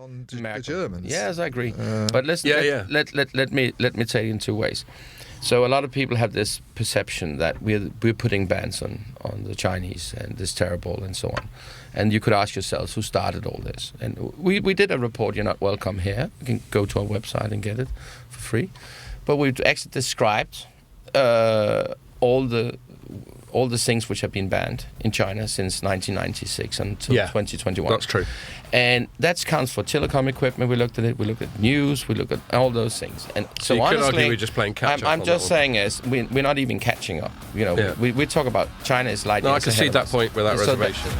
on the Germans. Yes, I agree. But let me tell you in two ways. So a lot of people have this perception that we're putting bans on the Chinese and it's terrible and so on. And you could ask yourselves who started all this. And we did a report. You're not welcome here. You can go to our website and get it for free. But we've actually described all the things which have been banned in China since 1996 until 2021. That's true. And that counts for telecom equipment. We looked at it. We looked at news. We looked at all those things. And so you honestly, could argue we're just playing catch up. I'm just saying is we're not even catching up. You know, we talk about China is like. No, I can see that point without reservation.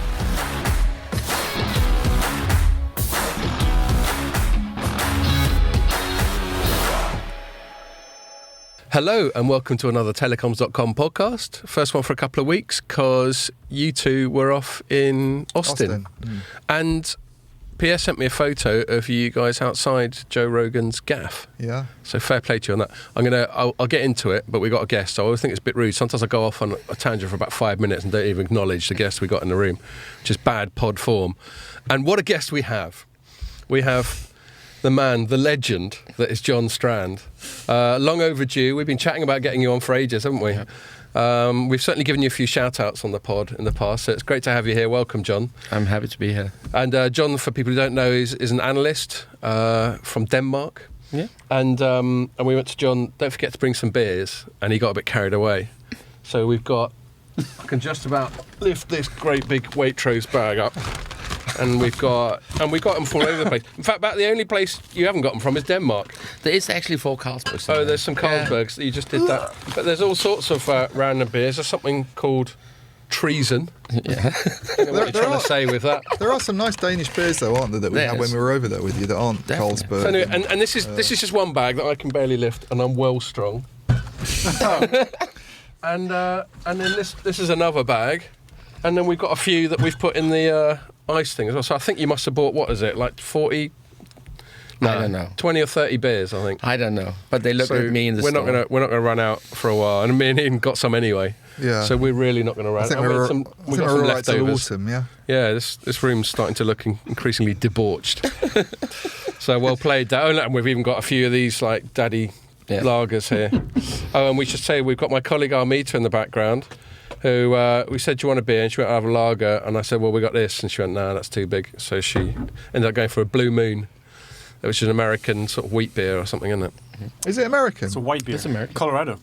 Hello and welcome to another Telecoms.com podcast. First one for a couple of weeks because you two were off in Austin. And PS sent me a photo of you guys outside Joe Rogan's gaff. Yeah. So fair play to you on that. I'll get into it, but we got a guest. So I always think it's a bit rude. Sometimes I go off on a tangent for about 5 minutes and don't even acknowledge the guest we got in the room, which is bad pod form. And what a guest we have. We have the man, the legend that is John Strand. Long overdue. We've been chatting about getting you on for ages, haven't we? We've certainly given you a few shout-outs on the pod in the past, so it's great to have you here. Welcome, John. I'm happy to be here. And John, for people who don't know, is an analyst from Denmark. Yeah. And we went to John, don't forget to bring some beers, and he got a bit carried away. So we've got, I can just about lift this great big Waitrose bag up. And we've got them from all over the place. In fact, about the only place you haven't got them from is Denmark. There is actually 4 Carlsbergs. Oh, there's some Carlsbergs that you just did that. But there's all sorts of random beers. There's something called treason. Yeah. What are you trying to say with that? There are some nice Danish beers, though, aren't there, that we had when we were over there with you that aren't Carlsberg. So anyway, and this is just one bag that I can barely lift, and I'm well strong. and then this is another bag, and then we've got a few that we've put in the ice thing as well. So I think you must have bought, what is it, like 40? No, I don't know. 20 or 30 beers, I think. I don't know, but they look at me in the store. We're not gonna run out for a while, and me and Ian got some anyway. Yeah. So we're really not going to run. I think we've got some leftovers. Autumn, yeah. Yeah, this room's starting to look increasingly debauched. So well played, Dad. And we've even got a few of these like daddy lagers here. Oh, and we should say we've got my colleague Armita in the background, who we said, do you want a beer? And she went, I have a lager. And I said, well, we got this. And she went, no, that's too big. So she ended up going for a Blue Moon, which is an American sort of wheat beer or something, isn't it? Is it American? It's a white beer. It's American. Colorado.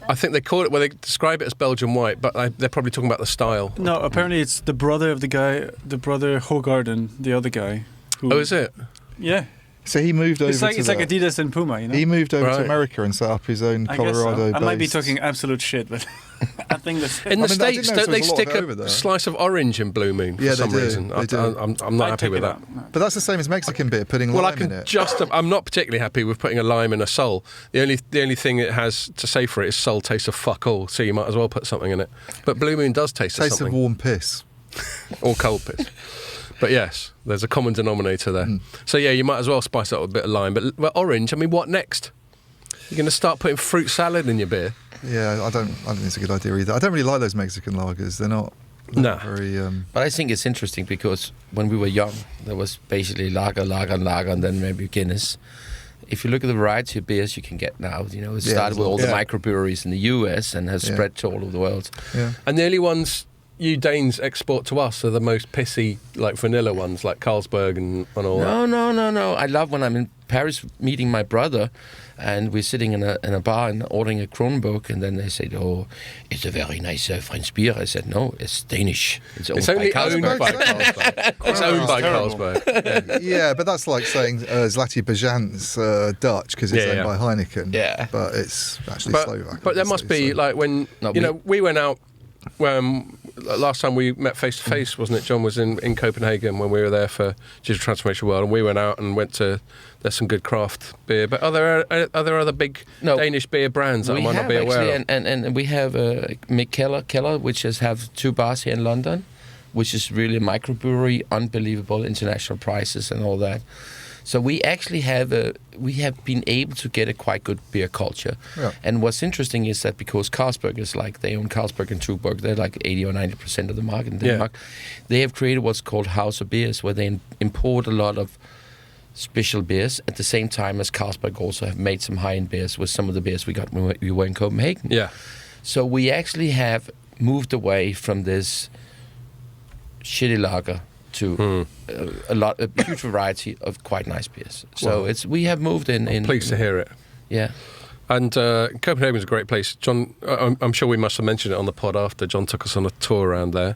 I think they call it, well, they describe it as Belgian white, but they're probably talking about the style. No, apparently it's the brother of the guy, the brother Hogarden, the other guy. Oh, is it? Yeah. So he moved over it's like Adidas and Puma, you know? He moved over to America and set up his own Colorado. I might be talking absolute shit, but I think that's in the States, don't they stick a slice of orange in Blue Moon for some reason? I'm not happy with that. But that's the same as Mexican beer, putting lime in it. I'm not particularly happy with putting a lime in a Sol. The only thing it has to say for it is Sol tastes of fuck all, so you might as well put something in it. But Blue Moon does taste of something. Tastes of warm piss. Or cold piss. But yes, there's a common denominator there. So yeah, you might as well spice it up with a bit of lime. But orange, I mean, what next? You're going to start putting fruit salad in your beer? Yeah, I don't think it's a good idea either. I don't really like those Mexican lagers. They're not very... But I think it's interesting because when we were young, there was basically lager, and then maybe Guinness. If you look at the variety of beers you can get now, you know, it started with all the microbreweries in the US and has spread to all over the world. Yeah. And the only ones you Danes export to us are the most pissy, like vanilla ones, like Carlsberg and all that. No. I love when I'm in Paris meeting my brother and we're sitting in a bar and ordering a Kronenbourg, and then they say, oh, it's a very nice French beer. I said, no, it's Danish. It's only owned by Carlsberg. It's owned by Carlsberg. Yeah, but that's like saying Zlati Bajant's Dutch because it's owned by Heineken. Yeah. But it's actually Slovak. But there must be, like, when, we went out, last time we met face to face, wasn't it? John was in Copenhagen when we were there for Digital Transformation World, and we went out and went to. There's some good craft beer, but are there other big Danish beer brands that I might not be aware of? And we have Keller, which have 2 bars here in London, which is really a microbrewery, unbelievable international prices and all that. So we actually have been able to get a quite good beer culture. Yeah. And what's interesting is that because Carlsberg is like, they own Carlsberg and Tuborg, they're like 80 or 90% of the market in Denmark. They have created what's called House of Beers, where they import a lot of special beers at the same time as Carlsberg also have made some high-end beers with some of the beers we got when we were in Copenhagen. Yeah. So we actually have moved away from this shitty lager to a huge variety of quite nice beers. So we have moved in. Pleased to hear it. Yeah. And Copenhagen's a great place. John, I'm sure we must have mentioned it on the pod after. John took us on a tour around there.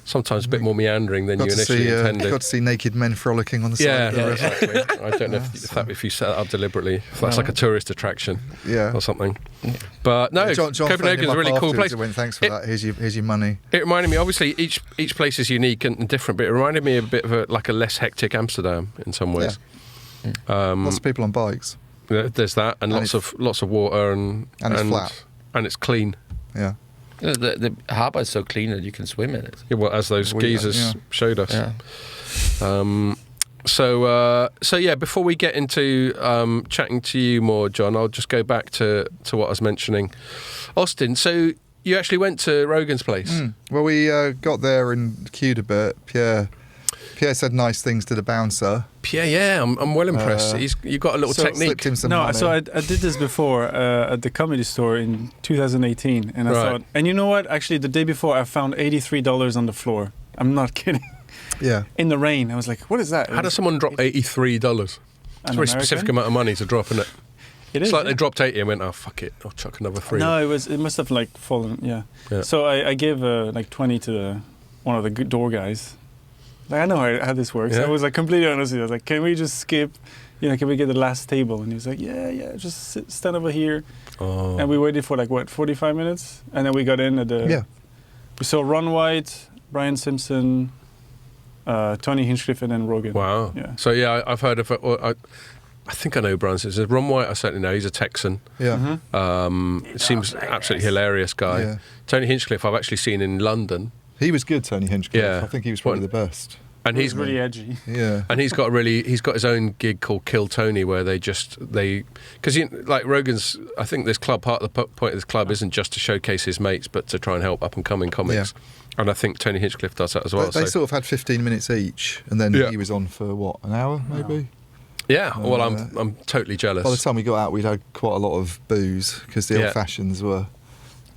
Sometimes a bit more meandering than you initially intended. Got to see naked men frolicking on the side of the river. Exactly. I don't know if you set it up deliberately. If that's like a tourist attraction or something. But no, John Copenhagen's a really cool place. Went, thanks for that. Here's your money. It reminded me, obviously, each place is unique and different, but it reminded me a bit of a less hectic Amsterdam in some ways. Yeah. Lots of people on bikes. There's that, and lots of water, and it's flat, and it's clean. Yeah. The harbour is so clean that you can swim in it. Yeah, well, as those geezers showed us. Yeah. So yeah, before we get into chatting to you more, John, I'll just go back to what I was mentioning. Austin, so you actually went to Rogan's place? Well, we got there and queued a bit. Pierre said nice things to the bouncer. Pierre, yeah, I'm well impressed. You got a little technique. Slipped him some money. So I did this before at the Comedy Store in 2018, and I thought, and you know what? Actually, the day before, I found $83 on the floor. I'm not kidding. Yeah. In the rain, I was like, "What is that?" How does someone drop $83? It's a very specific amount of money to drop, isn't it? It's like they dropped 80 and went, "Oh fuck it, I'll chuck another 3." No, it must have like fallen. Yeah. So I gave like 20 to one of the door guys. Like, I know how this works. I was like completely honest with you. I was like, can we just skip? Can we get the last table? And he was like, yeah, just stand over here. Oh. And we waited for 45 minutes, and then we got in at the. Yeah. We saw Ron White, Brian Simpson, Tony Hinchcliffe, and then Rogan. Wow. Yeah. So I've heard of it. I think I know Brian Simpson. Ron White, I certainly know. He's a Texan. Yeah. Seems absolutely hilarious guy. Yeah. Tony Hinchcliffe, I've actually seen in London. He was good, Tony Hinchcliffe. Yeah. I think he was probably the best. And he's really edgy. Yeah. And he's got his own gig called Kill Tony, where because like Rogan's, I think this club, part of the point of this club isn't just to showcase his mates, but to try and help up and coming comics. Yeah. And I think Tony Hinchcliffe does that as well. They sort of had 15 minutes each, and then he was on for what, an hour maybe? Yeah. Well, I'm totally jealous. By the time we got out, we'd had quite a lot of booze because the old fashions were.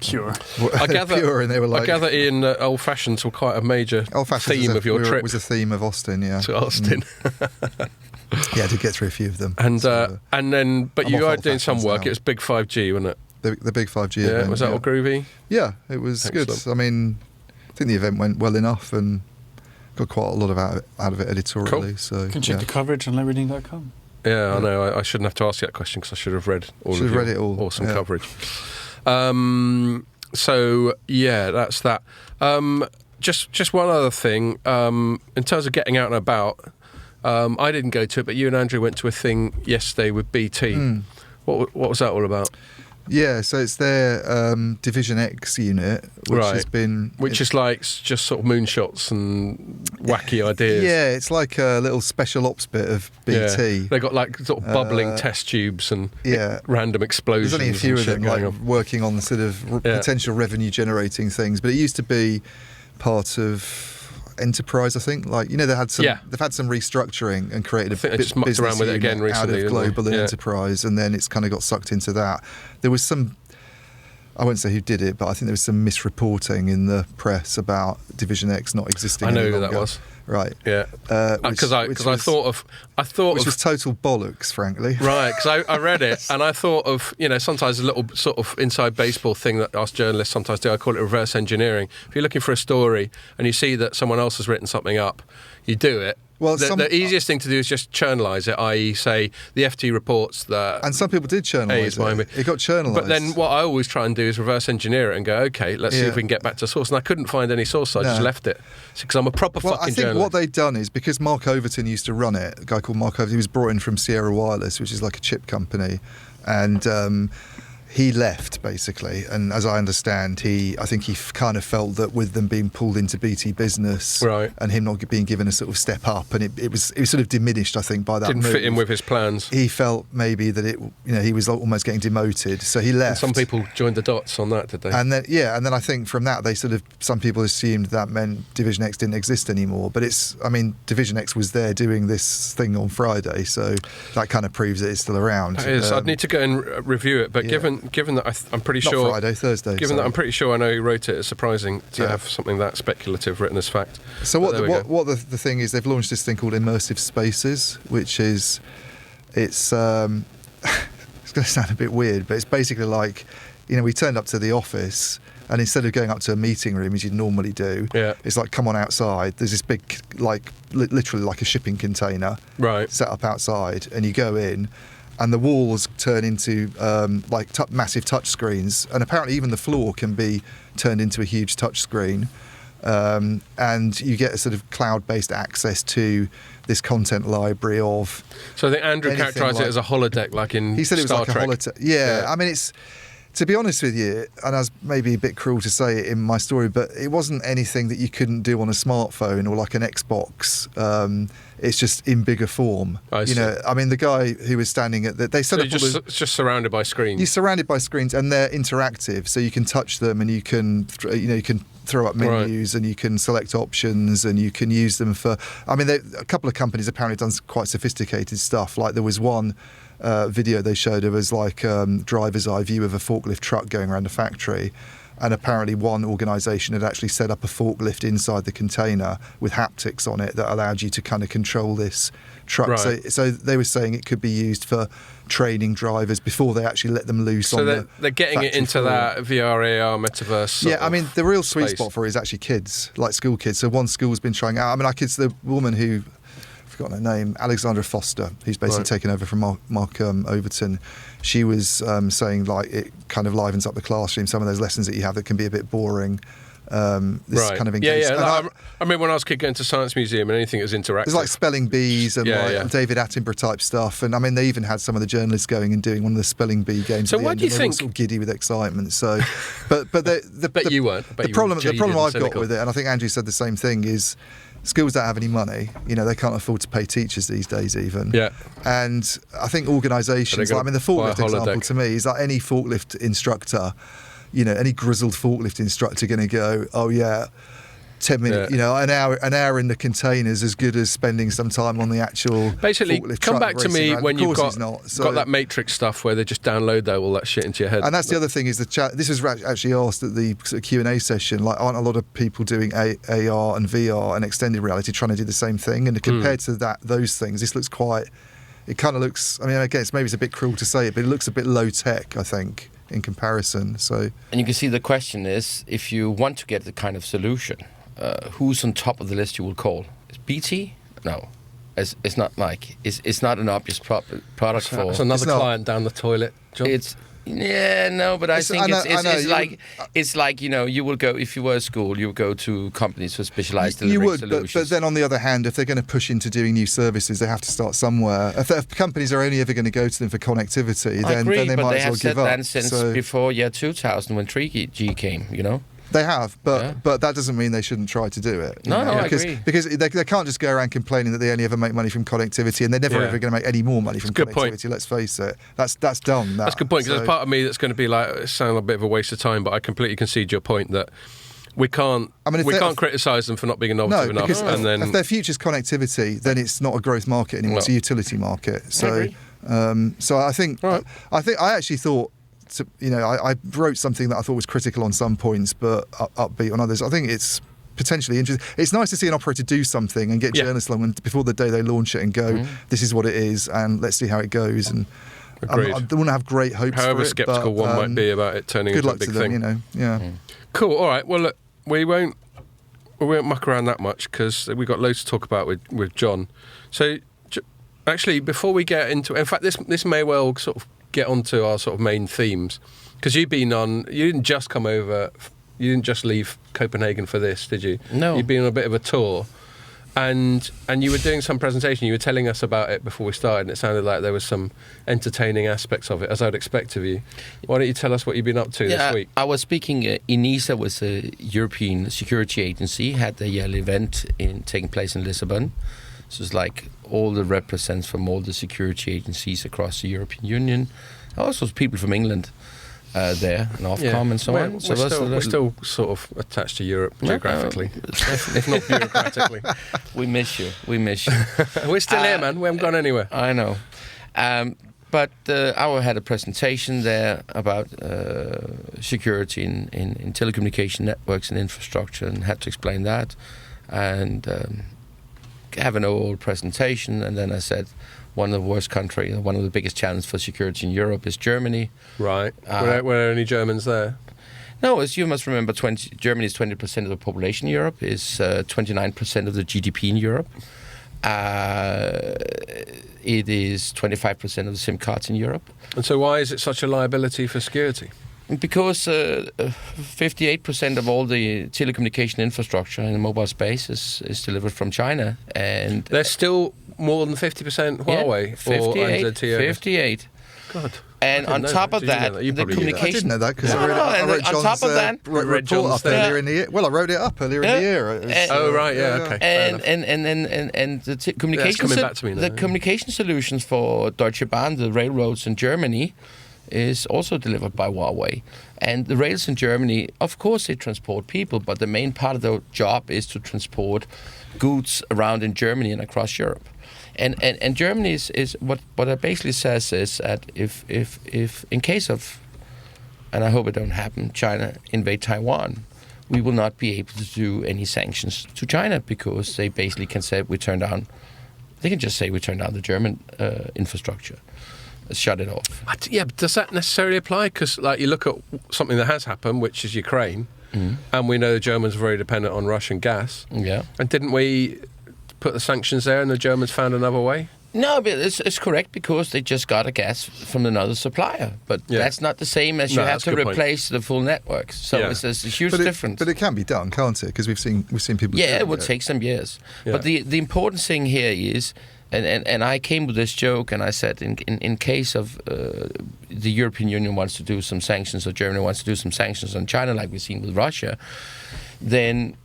Pure. I gather, pure, and they were like. I gather, Ian, old fashions were quite a major theme of your trip. It was a theme of Austin, yeah. To Austin. Yeah, I did get through a few of them. And but you are doing some work. Now. It was Big 5G, wasn't it? The Big 5G event. Was that all groovy? Yeah, it was Excellent. Good. I mean, I think the event went well enough and got quite a lot out of it editorially. Cool. So you can check the coverage on everything.com. Yeah, I know. I shouldn't have to ask you that question because I should have read all of it all. Awesome coverage. So yeah, that's that. Just one other thing. In terms of getting out and about, I didn't go to it, but you and Andrew went to a thing yesterday with BT. What was that all about? Yeah, so it's their Division X unit, which has been... Which is like just sort of moonshots and wacky ideas. Yeah, it's like a little special ops bit of BT. Yeah. They got like sort of bubbling test tubes and random explosions. There's only a few of them like working on the sort of potential revenue generating things, but it used to be part of Enterprise, I think. Like, they've had some restructuring and created a business around with it again recently, out of Global Enterprise, and then it's kind of got sucked into that. There was some, I won't say who did it, but I think there was some misreporting in the press about Division X not existing. I know who that was. Right. Yeah. Because I thought which was total bollocks, frankly. Right. Because I read it and I thought of sometimes a little sort of inside baseball thing that us journalists sometimes do. I call it reverse engineering. If you're looking for a story and you see that someone else has written something up, you do it. Well, the easiest thing to do is just churnalise it, i.e. say the FT reports that... And some people did churnalise it. It got churnalised. But then what I always try and do is reverse engineer it and go, OK, let's see if we can get back to source. And I couldn't find any source, so I just left it. Because I'm a proper fucking journalist. I think what they'd done is, because Mark Overton used to run it, a guy called Mark Overton, he was brought in from Sierra Wireless, which is like a chip company, and... he left basically, and as I understand, I think he kind of felt that with them being pulled into BT Business, right, and him not being given a sort of step up, and it was sort of diminished, I think, by that. Didn't move. Fit in with his plans. He felt maybe that he was almost getting demoted, so he left. And some people joined the dots on that, did they? And then I think from that some people assumed that meant Division X didn't exist anymore. But Division X was there doing this thing on Friday, so that kind of proves that it's still around. It is. I'd need to go and review it, but given that I'm pretty sure... Not Friday, Thursday. Given that I'm pretty sure I know who wrote it, it's surprising to have something that speculative written as fact. So what the thing is, they've launched this thing called Immersive Spaces, which is... It's going to sound a bit weird, but it's basically like, we turned up to the office, and instead of going up to a meeting room as you'd normally do, it's like, come on outside. There's this big, like, literally like a shipping container set up outside, and you go in, and the walls turn into massive touch screens, and apparently even the floor can be turned into a huge touch screen, and you get a sort of cloud-based access to this content library of... So I think Andrew characterised it as a holodeck, like in Star Trek. He said it was like a holodeck. Yeah, I mean, it's... To be honest with you, and I was maybe a bit cruel to say it in my story, but it wasn't anything that you couldn't do on a smartphone or like an Xbox. It's just in bigger form. I see. I mean, the guy who was standing at they set up it's just surrounded by screens. You're surrounded by screens, and they're interactive, so you can touch them, and you can throw up menus, and you can select options, and you can use them for. I mean, a couple of companies apparently done quite sophisticated stuff. Like there was one video they showed of as like driver's eye view of a forklift truck going around a factory, and apparently one organisation had actually set up a forklift inside the container with haptics on it that allowed you to kind of control this truck. Right. So they were saying it could be used for training drivers before they actually let them loose on the they're getting it into floor. That VR, AR, metaverse. Yeah, I mean, the real sweet spot for it is actually kids, like school kids. So one school's been trying out. I mean, the woman who... forgotten her name, Alexandra Foster, who's basically taken over from Mark Overton. She was saying like it kind of livens up the classroom, some of those lessons that you have that can be a bit boring. This kind of engagement. Yeah. I mean, when I was a kid going to Science Museum and anything that was interactive. It was like spelling bees and David Attenborough type stuff. And I mean, they even had some of the journalists going and doing one of the spelling bee games. So why do you think? They were sort of giddy with excitement. So, but you weren't. The problem I've got with it, and I think Andrew said the same thing, is schools don't have any money. They can't afford to pay teachers these days even. Yeah. And I think organisations, the forklift example to me is like any forklift instructor, any grizzled forklift instructor going to go, oh yeah, 10 minutes, an hour in the container is as good as spending some time on the actual basically forklift come truck back to me around. When you've got that Matrix stuff where they just download all that shit into your head. And that's the other thing is this was actually asked at the sort of Q&A session, like aren't a lot of people doing AR and VR and extended reality trying to do the same thing, and compared to those things, this looks quite, it kind of looks, I mean, I guess maybe it's a bit cruel to say it, but it looks a bit low tech, I think, in comparison. So, and you can see the question is, if you want to get the kind of solution, who's on top of the list you will call? Is BT? No, it's not like it's not an obvious product for. It's another client down the toilet, John. But I think it's like you will go, if you were a school, you would go to companies for specialised delivering solutions. But then on the other hand, if they're going to push into doing new services, they have to start somewhere. If companies are only ever going to go to them for connectivity, then they might as well give up. They have said that since before year 2000 when 3G came, They have, but that doesn't mean they shouldn't try to do it. I agree. Because they can't just go around complaining that they only ever make money from connectivity, and they're never ever going to make any more money from connectivity. Point. Let's face it, that's done. That's a good point, because there's part of me that's going to be like, it sounds like a bit of a waste of time, but I completely concede your point that we can't criticise them for not being innovative enough. If their future's connectivity, then it's not a growth market anymore; it's a utility market. So, I think I actually thought. I wrote something that I thought was critical on some points, but upbeat on others. I think it's potentially interesting. It's nice to see an operator do something and get journalists along before the day they launch it and go, this is what it is, and let's see how it goes. And I don't want to have great hopes However for it. Sceptical one might be about it turning into a big thing. Good luck to them, Cool, all right. Well, look, we won't muck around that much because we've got loads to talk about with John. So, actually, before we get into... In fact, this may well sort of get onto our sort of main themes, because you didn't just come over, you didn't just leave Copenhagen for this, did you? No. You've been on a bit of a tour, And you were doing some presentation. You were telling us about it before we started, and it sounded like there was some entertaining aspects of it, as I'd expect of you. Why don't you tell us what you've been up to this week? I was speaking. ENISA was a European security agency, had a yearly event taking place in Lisbon. So it's like all the representatives from all the security agencies across the European Union. Also people from England. There and Ofcom and so on. We're still sort of attached to Europe geographically, if not bureaucratically. We miss you. We're still here, man. We haven't gone anywhere. I know. But I had a presentation there about security in telecommunication networks and infrastructure, and had to explain that, and have an overall presentation. And then I said, one of the worst countries, one of the biggest challenges for security in Europe is Germany. Right. Were there any Germans there? No, as you must remember, Germany is 20% of the population in Europe, is 29% of the GDP in Europe. It is 25% of the SIM cards in Europe. And so why is it such a liability for security? Because 58% of all the telecommunication infrastructure in the mobile space is delivered from China. And there's still more than 50% Huawei or 58. God. And on top of that, the communication... I didn't know that because I wrote John's report up earlier in the year. Well, I wrote it up earlier in the year. Okay. And the communication solutions for Deutsche Bahn, the railroads in Germany, is also delivered by Huawei. And the rails in Germany, of course, they transport people, but the main part of their job is to transport goods around in Germany and across Europe. And Germany is what it basically says is that if in case of, and I hope it don't happen, China invade Taiwan, we will not be able to do any sanctions to China, because they basically can say we turn down the German infrastructure. Shut it off. But does that necessarily apply? Because you look at something that has happened, which is Ukraine, and we know the Germans are very dependent on Russian gas. Yeah. And didn't we put the sanctions there and the Germans found another way? No, but it's correct, because they just got a gas from another supplier. But that's not the same as you have to replace the full network. So it's a huge difference. But it can be done, can't it? Because we've seen people. Yeah, it would take some years. Yeah. But the important thing here is, and I came with this joke, and I said, in case of the European Union wants to do some sanctions, or Germany wants to do some sanctions on China, like we've seen with Russia, then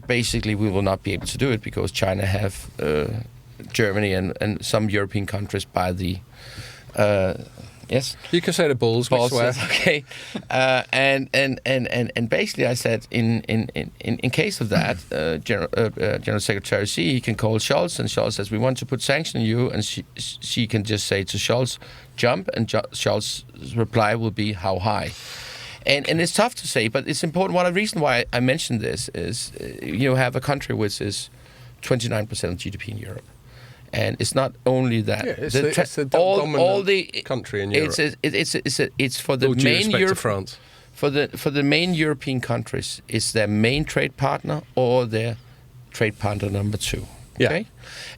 basically we will not be able to do it, because China have Germany and some European countries by the yes. You can say the balls. We swear. Okay. And basically, I said in case of that, General Secretary Xi, he can call Scholz, and Scholz says we want to put sanction on you, and she can just say to Scholz, jump, and Scholz's reply will be how high. And it's tough to say, but it's important. One of the reasons why I mentioned this is you have a country which is 29% of GDP in Europe. And it's not only that. Yeah, it's the dominant country in Europe. It's for the main Europe, France. For the main European countries, it's their main trade partner or their trade partner number 2. Okay? Yeah.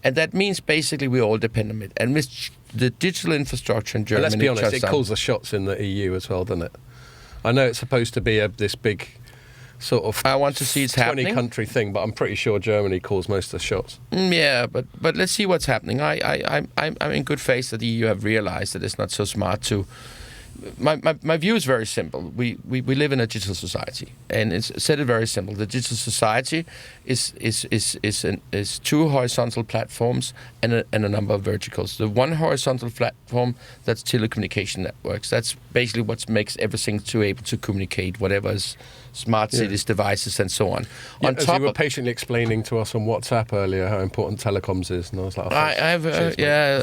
And that means basically we all depend on it. And with the digital infrastructure in Germany, let's be honest, it calls the shots in the EU as well, doesn't it? I know it's supposed to be this big sort of I want to see it's 20-country thing, but I'm pretty sure Germany calls most of the shots. Yeah, but let's see what's happening. I'm in good faith that the EU have realized that it's not so smart to. My view is very simple. We live in a digital society, and it's said it very simple. The digital society is 2 horizontal platforms and a number of verticals. The one horizontal platform, that's telecommunication networks. That's basically what makes everything to able to communicate, whatever is smart cities, devices, and so on. Yeah, as you were patiently explaining to us on WhatsApp earlier how important telecoms is, and I was like,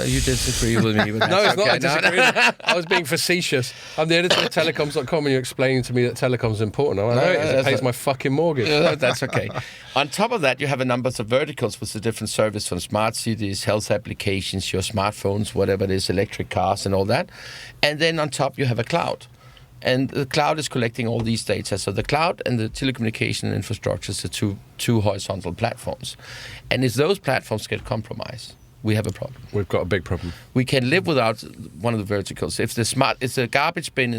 you disagree with me. But no, it's not. I disagree. I was being facetious. I'm the editor of Telecoms.com, and you're explaining to me that telecoms is important. I know it pays my fucking mortgage. That's okay. On top of that, you have a number of verticals with the different services from smart cities, health applications, your smartphones, whatever it is, electric cars, and all that. And then on top, you have a cloud. And the cloud is collecting all these data. So the cloud and the telecommunication infrastructure is the two horizontal platforms. And if those platforms get compromised, we have a problem. We've got a big problem. We can live without one of the verticals. If the garbage bin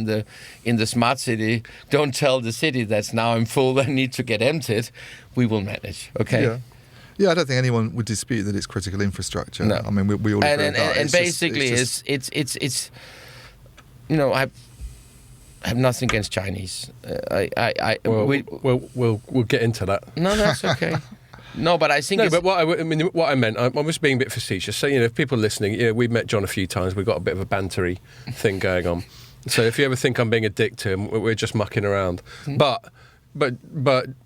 in the smart city don't tell the city that's now I'm full and need to get emptied, we will manage. Okay. Yeah. Yeah, I don't think anyone would dispute that it's critical infrastructure. No. I mean, we all agree with that. And basically, it's I have nothing against Chinese. We'll get into that. No, that's okay. No, but I think. No, but what I meant, I was being a bit facetious. So if people are listening, we've met John a few times. We've got a bit of a bantery thing going on. So if you ever think I'm being a dick to him, we're just mucking around. But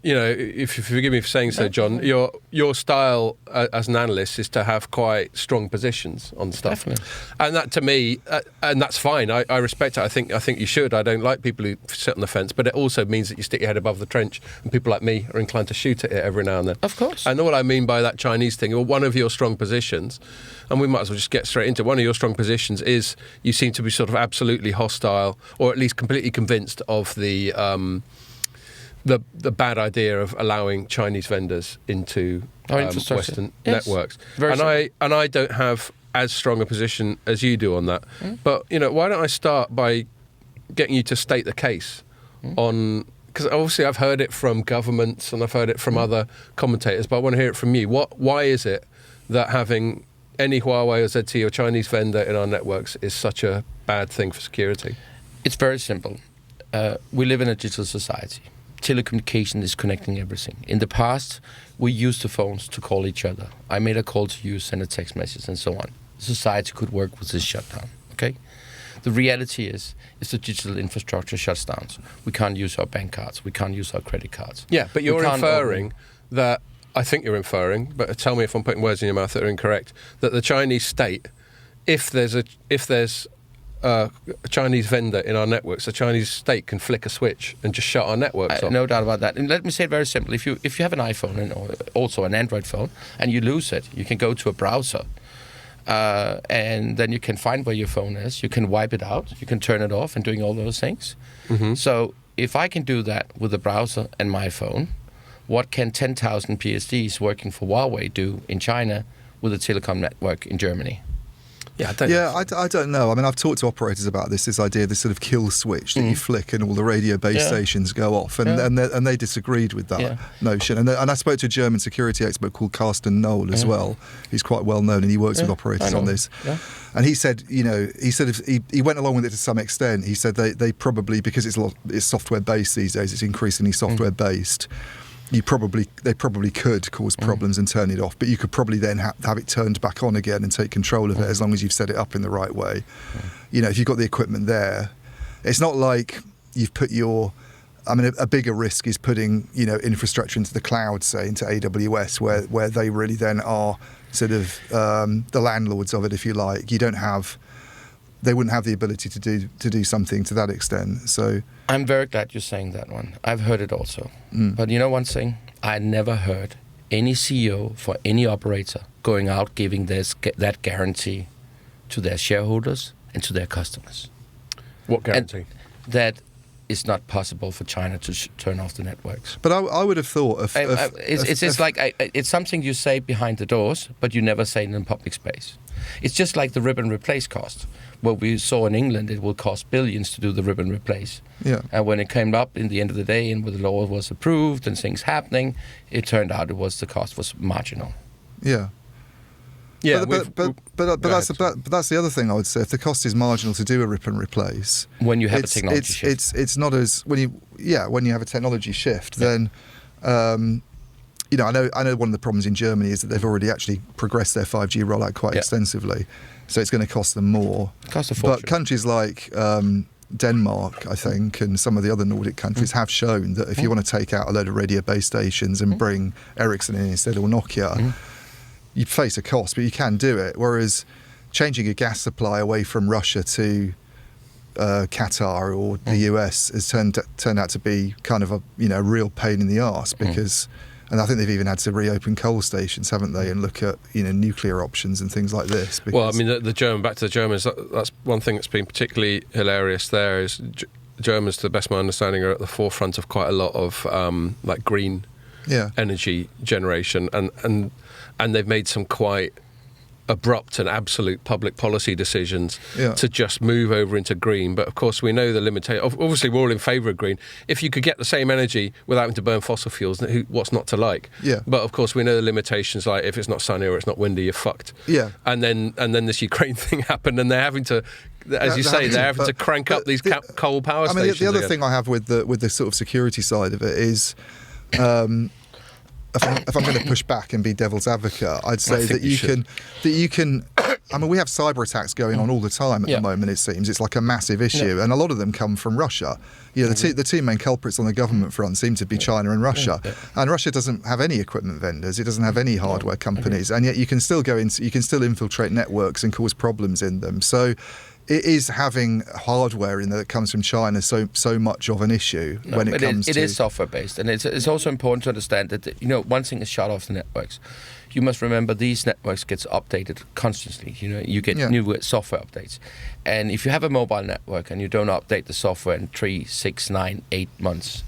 if you forgive me for saying so, John, your style as an analyst is to have quite strong positions on stuff. Definitely. And that to me, and that's fine. I respect it. I think you should. I don't like people who sit on the fence, but it also means that you stick your head above the trench, and people like me are inclined to shoot at it every now and then. Of course. And what I mean by that Chinese thing, or one of your strong positions, and we might as well just get straight into it. One of your strong positions is you seem to be sort of absolutely hostile, or at least completely convinced of the bad idea of allowing Chinese vendors into Western networks. And I don't have as strong a position as you do on that. But, why don't I start by getting you to state the case on... Because obviously I've heard it from governments and I've heard it from other commentators, but I want to hear it from you. Why is it that having any Huawei or ZTE or Chinese vendor in our networks is such a bad thing for security? It's very simple. We live in a digital society. Telecommunication is connecting everything. In the past, we used the phones to call each other. I made a call to you, send a text message, and so on. Society could work with this shutdown, okay? The reality is the digital infrastructure shuts down. We can't use our bank cards. We can't use our credit cards. Yeah, but you're inferring that, I think you're inferring, but tell me if I'm putting words in your mouth that are incorrect, that the Chinese state, if there's a Chinese vendor in our networks, the Chinese state can flick a switch and just shut our networks off. No doubt about that. And let me say it very simply. If you have an iPhone or also an Android phone and you lose it, you can go to a browser and then you can find where your phone is. You can wipe it out. You can turn it off and doing all those things. Mm-hmm. So if I can do that with a browser and my phone, what can 10,000 PhDs working for Huawei do in China with a telecom network in Germany? I don't know. I mean, I've talked to operators about this idea, this sort of kill switch that you flick and all the radio base stations go off, and they disagreed with that notion. And I spoke to a German security expert called Carsten Knoll as well. He's quite well known, and he works with operators on this. Yeah. And he said, he went along with it to some extent. He said they probably, because it's software based these days, it's increasingly software based. They probably could cause problems and turn it off, but you could probably then have it turned back on again and take control of it as long as you've set it up in the right way. If you've got the equipment there, it's not like you've put a bigger risk is putting, infrastructure into the cloud, say, into AWS, where they really then are sort of the landlords of it, if you like. They wouldn't have the ability to do something to that extent. So I'm very glad you're saying that one. I've heard it also. But you know one thing? I never heard any CEO for any operator going out giving that guarantee to their shareholders and to their customers. What guarantee? And that it's not possible for China to turn off the networks. But I would have thought it's something you say behind the doors, but you never say it in public space. It's just like the rip and replace cost. What we saw in England, it will cost billions to do the rip and replace. Yeah. And when it came up in the end of the day and when the law was approved and things happening, it turned out the cost was marginal. Yeah. Yeah, but that's the other thing I would say. If the cost is marginal to do a rip and replace, when you have a technology shift, it's not as when you have a technology shift, then I know one of the problems in Germany is that they've already actually progressed their 5G rollout quite extensively, so it's going to cost them more. Cost a fortune. But countries like Denmark, I think, and some of the other Nordic countries have shown that if you want to take out a load of radio base stations and bring Ericsson in instead of Nokia. You'd face a cost, but you can do it. Whereas changing a gas supply away from Russia to Qatar or the US has turned out to be kind of a real pain in the arse because, and I think they've even had to reopen coal stations, haven't they, and look at nuclear options and things like this. Well, I mean, back to the Germans. That's one thing that's been particularly hilarious. There is Germans, to the best of my understanding, are at the forefront of quite a lot of green energy generation and they've made some quite abrupt and absolute public policy decisions to just move over into green. But of course, we know the limitation. Obviously, we're all in favour of green. If you could get the same energy without having to burn fossil fuels, what's not to like? Yeah. But of course, we know the limitations. Like if it's not sunny or it's not windy, you're fucked. Yeah. And then this Ukraine thing happened, and they're having to, as you say, they're having to crank up these coal power stations. The other thing I have with the sort of security side of it is. If I'm going to push back and be devil's advocate, I'd say that you can. I mean, we have cyber attacks going on all the time at the moment. It seems it's like a massive issue, and a lot of them come from Russia. You know, the two main culprits on the government front seem to be China and Russia. And Russia doesn't have any equipment vendors. It doesn't have any hardware companies, and yet you can still infiltrate networks and cause problems in them. So. It is having hardware in there that comes from China so much of an issue when it comes to... It is software based, and it's also important to understand that one thing is shut off the networks. You must remember these networks gets updated constantly. You get new software updates, and if you have a mobile network and you don't update the software in 3, 6, 9, 8 months,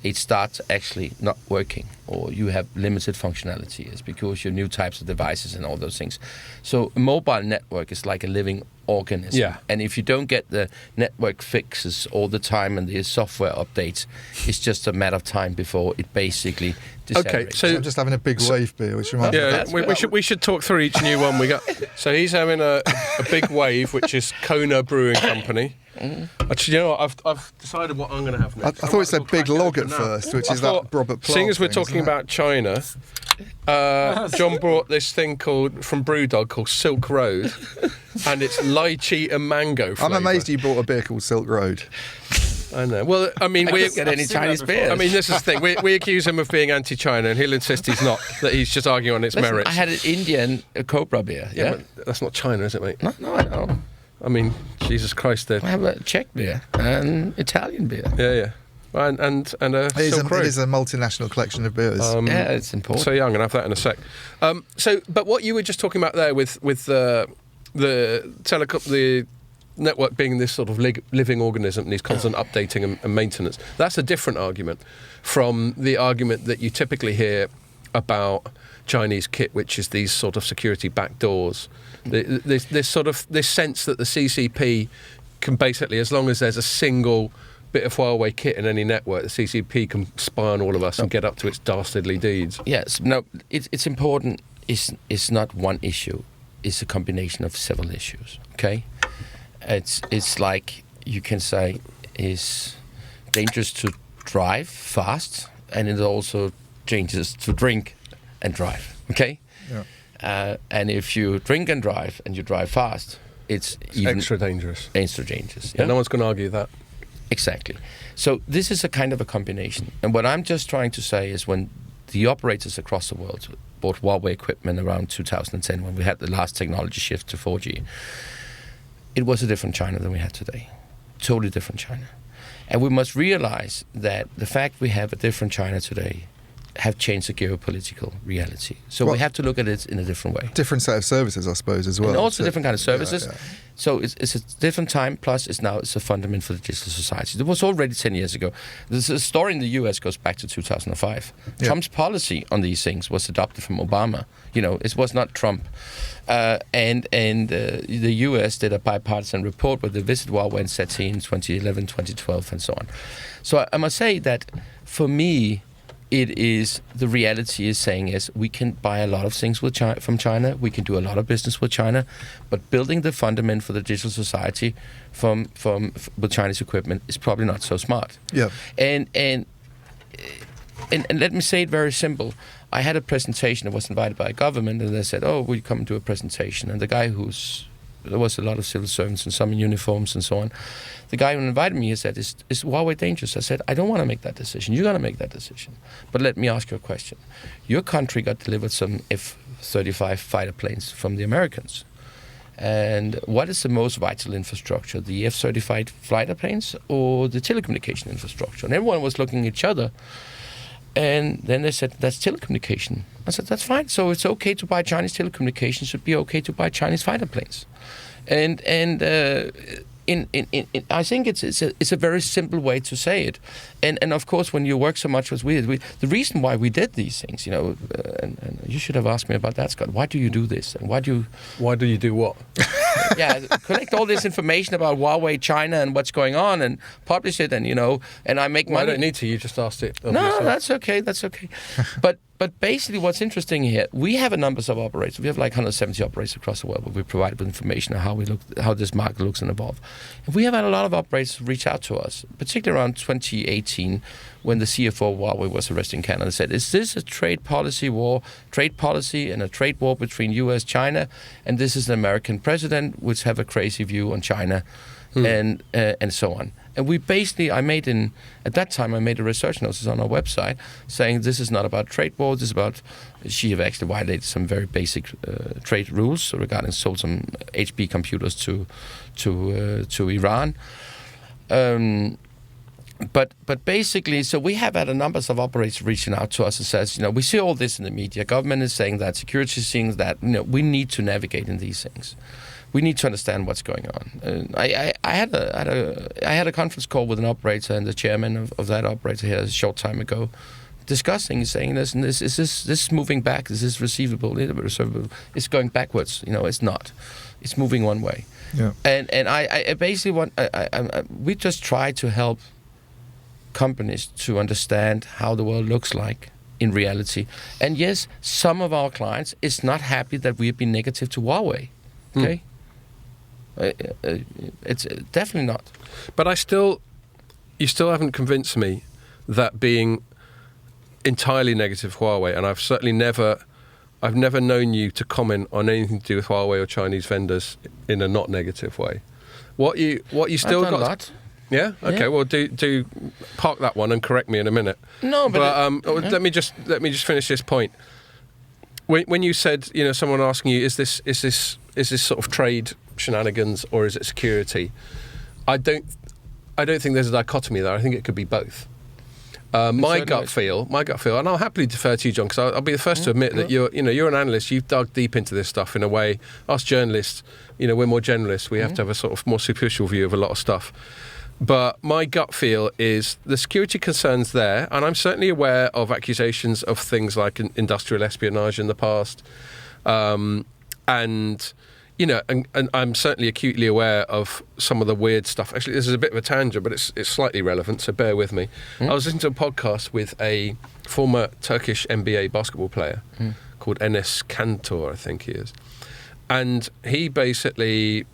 it starts actually not working, or you have limited functionality. It's because your new types of devices and all those things. So a mobile network is like a living organism. Yeah. And if you don't get the network fixes all the time and the software updates, it's just a matter of time before it basically disintegrates. Okay, so I'm just having a big wave beer, which reminds me. We should talk through each new one we got. So he's having a big wave, which is Kona Brewing Company. Actually, you know what? I've decided what I'm going to have next. I thought it said Big Log at first, which is that Robert Plant. Seeing as we're talking about China, John brought this thing from Brewdog called Silk Road, and it's lychee and mango flavour. I'm amazed you brought a beer called Silk Road. I know. Well, I mean, we get any Chinese beers. I mean, this is the thing. We accuse him of being anti-China, and he'll insist he's not. That he's just arguing on its merits. I had an Indian Cobra beer. Yeah, but that's not China, is it, mate? No, I know. I mean, Jesus Christ, I have a Czech beer and Italian beer. Yeah. And Silk Road. It is a multinational collection of beers. It's important. So yeah, I'm going to have that in a sec. But what you were just talking about there with the telecom, the network being this sort of living organism, needs constant updating and maintenance. That's a different argument from the argument that you typically hear about Chinese kit, which is these sort of security backdoors. This sense that the CCP can basically, as long as there's a single bit of Huawei kit in any network, the CCP can spy on all of us and get up to its dastardly deeds. Yes, no, it's important. It's not one issue. It's a combination of several issues. Okay, it's like you can say it's dangerous to drive fast, and it's also dangerous to drink and drive. Okay. Yeah. And if you drink and drive and you drive fast, it's even extra dangerous. Extra dangerous. Yeah, no one's going to argue that. Exactly. So this is a kind of a combination. And what I'm just trying to say is when the operators across the world bought Huawei equipment around 2010, when we had the last technology shift to 4G, it was a different China than we have today. Totally different China. And we must realize that the fact we have a different China today have changed the geopolitical reality. So we have to look at it in a different way. Different set of services, I suppose, as well. And also different kind of services. Yeah. So it's a different time, plus it's a fundament for the digital society. It was already 10 years ago. The story in the US goes back to 2005. Yeah. Trump's policy on these things was adopted from Obama. It was not Trump. And the US did a bipartisan report where they visited Huawei and said in 2011, 2012, and so on. So I must say that for me, it is the reality is saying is we can buy a lot of things from China. We can do a lot of business with China, but building the fundament for the digital society with Chinese equipment is probably not so smart. Yeah. And let me say it very simple. I had a presentation. I was invited by a government, and they said, "Oh, will you come and do a presentation?" And the guy there was a lot of civil servants and some in uniforms and so on. The guy who invited me, he said, is Huawei dangerous? I said, I don't want to make that decision. You're going to make that decision. But let me ask you a question. Your country got delivered some F-35 fighter planes from the Americans. And what is the most vital infrastructure, the F-35 fighter planes or the telecommunication infrastructure? And everyone was looking at each other. And then they said, that's telecommunication. I said, that's fine. So it's okay to buy Chinese telecommunications. It should be okay to buy Chinese fighter planes. And I think it's a very simple way to say it, and of course when you work so much as we did, the reason why we did these things, and you should have asked me about that, Scott. Why do you do this, and why do you do what? Yeah, collect all this information about Huawei, China, and what's going on, and publish it, and and I make money. I don't need to. You just asked it. No, that's okay. That's okay. But basically, what's interesting here, we have a number of operators. We have like 170 operators across the world, where we provide with information on how this market looks and evolve. And we have had a lot of operators reach out to us, particularly around 2018, when the CFO of Huawei was arrested in Canada and said, "Is this a trade policy and a trade war between U.S. China? And this is an American president which have a crazy view on China, and so on." And we basically, at that time, I made a research notice on our website saying this is not about trade war. This is about, she have actually violated some very basic trade rules regarding sold some HP computers to Iran. But basically, so we have had a number of operators reaching out to us and says, we see all this in the media. Government is saying that, security is saying that, we need to navigate in these things. We need to understand what's going on. I had a conference call with an operator and the chairman of that operator here a short time ago, discussing, saying, "Listen, this is moving back. This is receivable. It's going backwards. It's not. It's moving one way." Yeah. And I basically we just try to help companies to understand how the world looks like in reality. And yes, some of our clients is not happy that we have been negative to Huawei. Okay. It's definitely not. But you still haven't convinced me that being entirely negative Huawei, and I've never known you to comment on anything to do with Huawei or Chinese vendors in a not negative way. What you still I've done got? that. Yeah. Okay. Yeah. Well, do park that one and correct me in a minute. No, but let me just finish this point. When you said, someone asking you, is this sort of trade shenanigans or is it security? I don't think there's a dichotomy there. I think it could be both. My gut feel, and I'll happily defer to you, John, because I'll be the first to admit that you're an analyst. You've dug deep into this stuff in a way. Us journalists, we're more generalists. We have to have a sort of more superficial view of a lot of stuff. But my gut feel is the security concerns there, and I'm certainly aware of accusations of things like industrial espionage in the past, and I'm certainly acutely aware of some of the weird stuff. Actually, this is a bit of a tangent, but it's slightly relevant, so bear with me. I was listening to a podcast with a former Turkish NBA basketball player called Enes Kantor, I think he is, and he basically.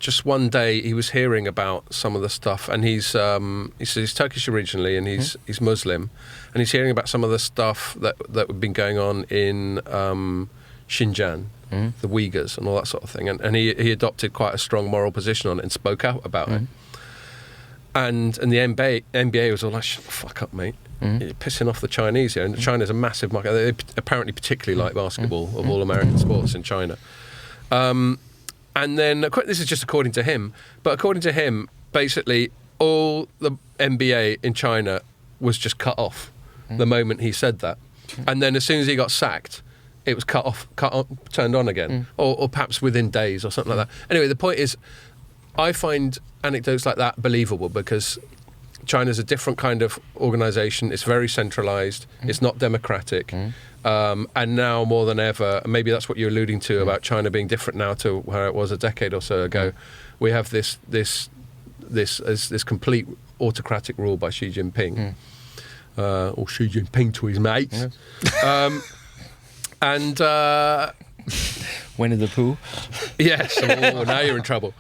Just one day he was hearing about some of the stuff, and he's Turkish originally, and he's Muslim, and he's hearing about some of the stuff that had been going on in Xinjiang, the Uyghurs, and all that sort of thing, and he adopted quite a strong moral position on it and spoke out about it. And the NBA was all like, "Shut the fuck up, mate! You're pissing off the Chinese here." And China's a massive market. They apparently particularly like basketball of all American sports in China. And then, this is just according to him, but according to him, basically all the NBA in China was just cut off the moment he said that. And then as soon as he got sacked, it was cut off, turned on again, or perhaps within days or something like that. Anyway, the point is, I find anecdotes like that believable because China's a different kind of organisation. It's very centralised. It's not democratic. And now more than ever, and maybe that's what you're alluding to about China being different now to where it was a decade or so ago. We have this complete autocratic rule by Xi Jinping, or Xi Jinping to his mates, and Winnie the Pooh. Yes. Oh, now you're in trouble.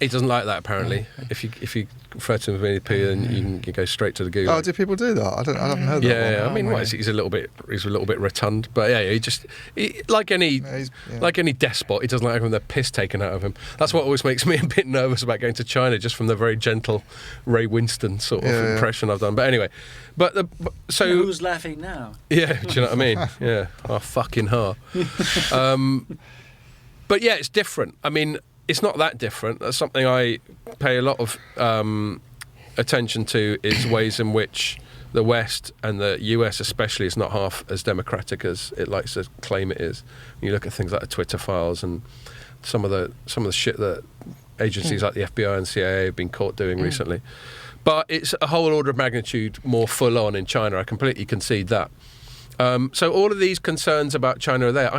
He doesn't like that apparently. If you refer to him as Winnie the Pooh, then you can go straight to the Google. Oh, do people do that? I haven't heard that. Yeah, I mean, he's a little bit rotund, but yeah, he like any despot, he doesn't like having the piss taken out of him. That's what always makes me a bit nervous about going to China, just from the very gentle Ray Winston sort of impression I've done. But anyway, so who's laughing now? Yeah, do you know what I mean? Yeah, oh fucking ha. But yeah, it's different. I mean, it's not that different. That's something I pay a lot of attention to, is ways in which the West, and the US especially, is not half as democratic as it likes to claim it is. When you look at things like the Twitter files and some of the shit that agencies like the FBI and CIA have been caught doing recently. But it's a whole order of magnitude more full on in China. I completely concede that. So all of these concerns about China are there.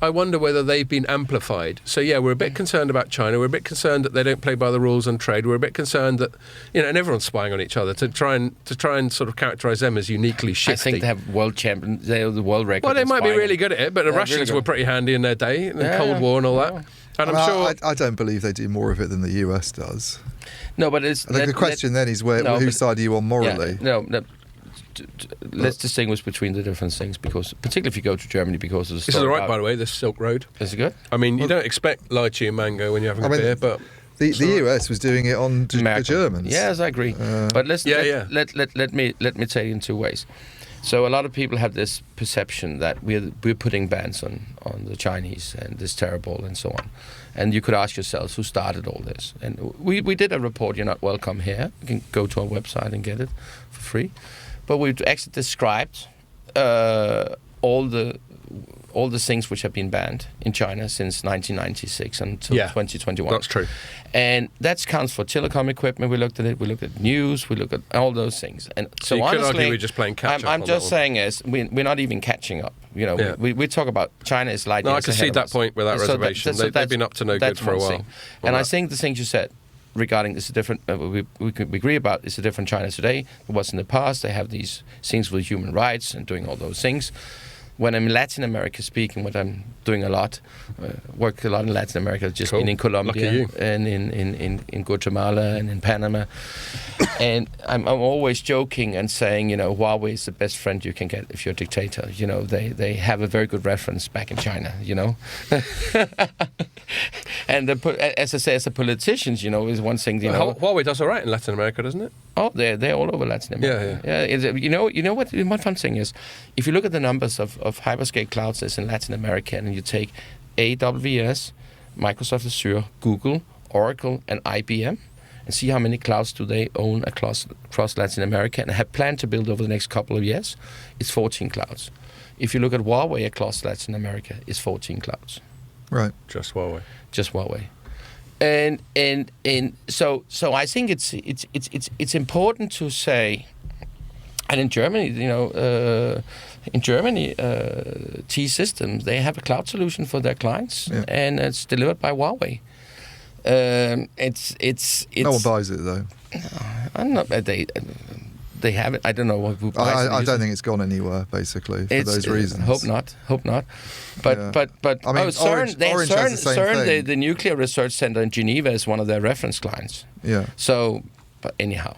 I wonder whether they've been amplified. So yeah, we're a bit concerned about China. We're a bit concerned that they don't play by the rules on trade. We're a bit concerned that, and everyone's spying on each other to try and sort of characterise them as uniquely shifty. I think they have world champions. They have the world record. Well, they might be really good at it, but the Russians were pretty handy in their day, in the Cold War and all that. And I'm sure. I don't believe they do more of it than the US does. No, but it's. The question then is whose side are you on morally? Yeah, no. Let's distinguish between the different things, because particularly if you go to Germany, because of the this is all right, by the way, this Silk Road. Is it good? I mean, you don't expect lychee and mango when you're having a beer, but the US was doing it on the Germans. Yes, I agree. But let me take it in two ways. So a lot of people have this perception that we're putting bans on the Chinese and this terrible and so on. And you could ask yourselves who started all this. And we did a report. You're not welcome here. You can go to our website and get it for free. But we've actually described all the things which have been banned in China since 1996 until 2021. That's true. And that counts for telecom equipment. We looked at it. We looked at news. We looked at all those things. And so you honestly, could argue we're just playing catch up. I'm just saying is we're not even catching up. We talk about China is like. No, I concede that point without reservation. They've been up to no good for a while. And I think the things you said regarding this is different. We agree about it's a different China today. It was in the past. They have these things with human rights and doing all those things. When I'm in Latin America speaking, what I'm doing a lot, work a lot in Latin America, just been in Colombia and in Guatemala and in Panama. And I'm always joking and saying, Huawei is the best friend you can get if you're a dictator. They have a very good reference back in China, And as I say, as a politician, is one thing, Huawei does all right in Latin America, doesn't it? Oh, they're all over Latin America. Yeah. You know what? One fun thing is, if you look at the numbers of hyperscale clouds that's in Latin America, and you take AWS, Microsoft Azure, Google, Oracle, and IBM, and see how many clouds do they own across Latin America and have planned to build over the next couple of years, it's 14 clouds. If you look at Huawei across Latin America, it's 14 clouds. Right. Just Huawei. And so I think it's important to say, and in Germany, T-Systems, they have a cloud solution for their clients, and it's delivered by Huawei. It's no one buys it though. I'm not. They have it. I don't know who buys it. I don't think it's gone anywhere, basically, for those reasons. Hope not. But I mean, CERN, the nuclear research center in Geneva, is one of their reference clients. Yeah. So, but anyhow,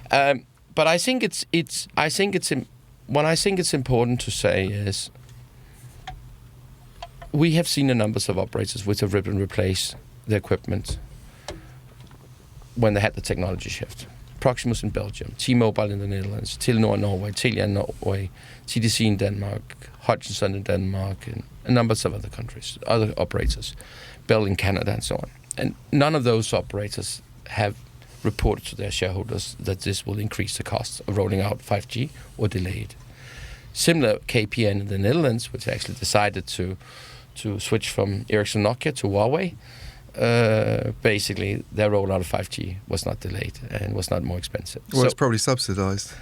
but I think it's important to say is we have seen a number of operators which have ripped and replaced their equipment when they had the technology shift. Proximus in Belgium, T-Mobile in the Netherlands, Telenor in Norway, Telia in Norway, TDC in Denmark, Hutchinson in Denmark, and a number of other countries, other operators, Bell in Canada, and so on. And none of those operators have reported to their shareholders that this will increase the cost of rolling out 5G or delay it. Similar, KPN in the Netherlands, which actually decided to switch from Ericsson Nokia to Huawei. Basically, their rollout of 5G was not delayed and was not more expensive. Well, it's probably subsidised.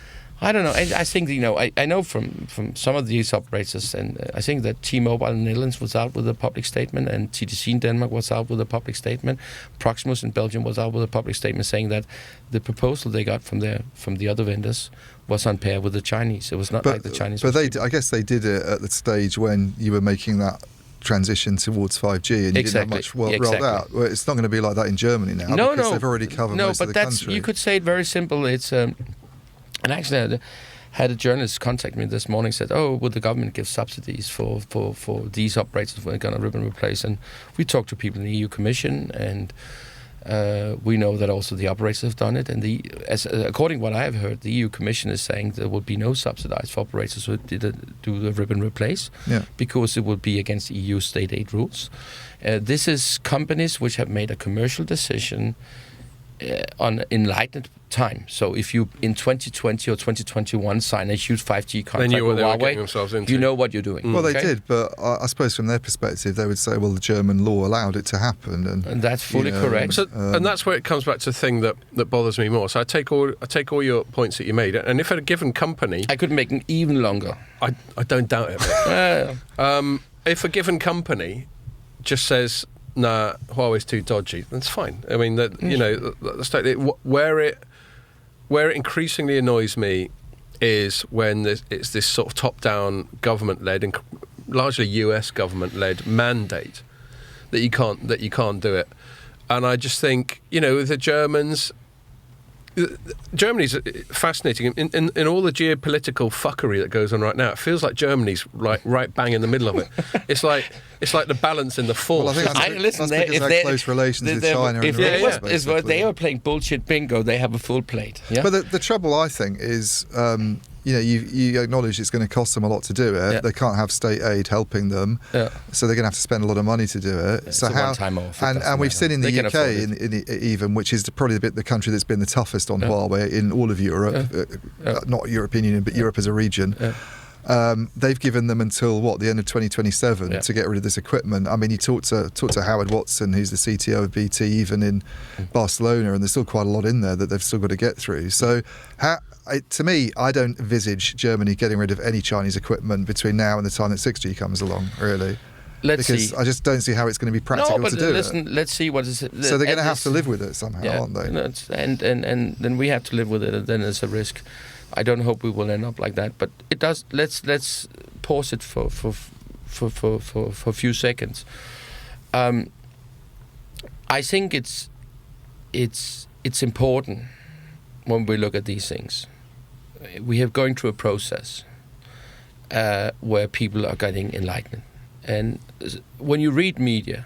I don't know. I think, I know from some of these operators, and I think that T-Mobile in the Netherlands was out with a public statement, and TDC in Denmark was out with a public statement. Proximus in Belgium was out with a public statement saying that the proposal they got from the other vendors was on par with the Chinese. It was not like the Chinese. But I guess they did it at the stage when you were making that transition towards 5G and you didn't have much rolled out. Well, it's not going to be like that in Germany now because they've already covered most of the country. You could say it very simple. It's and actually I had a journalist contact me this morning, said, would the government give subsidies for these operators when they're going to rip and replace? And we talked to people in the EU Commission, and we know that also the operators have done it. And according to what I have heard, the EU Commission is saying there will be no subsidies for operators who do the rip and replace, because it will be against EU state aid rules. This is companies which have made a commercial decision on enlightened time. So if you in 2020 or 2021 sign a huge 5G contract with Huawei, you know what you're doing. Well, they did, but I suppose from their perspective, they would say, well, the German law allowed it to happen, and that's fully correct. So, and that's where it comes back to the thing that bothers me more. So I take all your points that you made, and if at a given company, I could make it even longer. I don't doubt it. If a given company just says, nah, Huawei's too dodgy, that's fine. I mean, where it increasingly annoys me is when it's this sort of top-down government-led and largely US government-led mandate that you can't do it. And I just think, the Germany's fascinating. In all the geopolitical fuckery that goes on right now, it feels like Germany's right bang in the middle of it. It's like the balance in the force. Well, I think that's because they have close relations with China. If they were playing bullshit bingo, they have a full plate. Yeah? But the trouble, I think, is you acknowledge it's going to cost them a lot to do it. Yeah. They can't have state aid helping them, so they're going to have to spend a lot of money to do it. Yeah, so one-time off. And we've seen in the UK, which is probably the country that's been the toughest on Huawei in all of Europe, not European Union, but Europe as a region. Yeah. They've given them until the end of 2027 to get rid of this equipment. I mean, you talk to Howard Watson, who's the CTO of BT, even in Barcelona, and there's still quite a lot in there that they've still got to get through. So, to me, I don't envisage Germany getting rid of any Chinese equipment between now and the time that 6G comes along. Really. Because I just don't see how it's going to be practical to do it. Let's see what is. So they're going to have to live with it somehow, aren't they? And then we have to live with it, and then there's a risk. I don't hope we will end up like that, but it does. Let's pause it for a few seconds. I think it's important when we look at these things. We have going through a process where people are getting enlightened, and when you read media,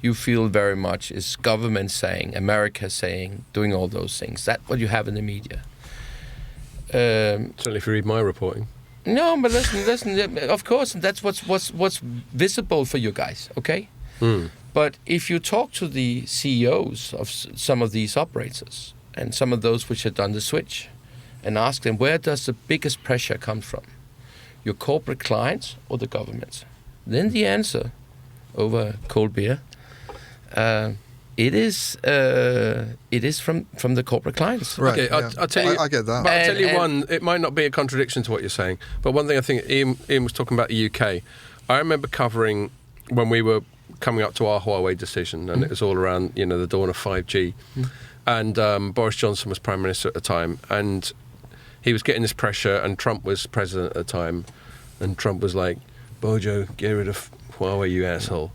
you feel very much is government saying, America saying, doing all those things. That's what you have in the media. Certainly, if you read my reporting. No, but listen. Of course, that's what's visible for you guys. Okay. But if you talk to the CEOs of some of these operators and some of those which have done the switch, and ask them where does the biggest pressure come from, your corporate clients or the government, then the answer, over cold beer, it is from the corporate clients. Right. Okay, I'll tell you. I get that. But I'll tell you one. It might not be a contradiction to what you're saying, but one thing I think Ian was talking about the UK. I remember covering when we were coming up to our Huawei decision, and it was all around the dawn of 5G, and Boris Johnson was Prime Minister at the time, and he was getting this pressure, and Trump was president at the time, and Trump was like, "Bojo, get rid of Huawei, you asshole."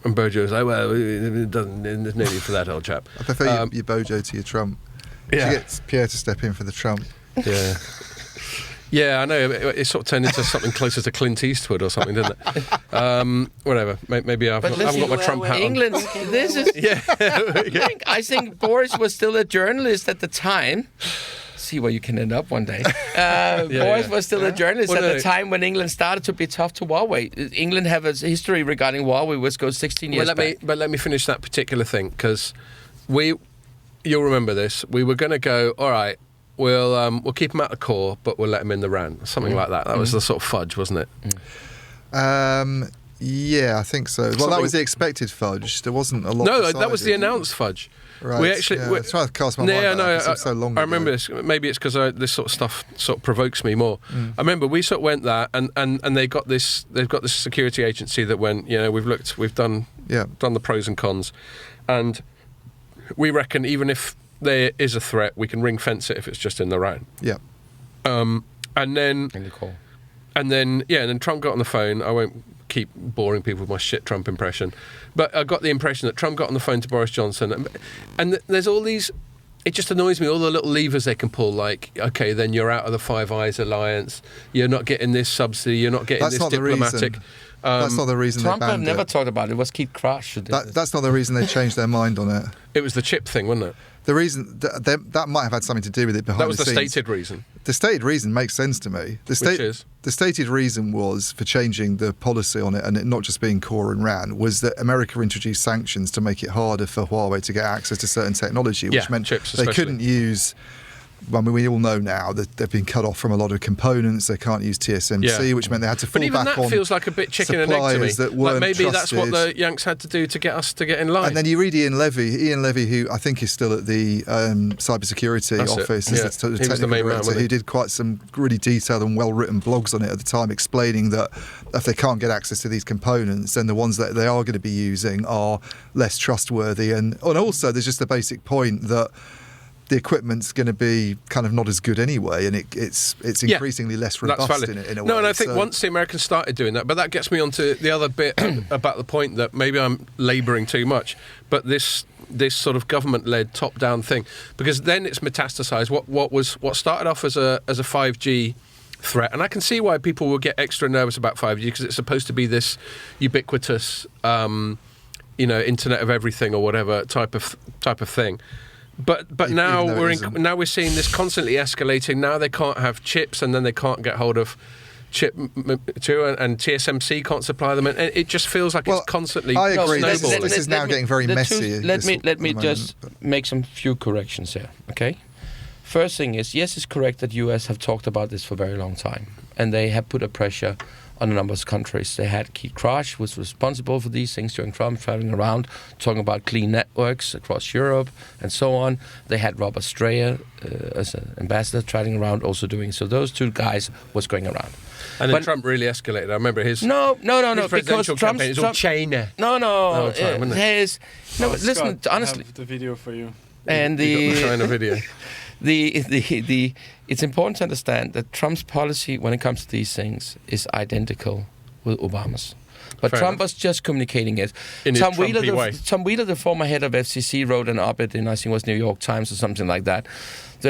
And Bojo was like, well, there's no need for that, old chap. I prefer your Bojo to your Trump. Yeah. You get Pierre to step in for the Trump. Yeah. Yeah, I know. It sort of turned into something closer to Clint Eastwood or something, didn't it? Whatever. Maybe I haven't got my Trump hat England, on. This is... I think Boris was still a journalist at the time. See where you can end up one day. Boris was still a journalist at the time when England started to be tough to Huawei. England have a history regarding Huawei which goes 16 years back. But let me finish that particular thing, because you'll remember this, we were going to go, all right, we'll keep them at the core, but we'll let them in the RAN. Something like that. That was the sort of fudge, wasn't it? Yeah, I think so. Well, that was the expected fudge. There wasn't a lot. No, that was the announced fudge. Right. We actually. I was trying to cast my mind back. It was so long ago. I remember this. Maybe it's because this sort of stuff sort of provokes me more. I remember we sort of went that, and they got this. They've got this security agency that went. We've done the pros and cons, and we reckon even if there is a threat, we can ring fence it if it's just in the RAN. Yeah. And then Trump got on the phone. I won't keep boring people with my shit Trump impression, but I got the impression that Trump got on the phone to Boris Johnson, and there's all these. It just annoys me, all the little levers they can pull, like, okay, then you're out of the Five Eyes alliance, you're not getting this subsidy, you're not getting this diplomatic. That's not the reason Trump they banned never talked about it. It was Keith Crash. That's not the reason they changed their mind on it. It was the chip thing, wasn't it? The reason that might have had something to do with it behind the scenes. That was the stated reason. The stated reason makes sense to me. Which is? The stated reason was for changing the policy on it, and it not just being core and RAN, was that America introduced sanctions to make it harder for Huawei to get access to certain technology, which meant chips they couldn't use. I mean, we all know now that they've been cut off from a lot of components. They can't use TSMC, which meant they had to fall back on. But even that feels like a bit chicken and egg to me. That weren't maybe trusted. That's what the Yanks had to do to get us to get in line. And then you read Ian Levy, who I think is still at the cybersecurity office, he was the main director, man, who did quite some really detailed and well-written blogs on it at the time, explaining that if they can't get access to these components, then the ones that they are going to be using are less trustworthy. And also, there's just the basic point that the equipment's going to be kind of not as good anyway, and it's increasingly less robust in a way. No, and I think once the Americans started doing that, but that gets me onto the other bit about the point that maybe I'm labouring too much, but this sort of government-led top-down thing, because then it's metastasised. What started off as a 5G threat, and I can see why people will get extra nervous about 5G, because it's supposed to be this ubiquitous, Internet of Everything or whatever type of thing. But now we're seeing this constantly escalating. Now they can't have chips, and then they can't get hold of chip too, and TSMC can't supply them, and it just feels like it's constantly. I agree. This is now getting very messy. Let me just make some few corrections here. Okay. First thing is, yes, it's correct that US have talked about this for a very long time, and they have put a pressure on a number of countries. They had Keith Crash, who was responsible for these things during Trump, traveling around, talking about clean networks across Europe and so on. They had Robert Strayer as an ambassador traveling around, also doing so. Those two guys was going around. And then Trump really escalated. I remember his his because Trump is all China. Listen, honestly, I have the video for you. And you got the China video. It's important to understand that Trump's policy when it comes to these things is identical with Obama's. But Trump was just communicating it. Tom Wheeler, the former head of FCC, wrote an op-ed in, I think it was New York Times or something like that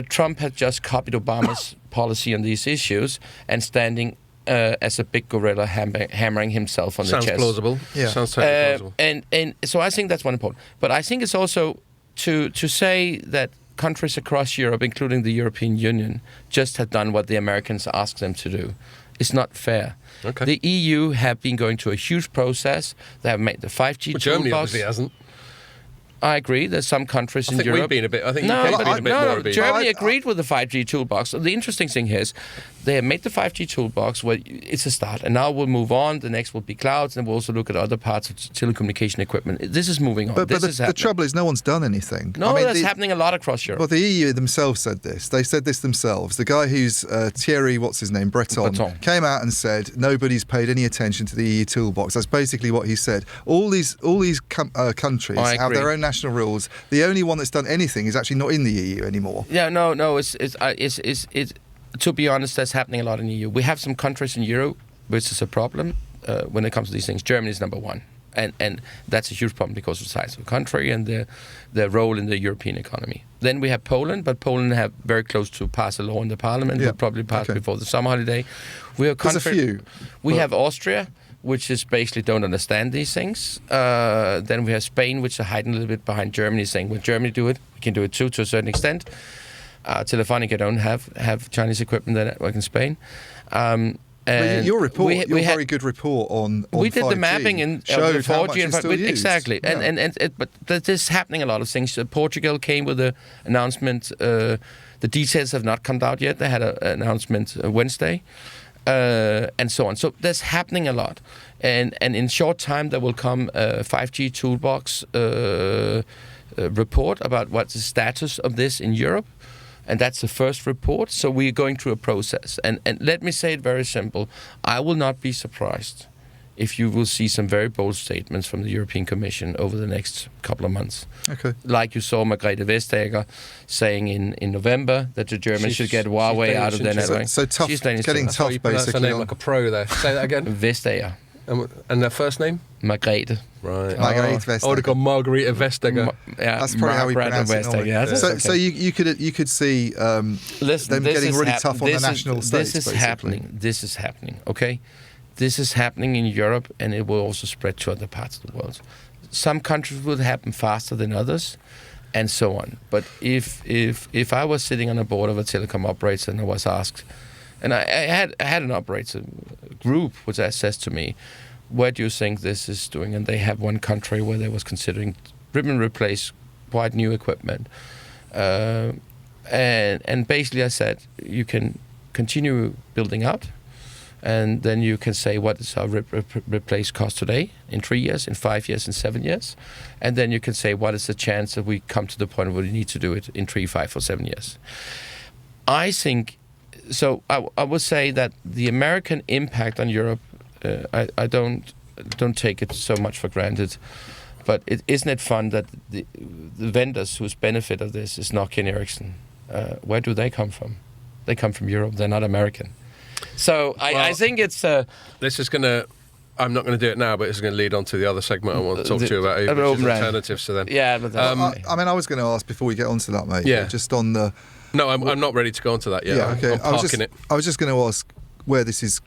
Trump had just copied Obama's policy on these issues and standing as a big gorilla hammering himself on the chest. Sounds plausible. Yeah. Sounds totally plausible. And so I think that's one important. But I think it's also to say that countries across Europe, including the European Union, just have done what the Americans asked them to do. It's not fair. Okay. The EU have been going through a huge process. They have made the 5G toolbox. Germany obviously hasn't. I agree. There's some countries in Europe. We've been a bit. I think UK's been a bit more obedient. Germany agreed with the 5G toolbox. The interesting thing is, they have made the 5G toolbox where it's a start, and now we'll move on. The next will be clouds, and we'll also look at other parts of telecommunication equipment. This is moving on. But the trouble is, no one's done anything. That's happening a lot across Europe. Well, the EU themselves said this. They said this themselves. The guy who's Thierry, Breton, came out and said nobody's paid any attention to the EU toolbox. That's basically what he said. All these countries have their own national rules. The only one that's done anything is actually not in the EU anymore. Yeah, no. It's to be honest, that's happening a lot in the EU. We have some countries in Europe which is a problem when it comes to these things. Germany is number one, and that's a huge problem because of the size of the country and their role in the European economy. Then we have Poland, but Poland have very close to pass a law in the parliament. Will probably pass before the summer holiday. We have There's a few. We have Austria, which is basically don't understand these things. Then we have Spain, which are hiding a little bit behind Germany, saying when Germany do it, we can do it too, to a certain extent. Telefonica don't have Chinese equipment in their network in Spain. And your report, your very good report on we did 5G the mapping in showed 4G how much and it's still used. Exactly. Yeah. But this is happening a lot of things. Portugal came with an announcement. The details have not come out yet. They had an announcement Wednesday, and so on. So there's happening a lot, and in short time there will come a 5G toolbox report about what's the status of this in Europe. And that's the first report. So we're going through a process. And let me say it very simple. I will not be surprised if you will see some very bold statements from the European Commission over the next couple of months. Okay. Like you saw Margrethe Vestager saying in November that the Germans should get Huawei out of their network. So tough, getting tough basically. Her name like a pro there. Say that again. Vestager. And their first name? Margrethe. Right. Margrethe Vestager. I would have gone Margarita Vestager. That's probably how we pronounce it. Yeah, so you could see them getting really tough on the national states. This is happening. Okay, this is happening in Europe, and it will also spread to other parts of the world. Some countries will happen faster than others. and so on. But if I was sitting on a board of a telecom operator and I was asked, and I had an operator group which says to me, where do you think this is doing? And they have one country where they was considering rip and replace quite new equipment. And basically I said, you can continue building out, and then you can say what is our replace cost today, in 3 years, in 5 years, in 7 years. And then you can say what is the chance that we come to the point where we need to do it in 3, 5 or 7 years. I think, so I would say that the American impact on Europe, I don't take it so much for granted. But isn't it fun that the vendors whose benefit of this is Nokia and Ericsson? Where do they come from? They come from Europe. They're not American. So I think it's... this is going to... I'm not going to do it now, but it's going to lead on to the other segment I want to talk to you about, which is alternatives to them. Yeah, but I mean, I was going to ask before we get onto that, mate. Yeah. Just on the... No, I'm not ready to go on to that yet. Yeah, okay. I'm parking it. I was just going to ask where this is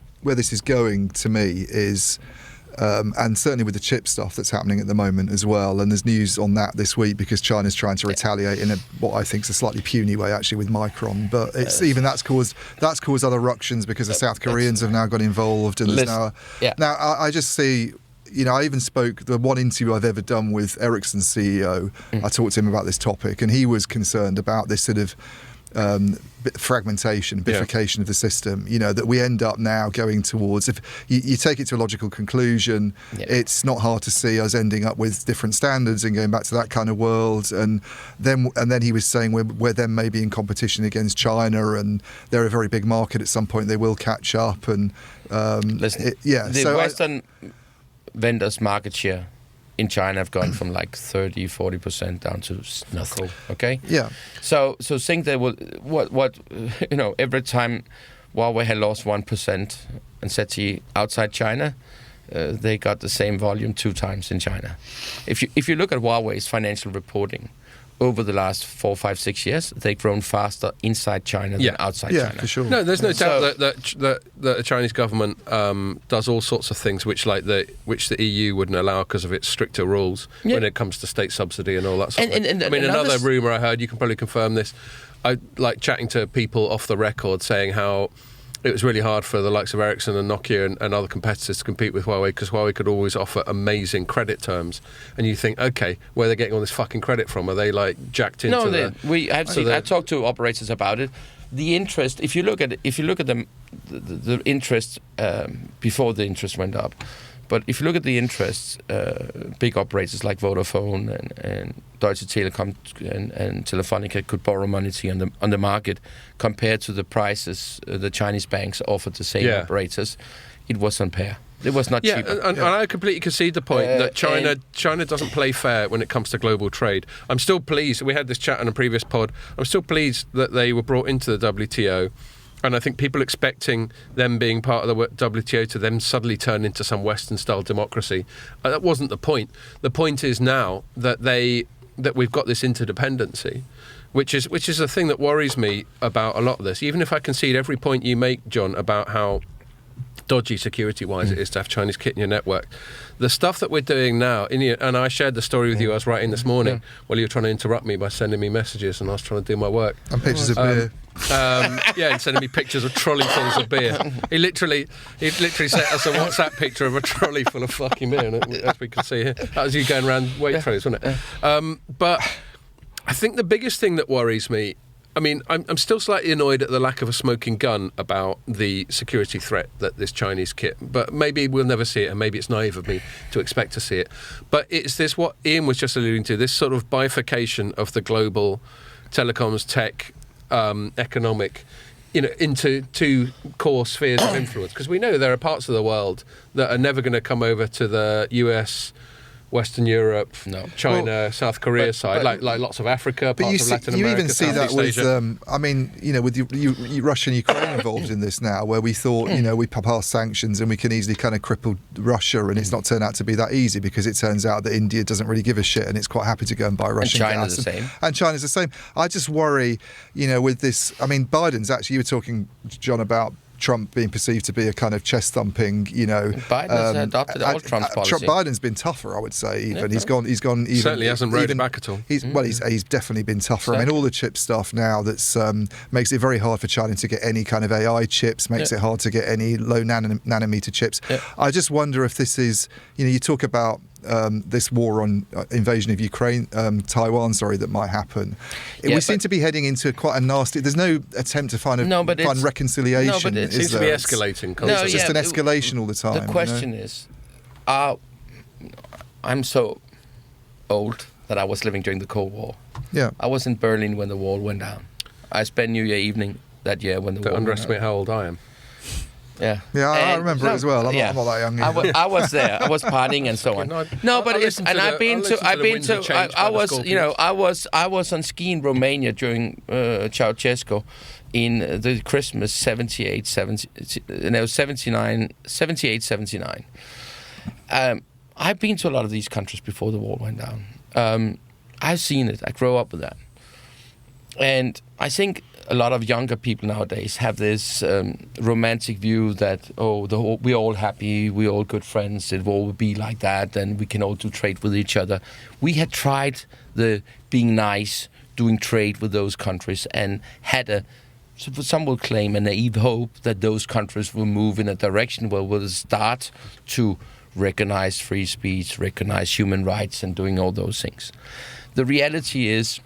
going to me is... and certainly with the chip stuff that's happening at the moment as well, and there's news on that this week because China's trying to retaliate in what I think is a slightly puny way actually with Micron, but it's even that's caused other ructions because the South Koreans have now got involved, and there's now I just see, you know, I even spoke, the one interview I've ever done with Ericsson's CEO, I talked to him about this topic, and he was concerned about this sort of fragmentation, bifurcation of the system, you know, that we end up now going towards, if you take it to a logical conclusion, it's not hard to see us ending up with different standards and going back to that kind of world. And then he was saying we're then maybe in competition against China, and they're a very big market. At some point they will catch up. And Western vendors' market share in China have gone from like 30-40% down to nothing. Okay. Yeah. So think they will what you know, every time Huawei had lost 1% and ZTE outside China, they got the same volume 2 times in China. If you look at Huawei's financial reporting over the last 4, 5, 6 years, they've grown faster inside China than outside China. Yeah, for sure. No, there's no doubt that the Chinese government does all sorts of things which the EU wouldn't allow because of its stricter rules when it comes to state subsidy and all that sort of thing. I mean, another rumour I heard, you can probably confirm this, I like chatting to people off the record saying how it was really hard for the likes of Ericsson and Nokia and other competitors to compete with Huawei because Huawei could always offer amazing credit terms. And you think, okay, where are they getting all this fucking credit from? Are they like jacked into I talked to operators about it. The interest, if you look at the interest before the interest went up, but if you look at the interests, big operators like Vodafone and Deutsche Telekom and Telefonica could borrow money on the market compared to the prices the Chinese banks offered the same operators. It was unfair. It was not cheap. And I completely concede the point that China doesn't play fair when it comes to global trade. I'm still pleased. We had this chat on a previous pod. I'm still pleased that they were brought into the WTO. And I think people expecting them being part of the WTO to then suddenly turn into some Western-style democracy, that wasn't the point. The point is now that we've got this interdependency, which is a thing that worries me about a lot of this. Even if I concede every point you make, John, about how dodgy security-wise it is to have Chinese kit in your network, the stuff that we're doing now, and I shared the story with you I was writing this morning while you were trying to interrupt me by sending me messages and I was trying to do my work. And pictures of beer. And sending me pictures of trolleyfuls of beer. He literally sent us a WhatsApp picture of a trolley full of fucking beer, as we can see here. That was you going around Waitrose, wasn't it? But I think the biggest thing that worries me, I mean, I'm still slightly annoyed at the lack of a smoking gun about the security threat that this Chinese kit, but maybe we'll never see it, and maybe it's naive of me to expect to see it. But it's this, what Ian was just alluding to, this sort of bifurcation of the global telecoms tech economic, into 2 core spheres of influence. Because we know there are parts of the world that are never going to come over to the US, Western Europe, China, South Korea side, like lots of Africa, parts of Latin America. You even see that with, with Russia and Ukraine involved in this now, where we thought, we pass sanctions and we can easily kind of cripple Russia, and it's not turned out to be that easy because it turns out that India doesn't really give a shit and it's quite happy to go and buy Russian gas. And China's the same. And China's the same. I just worry, with this, I mean, Biden's actually, you were talking, John, about Trump being perceived to be a kind of chest thumping, Biden has adopted all Trump's policy. Biden's been tougher, I would say. Even he's gone. Even certainly hasn't rode it back at all. He's definitely been tougher. Exactly. I mean, all the chip stuff now that's makes it very hard for China to get any kind of AI chips. Makes it hard to get any low nanometer chips. Yeah. I just wonder if this is, you talk about this war on invasion of Ukraine, Taiwan, that might happen. We seem to be heading into quite a nasty. There's no attempt to find reconciliation. No, but it seems to be escalating. It's just an escalation all the time. The question is, I'm so old that I was living during the Cold War. Yeah, I was in Berlin when the wall went down. I spent New Year evening that year when the wall. Don't underestimate how old I am. Yeah, I remember it as well. I'm not that young. I was there. I was partying and so on. I was on ski in Romania during Ceausescu in the Christmas 78, 79. I've been to a lot of these countries before the wall went down. I've seen it. I grew up with that, and I think a lot of younger people nowadays have this romantic view that we're all happy, we're all good friends, it will all be like that, and we can all do trade with each other. We had tried the being nice, doing trade with those countries, and had some will claim a naive hope that those countries will move in a direction where we'll start to recognize free speech, recognize human rights, and doing all those things. The reality is,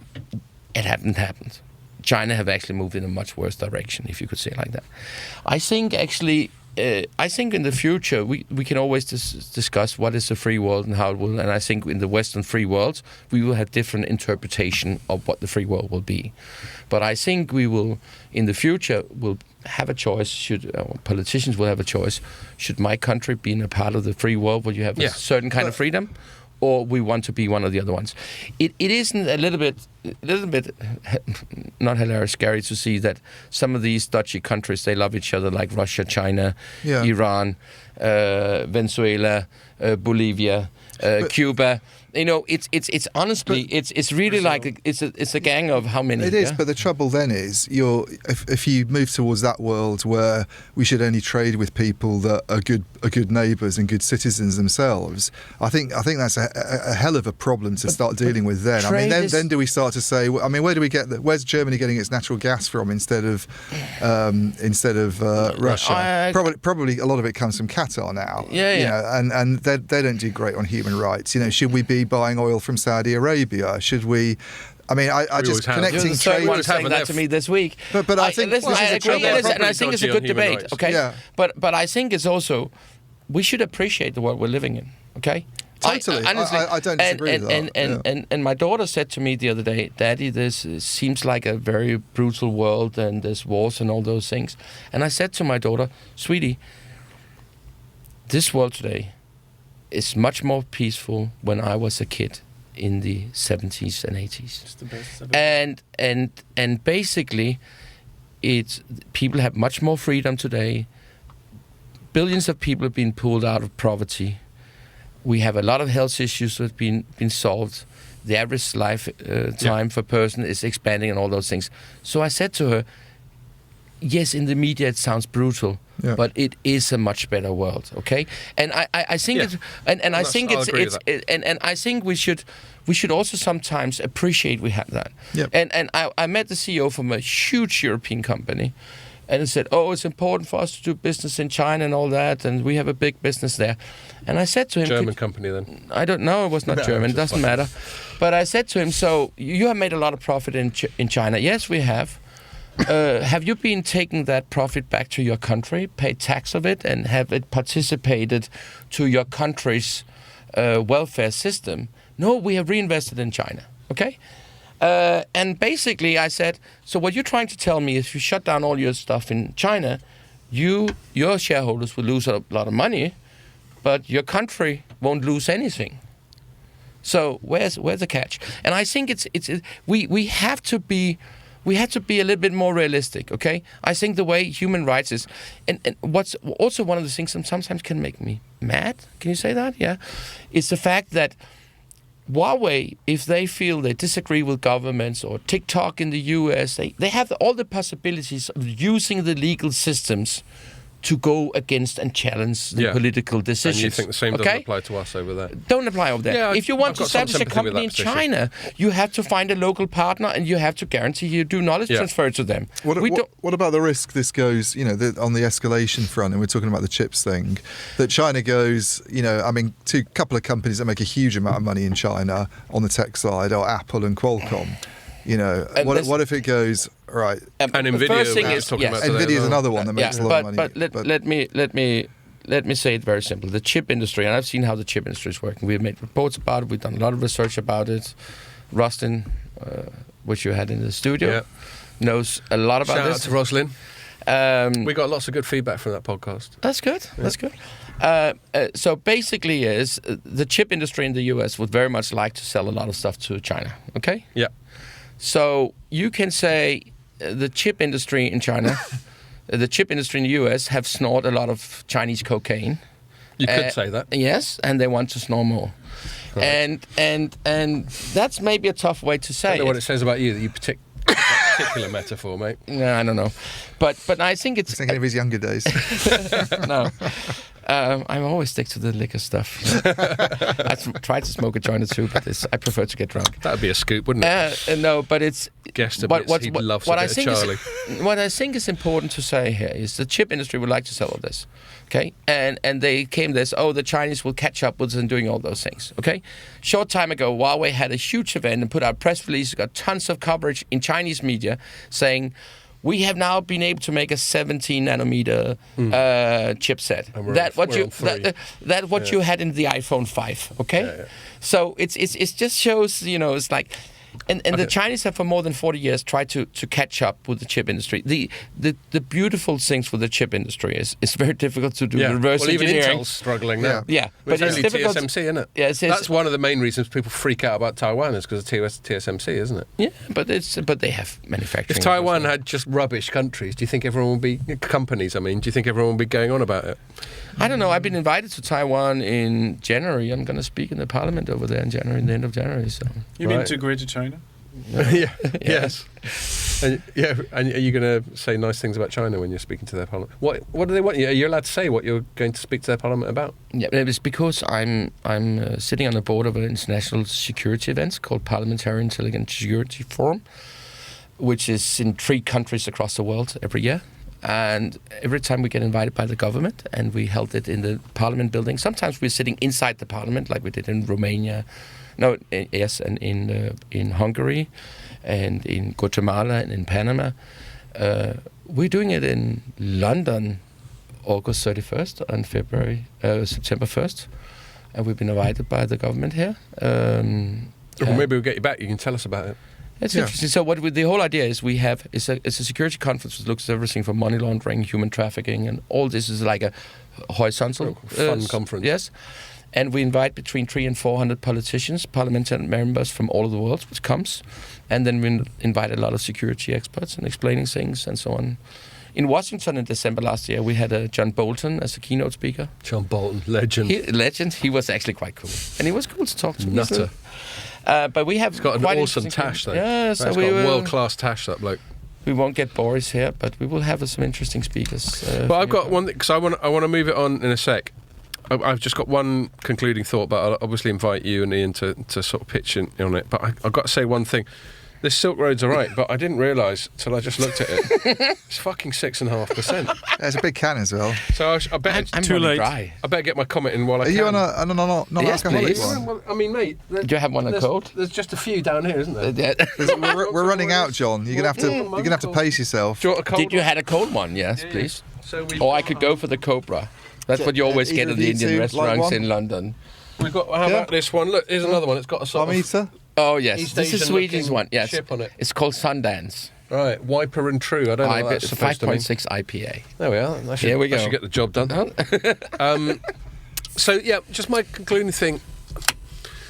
it hasn't happened. China have actually moved in a much worse direction, if you could say it like that. I think actually, in the future we can always discuss what is a free world and how it will. And I think in the Western free world we will have different interpretation of what the free world will be. But I think we will in the future will have a choice. Politicians will have a choice? Should my country be in a part of the free world where you have a certain kind of freedom? Or we want to be one of the other ones. It isn't a little bit not hilarious, scary to see that some of these dodgy countries, they love each other, like Russia, China, Iran, Venezuela, Bolivia, Cuba. It's honestly, it's really like it's a gang of how many? It is, but the trouble then is if you move towards that world where we should only trade with people that are good neighbours and good citizens themselves, I think that's a hell of a problem to start dealing with. Then then do we start to say, where do we get where's Germany getting its natural gas from instead of Russia? Probably a lot of it comes from Qatar now. And they don't do great on human rights. Should we be buying oil from Saudi Arabia? Should we? I just connecting trade. You're saying that to me this week. But I think I agree, and I think it's a good debate. Rights. Okay, but I think it's also we should appreciate the world we're living in. Okay. Totally. Honestly, I don't disagree with that. And my daughter said to me the other day, Daddy, this seems like a very brutal world and there's wars and all those things. And I said to my daughter, sweetie, this world today is much more peaceful when I was a kid in the 70s and 80s. It's the best. And basically, people have much more freedom today. Billions of people have been pulled out of poverty. We have a lot of health issues that have been solved. The average life time for a person is expanding and all those things. So I said to her, yes, in the media it sounds brutal, but it is a much better world, okay? And I think I think we should also sometimes appreciate we have that. Yep. And I met the CEO from a huge European company. And he said, it's important for us to do business in China and all that, and we have a big business there. And I said to him... German company then? I don't know, it was not German, it doesn't matter. But I said to him, so you have made a lot of profit in China. Yes, we have. Have you been taking that profit back to your country, paid tax of it, and have it participated to your country's welfare system? No, we have reinvested in China, okay? And basically I said, so what you're trying to tell me is if you shut down all your stuff in China, your shareholders will lose a lot of money, but your country won't lose anything. So where's the catch? And I think we have to be a little bit more realistic, okay? I think the way human rights is, and what's also one of the things that sometimes can make me mad, can you say that? Yeah. It's the fact that Huawei, if they feel they disagree with governments, or TikTok in the US, they have all the possibilities of using the legal systems to go against and challenge the political decisions. And you think the same doesn't apply to us over there? Don't apply over there. Yeah, if you want to establish a company in China, you have to find a local partner, and you have to guarantee you do knowledge transfer to them. What about the risk this goes, on the escalation front, and we're talking about the chips thing, that China goes, to a couple of companies that make a huge amount of money in China on the tech side are Apple and Qualcomm. What if it goes right? And Nvidia is another one that makes a lot of money. But let me say it very simple. The chip industry, and I've seen how the chip industry is working. We've made reports about it. We've done a lot of research about it. Rustin, which you had in the studio, knows a lot about this. Shout out to Roslyn. We got lots of good feedback from that podcast. That's good. Yeah. That's good. So basically, the chip industry in the US would very much like to sell a lot of stuff to China. Okay. Yeah. So you can say the chip industry in China, the chip industry in the US have snorted a lot of Chinese cocaine. You could say that. Yes, and they want to snore more. Right. And that's maybe a tough way to say. I don't know what it says about you that you particular metaphor, mate. No, I don't know. But I think it's... Thinking of his younger days. No. I always stick to the liquor stuff. I tried to smoke a joint or two, but I prefer to get drunk. That would be a scoop, wouldn't it? No, but it's... Guest admits he'd love a bit of Charlie. What I think is important to say here is the chip industry would like to sell all this, okay? And they came this, the Chinese will catch up with us in doing all those things, okay? Short time ago, Huawei had a huge event and put out press releases, got tons of coverage in Chinese media saying... We have now been able to make a 17 nanometer chipset. That what you had in the iPhone 5. Okay, so it just shows it's like, and the Chinese have for more than 40 years tried to catch up with the chip industry. The beautiful things with the chip industry is it's very difficult to do reverse engineering. Even Intel's struggling now. Yeah, but it's difficult. TSMC, isn't it? Yeah, that's one of the main reasons people freak out about Taiwan is because of TSMC, isn't it? Yeah, but they have manufacturing. If Taiwan had just rubbish countries, do you think everyone would be companies? I mean, do you think everyone would be going on about it? I don't know. I've been invited to Taiwan in January. I'm going to speak in the parliament over there in January, in the end of January. So you've been to Greater China? Yes. And are you going to say nice things about China when you're speaking to their parliament? What do they want? Are you allowed to say what you're going to speak to their parliament about? Yeah, it's because I'm sitting on the board of an international security event called Parliamentary Intelligence Security Forum, which is in 3 countries across the world every year. And every time we get invited by the government, and we held it in the parliament building. Sometimes we're sitting inside the parliament, like we did in Romania. And in Hungary, and in Guatemala, and in Panama. We're doing it in London, August 31st and September 1st, and we've been invited by the government here. Maybe we'll get you back. You can tell us about it. It's interesting. So the whole idea is it's a security conference that looks at everything from money laundering, human trafficking, and all this is like a horizontal fun conference. Yes. And we invite between 300 and 400 politicians, parliamentary members from all over the world, which comes. And then we invite a lot of security experts and explaining things and so on. In Washington in December last year, we had John Bolton as a keynote speaker. John Bolton, legend. He was actually quite cool. And he was cool to talk to. Nutter. But we have He's got an awesome tash, though. Yeah, so he's got a world-class tash, that bloke. We won't get Boris here, but we will have some interesting speakers. But I've got one, because I want to move it on in a sec. I've just got one concluding thought, but I'll obviously invite you and Ian to sort of pitch in on it. But I've got to say one thing. This Silk Road's all right, but I didn't realise till I just looked at it. It's fucking 6.5%. It's a big can as well. So I bet I'm too late. Dry. I better get my comment in while I can. Are you on a non-alcoholic one? Well, I mean, mate. Do you have one cold? There's just a few down here, isn't there? We're running out, John. You're gonna have to pace yourself. Did you had a cold one? Yes, please. Or I could go for the Cobra. That's what you always get in the Indian restaurants in London. We've got. How about this one? Look, here's another one. It's got a sort of. Oh yes, this is Swedish one. Yes, chip on it. It's called Sundance. Right, Wiper and True. I don't know what that's supposed to mean. 5.6 IPA. There we are. Here we go. I should get the job done. So yeah, just my concluding thing.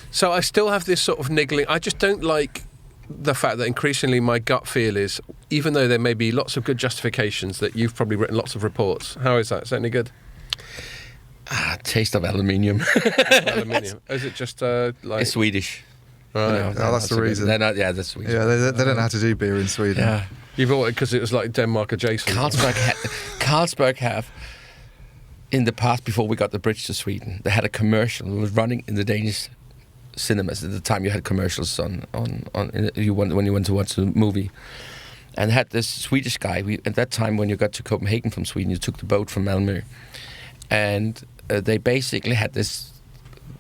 So I still have this sort of niggling. I just don't like the fact that increasingly my gut feel is, even though there may be lots of good justifications, that you've probably written lots of reports. How is that? Is that any good? Taste of aluminium. Aluminium. Is it just like... It's Swedish. Right. That's the reason. They're not, that's Swedish. Yeah, they don't know how to do beer in Sweden. Yeah. You bought it because it was like Denmark adjacent. Carlsberg have, in the past, before we got the bridge to Sweden, they had a commercial. It was running in the Danish cinemas at the time. You had commercials on when you went to watch the movie, and had this Swedish guy. At that time, when you got to Copenhagen from Sweden, you took the boat from Malmö, and they basically had this.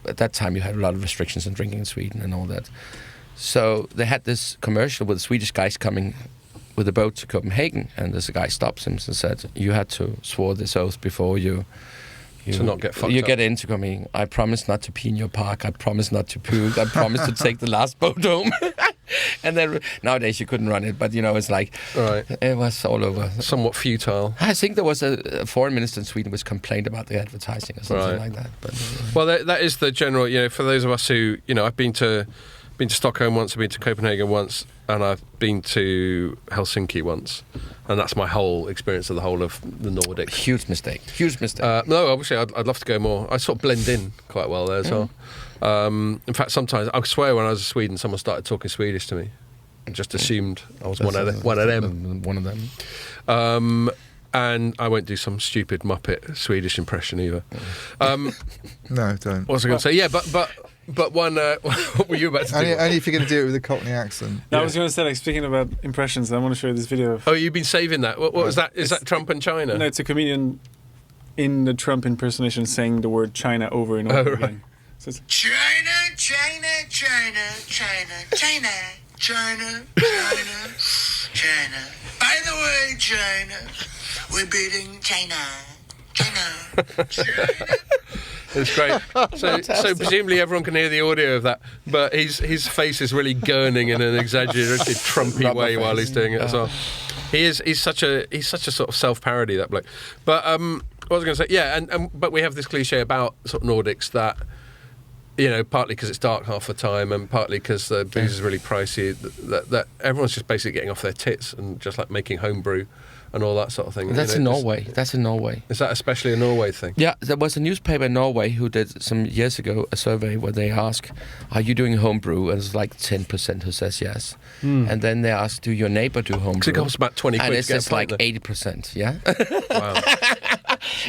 At that time, you had a lot of restrictions on drinking in Sweden and all that. So they had this commercial with the Swedish guys coming with a boat to Copenhagen, and this guy stops him and said, "You had to swear this oath before you to not get fucked you up. Get into Copenhagen. I promise not to pee in your park. I promise not to puke. I promise to take the last boat home." And then nowadays you couldn't run it, but it's like it was all over. Somewhat futile. I think there was a foreign minister in Sweden which complained about the advertising or something like that. But well, that is the general. For those of us who I've been to Stockholm once, I've been to Copenhagen once, and I've been to Helsinki once, and that's my whole experience of the whole of the Nordics. Huge mistake. No, obviously I'd love to go more. I sort of blend in quite well there as well. In fact, sometimes I swear when I was in Sweden, someone started talking Swedish to me, and just assumed I was one of them. And I won't do some stupid Muppet Swedish impression either. No, don't. What was I going to say? Yeah, but one. What were you about to do? Only if you're going to do it with a Cockney accent. I was going to say, like, speaking about impressions, I want to show you this video. Oh, you've been saving that. What was that? Is that Trump and China? No, it's a comedian in the Trump impersonation saying the word China over and over again. So it's China, China, China, China, China, China, China, China. By the way, China, we're beating China. China, China. It's great. So presumably everyone can hear the audio of that, but his face is really gurning in an exaggerated Trumpy way while he's doing it as well. He's such a sort of self-parody, that bloke. But what was I going to say? Yeah, but we have this cliche about sort of Nordics that, partly because it's dark half the time, and partly because the booze is really pricey, that everyone's just basically getting off their tits and just like making homebrew and all that sort of thing. That's in Norway. That's in Norway. Is that especially a Norway thing? Yeah, there was a newspaper in Norway who did some years ago a survey where they asked, "Are you doing homebrew?" And it's like 10% who says yes. And then they asked, "Do your neighbor do homebrew?" Because it costs about 20 quid. And it's just like 80%. Yeah. Wow.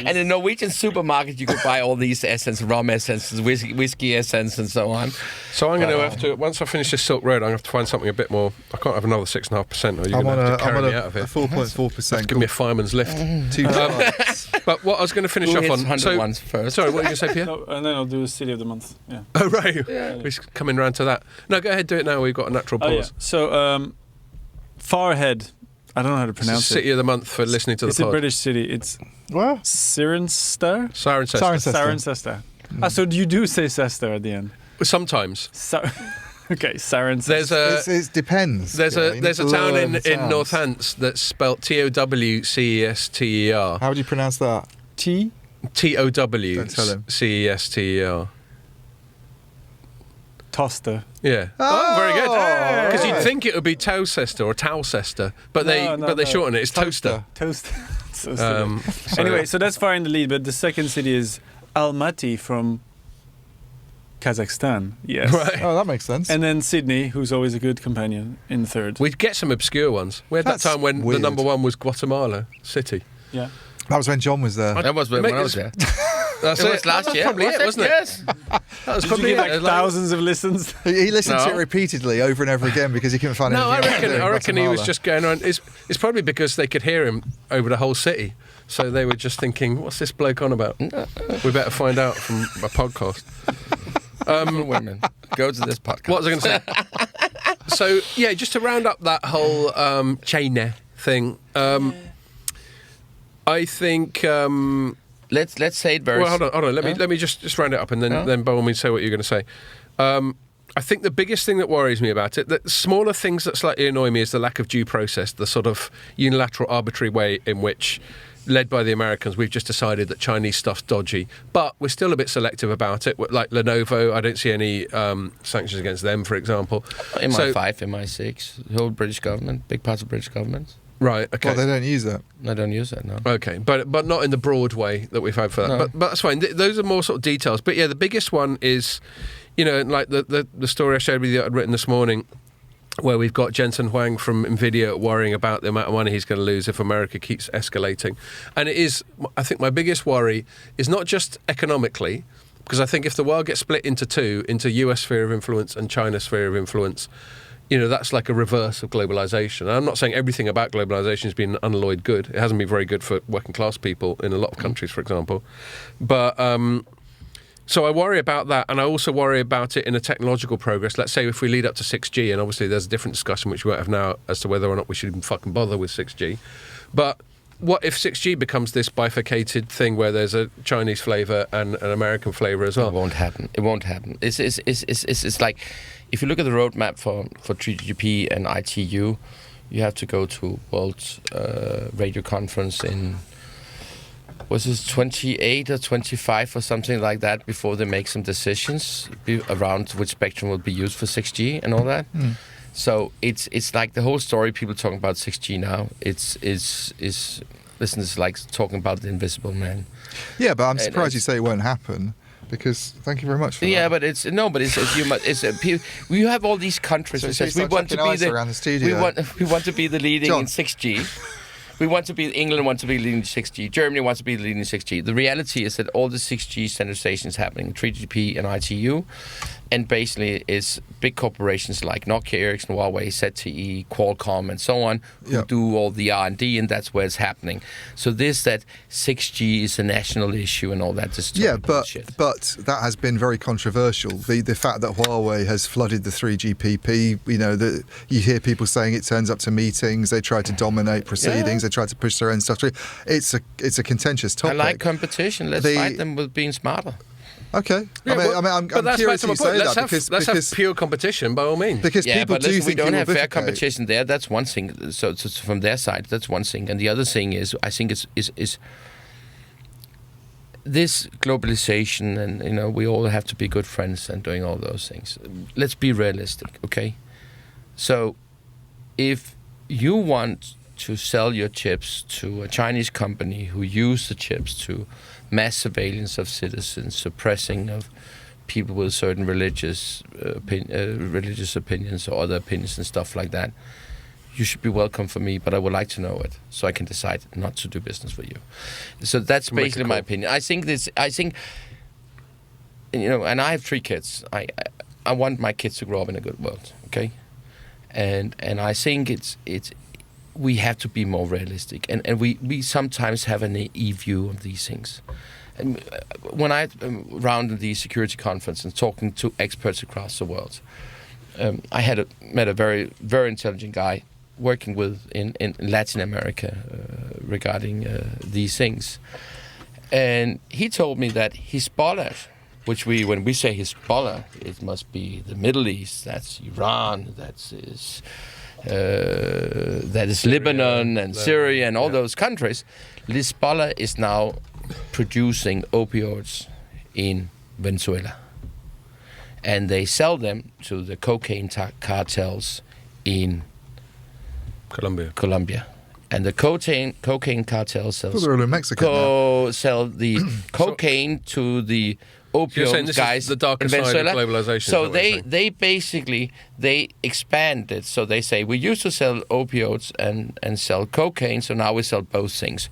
And in Norwegian supermarket, you could buy all these essence, rum essences, whiskey essence, and so on. So I'm going to have to, once I finish this Silk Road, I'm going to have to find something a bit more. I can't have another 6.5%, or you're going to have to carry me out of here. 4.4%. Give me a fireman's lift. 2 pints. But what I was going to finish off on. So, ones first. Sorry, what were you going to say, Pierre? No, and then I'll do City of the Month. Yeah. Oh, right. Yeah. We're coming round to that. No, go ahead, do it now. We've got a natural pause. Yeah. So, far ahead. I don't know how to pronounce it. City of the Month for listening to the pod. It's a British city. It's Cirencester? Cirencester. So you do say Cester at the end? Sometimes. Okay, Cirencester. It depends. There's a town in Northants that's spelt Towcester. How would you pronounce that? Towcester. Toaster. Yeah. Oh, very good. Because you'd think it would be Towcester or Towcester, but they shorten it. It's Toaster. Toaster. Anyway, so that's far in the lead, but the second city is Almaty from Kazakhstan. Yes. Right. Oh, that makes sense. And then Sydney, who's always a good companion, in third. We'd get some obscure ones. We had that time when the number one was Guatemala City. Yeah. That was when John was there. That was when I was there. That's it was last year. Probably it, wasn't it? Yes. That was Did probably you get thousands of listens? He listened to it repeatedly over and over again because he couldn't find anything. I reckon he was just going around. It's probably because they could hear him over the whole city. So they were just thinking, what's this bloke on about? We better find out from a podcast. Women, go to this podcast. What was I going to say? So, yeah, just to round up that whole China thing, I think... Let's say it very... Well, hold on. Let me just round it up and then by all means say what you're going to say. I think the biggest thing that worries me about it, the smaller things that slightly annoy me, is the lack of due process, the sort of unilateral, arbitrary way in which, led by the Americans, we've just decided that Chinese stuff's dodgy. But we're still a bit selective about it. Like Lenovo, I don't see any sanctions against them, for example. MI5, MI6, the whole British government, big parts of British government. Right. Okay. Well, they don't use it. I don't use that, no. Okay, but not in the broad way that we've had for that. No. But that's fine. Those are more sort of details. But yeah, the biggest one is, like the story I shared with you that I'd written this morning, where we've got Jensen Huang from NVIDIA worrying about the amount of money he's going to lose if America keeps escalating. And it is, I think my biggest worry is not just economically, because I think if the world gets split into two, into US sphere of influence and China sphere of influence, that's like a reverse of globalization. And I'm not saying everything about globalization has been unalloyed good. It hasn't been very good for working class people in a lot of countries, for example. But so I worry about that, and I also worry about it in a technological progress. Let's say if we lead up to 6G, and obviously there's a different discussion which we won't have now as to whether or not we should even fucking bother with 6G. But what if 6G becomes this bifurcated thing where there's a Chinese flavour and an American flavour as well? It won't happen. It won't happen. It's like, if you look at the roadmap for 3GPP and ITU, you have to go to World Radio Conference in, was it 28 or 25 or something like that, before they make some decisions around which spectrum will be used for 6G and all that. So it's like the whole story. People talking about 6G now. Listen, it's like talking about the invisible man. Yeah, but I'm surprised you say it won't happen. Because thank you very much for that. Yeah, but we have all these countries that says we want to be around the studio. We want to be the leading in 6G. England wants to be leading in 6G. Germany wants to be leading in 6G. The reality is that all the 6G standardizations happening, 3GPP and ITU, and basically is big corporations like Nokia, Ericsson, Huawei, ZTE, Qualcomm, and so on, who do all the R&D, and that's where it's happening. So that 6G is a national issue and all that. But that has been very controversial. The fact that Huawei has flooded the 3GPP, you hear people saying it turns up to meetings, they try to dominate proceedings, they try to push their own stuff through. It's a contentious topic. I like competition. Let's fight them with being smarter. Okay. I'm curious you say that let's have pure competition by all means. Because people do think we don't have fair competition there. That's one thing. So from their side, that's one thing. And the other thing is, I think is this globalization, and we all have to be good friends and doing all those things. Let's be realistic, okay? So if you want to sell your chips to a Chinese company who use the chips to mass surveillance of citizens, suppressing of people with certain religious opinions or other opinions and stuff like that, you should be welcome for me, but I would like to know it so I can decide not to do business with you. So that's basically my opinion. I think and I have 3 kids. I want my kids to grow up in a good world, okay? And I think it's we have to be more realistic, and we sometimes have a naive view of these things. And when I rounded the security conference and talking to experts across the world, I met a very, very intelligent guy working with in Latin America regarding these things, and he told me that Hezbollah, which when we say Hezbollah, it must be the Middle East. That's Iran. That is Lebanon and Syria and all those countries. Hezbollah is now producing opioids in Venezuela, and they sell them to the cocaine cartels in Colombia. And the cocaine cartel sells sell the cocaine to the opium guys the darker in Venezuela. Side of globalization. So they basically expand it. So they say we used to sell opioids and sell cocaine, so now we sell both things.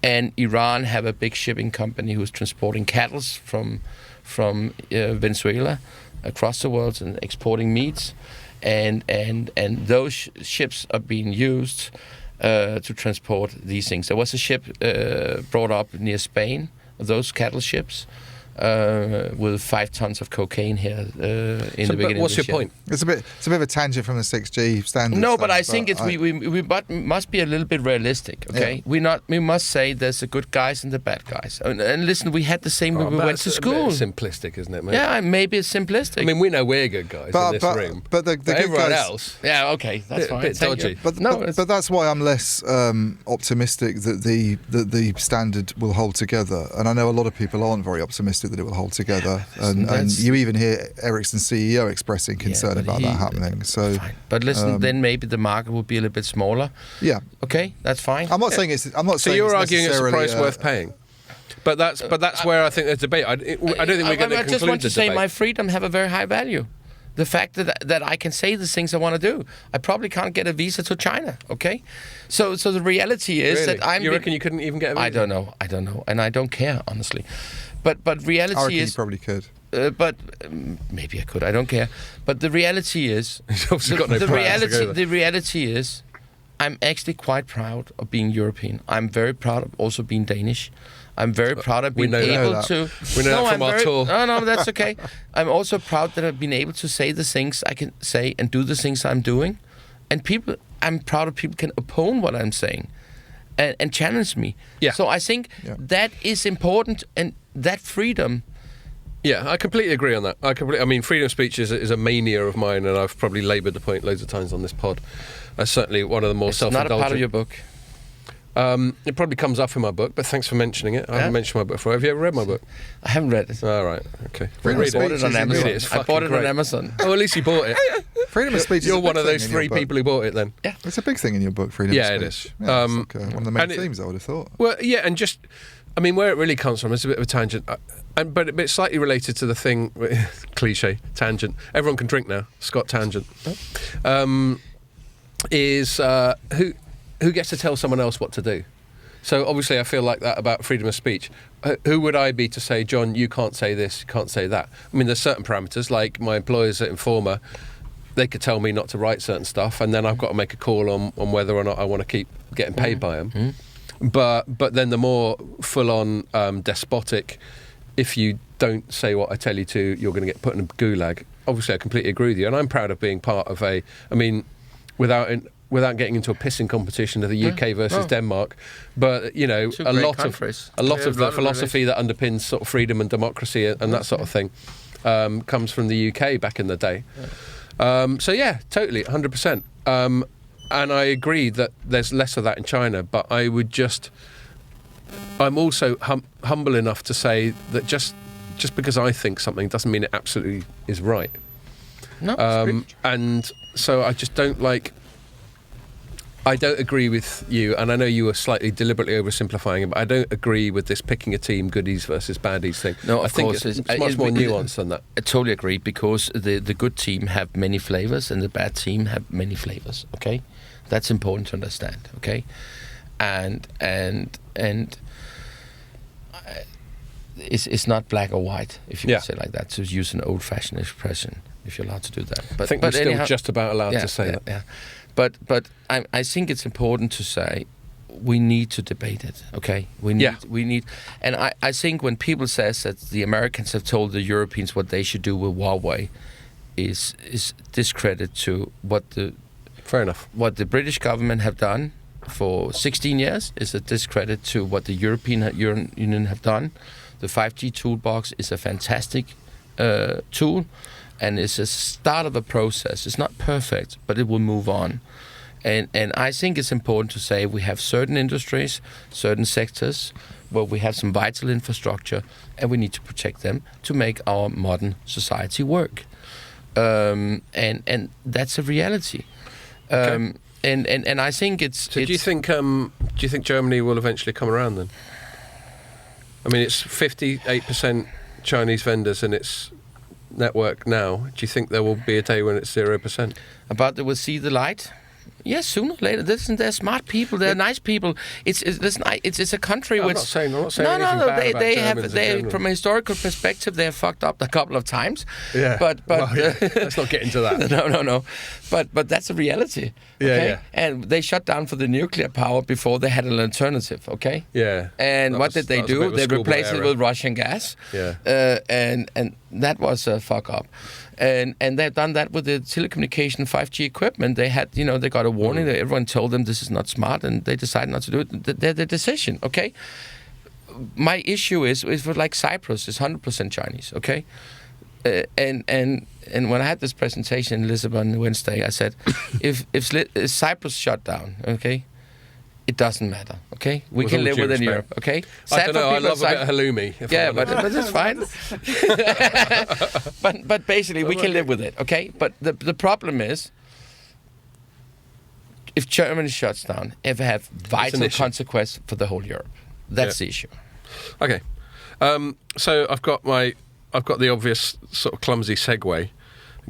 And Iran have a big shipping company who's transporting cattle from Venezuela across the world and exporting meats, and those ships are being used to transport these things. There was a ship brought up near Spain, those cattle ships, with 5 tons of cocaine here in the beginning. What's of your year. point? It's a bit of a tangent from the 6G standards. No, but I think we must be a little bit realistic. Okay, we must say there's the good guys and the bad guys. And listen, we had the same when we went to school. It's simplistic, isn't it, mate? Yeah, maybe it's simplistic. I mean, we know we're good guys in this room, but the good everyone guys, else, yeah, okay, that's fine. A bit dodgy. But that's why I'm less optimistic that the standard will hold together. And I know a lot of people aren't very optimistic optimistic that it will hold together. And you even hear Ericsson's CEO expressing concern about that happening. So, fine. But listen, then maybe the market will be a little bit smaller. Yeah. Okay, that's fine. I'm not saying it's. I'm not so saying you're it's arguing it's a price worth paying. But that's where I think there's debate. I don't think we're going to conclude the debate. I just want to say my freedom have a very high value. The fact that I can say the things I want to do. I probably can't get a visa to China, okay? So the reality is that I'm... You reckon you couldn't even get a visa? I don't know. And I don't care, honestly. But reality I reckon is... you probably could. But maybe I could. I don't care. But the reality is... The reality is I'm actually quite proud of being European. I'm very proud of also being Danish. I'm very proud of being able to... We know that from our tour. No, that's okay. I'm also proud that I've been able to say the things I can say and do the things I'm doing. And I'm proud of people can oppose what I'm saying and challenge me. Yeah. So I think that is important, and that freedom... Yeah, I completely agree on that. I mean, freedom of speech is a mania of mine, and I've probably laboured the point loads of times on this pod. That's certainly one of the more self-indulgent... It's not a part of your book. It probably comes up in my book, but thanks for mentioning it. I haven't mentioned my book before. Have you ever read my book? I haven't read it. All right, okay. I bought it on Amazon. I bought it on Amazon. Oh, at least you bought it. Freedom of speech. You're one of those 3 people who bought it, then. Yeah, it's a big thing in your book, freedom of speech. Yeah, it is. Yeah, it's like, one of the main themes, I would have thought. Well, yeah, and just, I mean, where it really comes from is a bit of a tangent, but it's slightly related to the thing, cliche, tangent. Everyone can drink now. Scott Tangent. Is who gets to tell someone else what to do? So obviously I feel like that about freedom of speech. Who would I be to say, John, you can't say this, you can't say that? I mean, there's certain parameters, like my employers at Informer, they could tell me not to write certain stuff, and then I've got to make a call on whether or not I want to keep getting paid by them. But then the more full-on despotic, if you don't say what I tell you to, you're going to get put in a gulag. Obviously, I completely agree with you, and I'm proud of being part of without getting into a pissing competition of the UK versus Denmark, but you know, a lot of the philosophy that underpins sort of freedom and democracy and that sort of thing comes from the UK back in the day. So yeah, totally, 100%. And I agree that there's less of that in China, but I'm also humble enough to say that just because I think something doesn't mean it absolutely is right. No, and so I just don't like... I don't agree with you, and I know you were slightly deliberately oversimplifying it, but I don't agree with this picking a team goodies versus baddies thing. No, I think it's much more nuanced than that. I totally agree, because the good team have many flavors and the bad team have many flavors, okay? That's important to understand, okay? And it's not black or white, if you would say like that, to use an old-fashioned expression, if you're allowed to do that. But I think we're still just about allowed to say that. Yeah. But I think it's important to say we need to debate it, okay? We need, and I think when people says that the Americans have told the Europeans what they should do with Huawei is discredit to what the British government have done for 16 years, is a discredit to what the European Union have done. The 5G toolbox is a fantastic tool, and it's a start of a process. It's not perfect, but it will move on. And I think it's important to say we have certain industries, certain sectors where we have some vital infrastructure, and we need to protect them to make our modern society work. And that's a reality. Okay. And I think it's... So do you think Germany will eventually come around then? I mean, it's 58% Chinese vendors in its network now. Do you think there will be a day when it's 0%? About they will see the light? Yes, sooner or later. Listen, they're smart people. They're nice people. It's a country which... I'm not saying anything bad about Germans in general. From a historical perspective, they're fucked up a couple of times. Yeah. But let's not get into that. No. But that's a reality. Okay? Yeah. And they shut down for the nuclear power before they had an alternative. Okay. Yeah. And what did they do? They replaced it with Russian gas. Yeah. And that was a fuck up. And they've done that with the telecommunication 5G equipment. They had, they got a warning. Everyone told them this is not smart, and they decided not to do it. They're the decision, okay? My issue is with like Cyprus, it's 100% Chinese, okay? And when I had this presentation in Lisbon Wednesday, I said, if Cyprus shut down, okay, It doesn't matter, okay? We can live within Europe, okay? I don't know, I love a bit of halloumi. But that's fine. but basically, we can live with it, okay? But the problem is, if Germany shuts down, it will have vital consequence for the whole Europe. That's the issue. Okay. So I've got the obvious sort of clumsy segue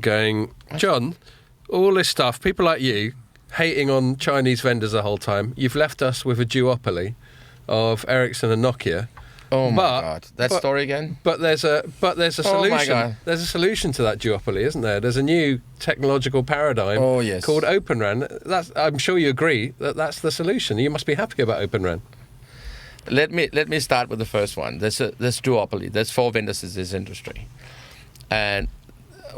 going, John, all this stuff, people like you, hating on Chinese vendors the whole time. You've left us with a duopoly of Ericsson and Nokia. Oh my God! That story again. But there's a solution. Oh my God. There's a solution to that duopoly, isn't there? There's a new technological paradigm called Open RAN. I'm sure you agree that's the solution. You must be happy about Open RAN. Let me start with the first one. There's duopoly. There's 4 vendors in this industry, and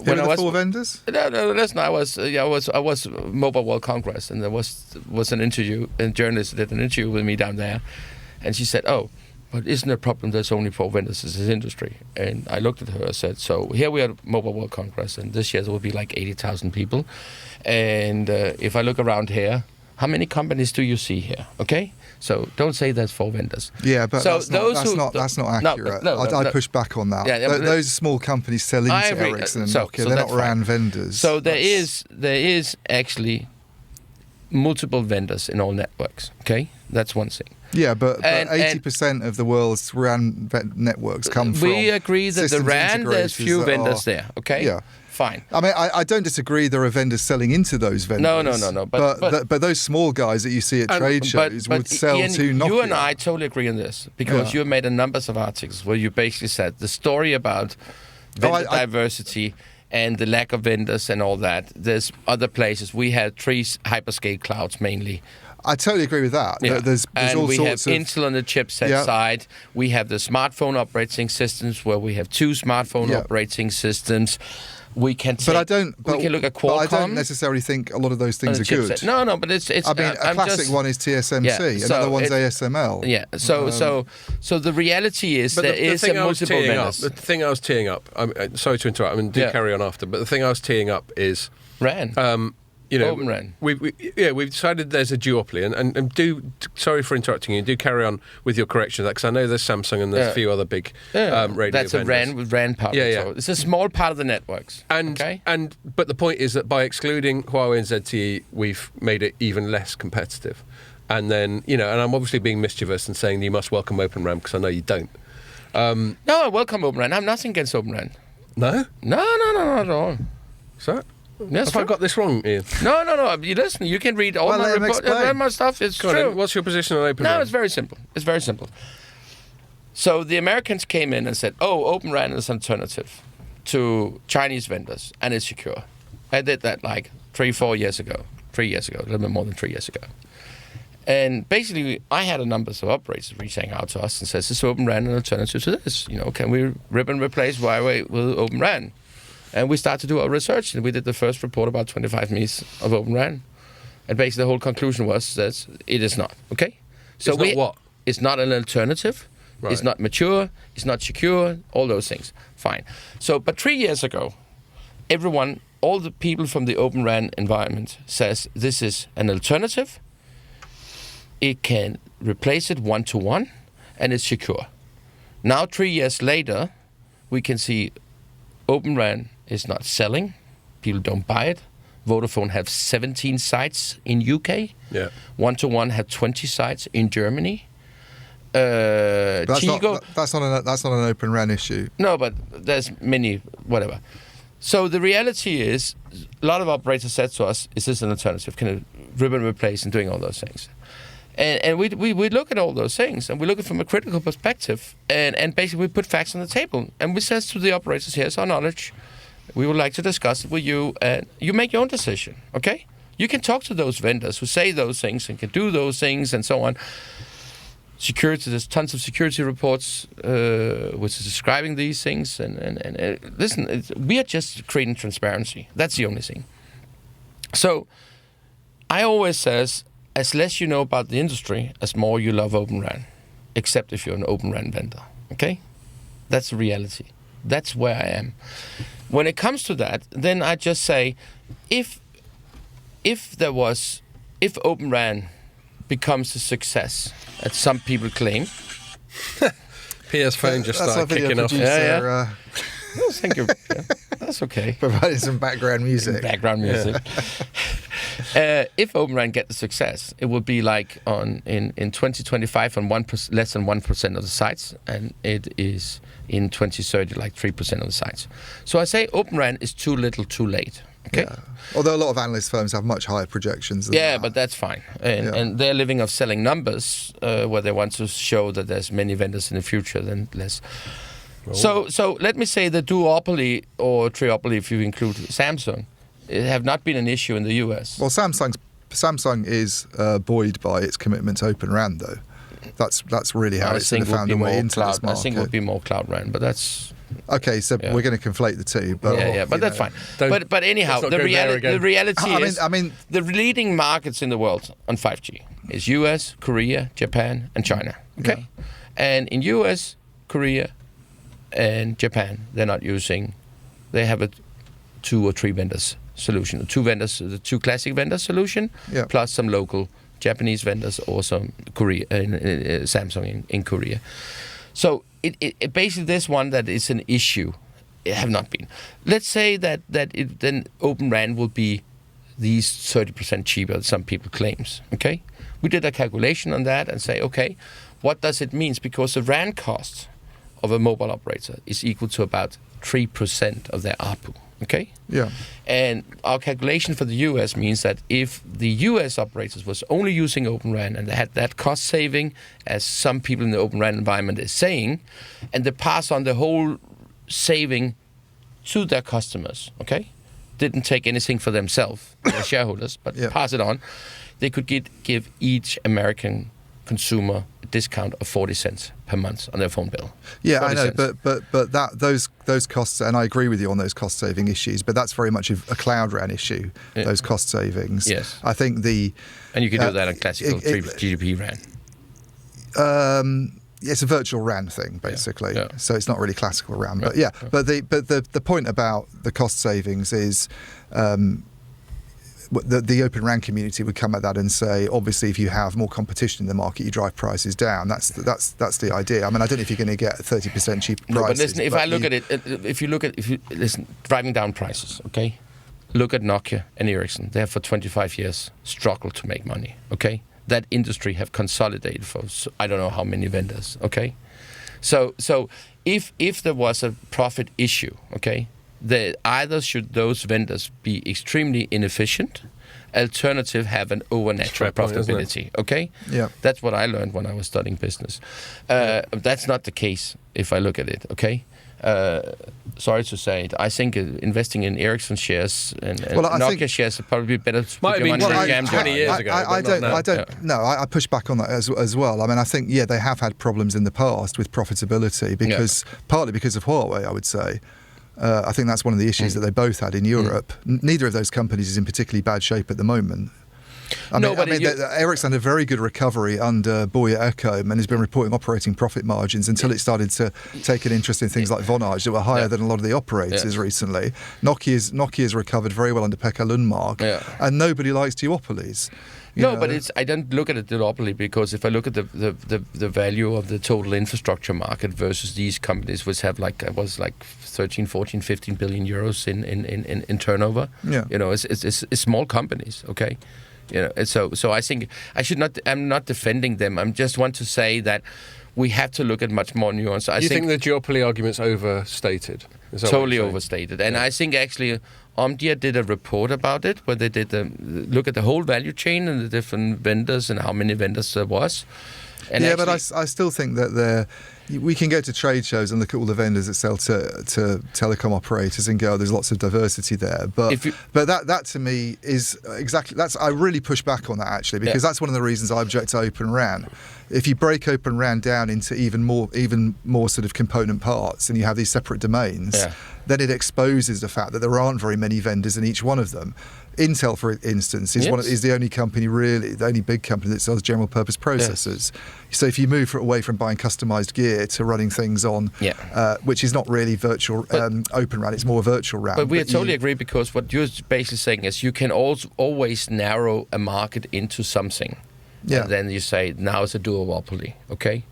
when I was 4 vendors. No, listen. I was Mobile World Congress, and there was an interview, and a journalist did an interview with me down there, and she said, "Oh, but isn't it a problem there's only 4 vendors in this industry?" And I looked at her and said, "So here we are at Mobile World Congress, and this year there will be like 80,000 people, and if I look around here, how many companies do you see here? Okay." So don't say there's 4 vendors. Yeah, but that's not accurate. I'd push back on that. Those small companies sell into Ericsson and Nokia. They're not RAN vendors. So there is actually multiple vendors in all networks. Okay, that's one thing. Yeah, but 80% of the world's RAN networks come from. We agree that the RAN, there's few vendors there. Okay. Yeah. Fine. I mean, I don't disagree there are vendors selling into those vendors. No. But those small guys that you see at trade shows would sell Ian, to Nokia. You and I totally agree on this because you made a number of articles where you basically said the story about vendor diversity and the lack of vendors and all that. There's other places. We had 3 hyperscale clouds mainly. I totally agree with that. Yeah. There's all we sorts have of Intel on the chipset side. We have the smartphone operating systems where we have 2 smartphone operating systems. We can take, we can look at Qualcomm. But I don't necessarily think a lot of those things are good. No, but it's. I mean, a classic one is TSMC. Another one's ASML. Yeah. So the reality is there is a multiple vendors. The thing I was teeing up. Sorry to interrupt. I mean, do carry on after. But the thing I was teeing up is RAN. Open RAN. We've decided there's a duopoly, and sorry for interrupting you. Do carry on with your correction of that because I know there's Samsung and there's a few other big radio That's vendors. A RAN with RAN power. So it's a small part of the networks. But the point is that by excluding Huawei and ZTE, we've made it even less competitive. And then and I'm obviously being mischievous and saying you must welcome Open RAN because I know you don't. No, I welcome Open RAN. I have nothing against Open RAN. No, not at all. So. Have I got this wrong, Ian? No. You listen. You can read all my report, my stuff. It's true. What's your position on Open RAN? No, it's very simple. So the Americans came in and said, "Oh, Open RAN is an alternative to Chinese vendors, and it's secure." I did that like 3 years ago, a little bit more than 3 years ago. And basically, I had a number of operators reaching out to us and says, "Is Open RAN an alternative to this? Can we rip and replace Huawei with Open RAN?" And we started to do our research, and we did the first report about 25 minutes of Open RAN. And basically the whole conclusion was that it is not, okay? So it's not an alternative, it's not mature, it's not secure, all those things. Fine. So, but 3 years ago, all the people from the Open RAN environment says this is an alternative, it can replace it one-to-one, and it's secure. Now, 3 years later, we can see Open RAN is not selling. People don't buy it. Vodafone have 17 sites in UK. Yeah. One-to-one have 20 sites in Germany. That's not an Open RAN issue. No, but there's many, whatever. So the reality is, a lot of operators said to us, "Is this an alternative? Can it rip and replace and doing all those things?" And we look at all those things, and we look at it from a critical perspective, and basically we put facts on the table, and we says to the operators, "Here's our knowledge. We would like to discuss it with you, and you make your own decision, okay? You can talk to those vendors who say those things and can do those things and so on. Security, there's tons of security reports which is describing these things, and listen, we are just creating transparency. That's the only thing. So I always says, as less you know about the industry, as more you love Open RAN, except if you're an Open RAN vendor, okay? That's the reality. That's where I am. When it comes to that, then I just say, if Open RAN becomes a success, as some people claim. PS phone just started kicking off. Thank you. Yeah, that's okay. Providing some background music. If Open RAN get the success, it will be like in 2025 on less than 1% of the sites, and it is in 2030 like 3% of the sites. So I say Open RAN is too little, too late. Okay. Yeah. Although a lot of analyst firms have much higher projections than that. But that's fine. And they're living off selling numbers where they want to show that there's many vendors in the future than less. Oh. So let me say the duopoly or triopoly, if you include Samsung, it have not been an issue in the US. Well, Samsung is buoyed by its commitment to Open RAN, though. That's really how it's found a way into this market. I think it would be more Cloud RAN, but that's... Okay, so we're going to conflate the two. But, but that's fine. But anyhow, the reality is the leading markets in the world on 5G is US, Korea, Japan, and China. Okay? Yeah. And in US, Korea, and Japan, they have a 2 or 3 vendors solution. The 2 classic vendors solution, plus some local Japanese vendors or some Samsung in Korea. So it basically this one that is an issue. It have not been. Let's say that then Open RAN will be these 30% cheaper than some people claims. Okay, we did a calculation on that and say, okay, what does it mean? Because the RAN cost of a mobile operator is equal to about 3% of their ARPU. Okay? Yeah. And our calculation for the US means that if the US operators was only using Open RAN and they had that cost saving, as some people in the Open RAN environment is saying, and they pass on the whole saving to their customers, okay? Didn't take anything for themselves, their shareholders, but pass it on, they could give each American consumer a discount of 40 cents per month on their phone bill. Yeah, I know, but those costs, and I agree with you on those cost saving issues, but that's very much a Cloud RAN issue. Yeah. Those cost savings. Yes, I think and you can do that on classical 3GPP RAN. It's a virtual RAN thing basically, so it's not really classical RAN. But but the point about the cost savings is. The Open RAN community would come at that and say, obviously, if you have more competition in the market, you drive prices down. That's the idea. I mean, I don't know if you're going to get 30% cheaper prices. No, but listen, if you listen, driving down prices, okay? Look at Nokia and Ericsson. They have for 25 years struggled to make money, okay? That industry have consolidated for I don't know how many vendors, okay? So if there was a profit issue, okay? Either should those vendors be extremely inefficient, alternative have an overnatural profitability. Okay, that's what I learned when I was studying business. That's not the case if I look at it. Okay, sorry to say it. I think investing in Ericsson shares and Nokia shares would probably be better. Might have been 20 years ago. I push back on that as well. I mean, I think they have had problems in the past with profitability partly because of Huawei, I would say. I think that's one of the issues that they both had in Europe. Neither of those companies is in particularly bad shape at the moment. Ericsson had a very good recovery under Boye Ekholm and has been reporting operating profit margins until it started to take an interest in things like Vonage that were higher than a lot of the operators recently. Nokia's recovered very well under Pekka Lundmark, and nobody likes duopolies. But I don't look at a duopoly because if I look at the value of the total infrastructure market versus these companies which have 13, 14, 15 billion euros in turnover. Yeah. It's small companies, okay? So I think I'm not defending them. I just want to say that we have to look at much more nuance. You think the duopoly argument's overstated? Totally overstated. And I think actually Omdia did a report about it where they did look at the whole value chain and the different vendors and how many vendors there was. And but I still think that we can go to trade shows and look at all the vendors that sell to telecom operators and go, there's lots of diversity there. But that to me is exactly I really push back on that actually because that's one of the reasons I object to Open RAN. If you break Open RAN down into even more sort of component parts and you have these separate domains, then it exposes the fact that there aren't very many vendors in each one of them. Intel, for instance, is the only company the only big company that sells general purpose processors. So if you move away from buying customized gear to running things on, which is not really virtual Open RAN, it's more virtual RAN. But we totally agree because what you're basically saying is you can always narrow a market into something. and then you say now it's a duopoly. Okay.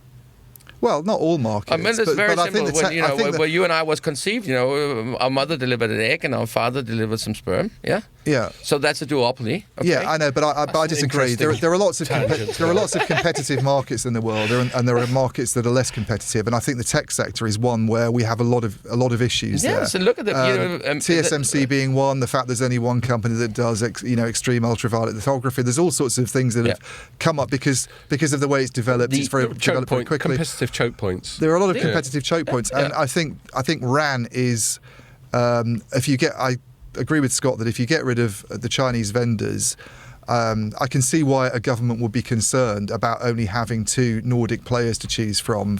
Well, not all markets. I mean, it's very simple. When you and I was conceived, our mother delivered an egg and our father delivered some sperm. Yeah. Yeah. So that's a duopoly. Okay? Yeah, I know, but I disagree. There are lots of competitive markets in the world, and there are markets that are less competitive. And I think the tech sector is one where we have a lot of issues there. So look at the TSMC being one. The fact there's only one company that does extreme ultraviolet lithography. There's all sorts of things that have come up because of the way it's developed. It's developed very quickly. Competitive choke points. There are a lot of competitive choke points, and I think RAN is I agree with Scott that if you get rid of the Chinese vendors, I can see why a government would be concerned about only having 2 Nordic players to choose from.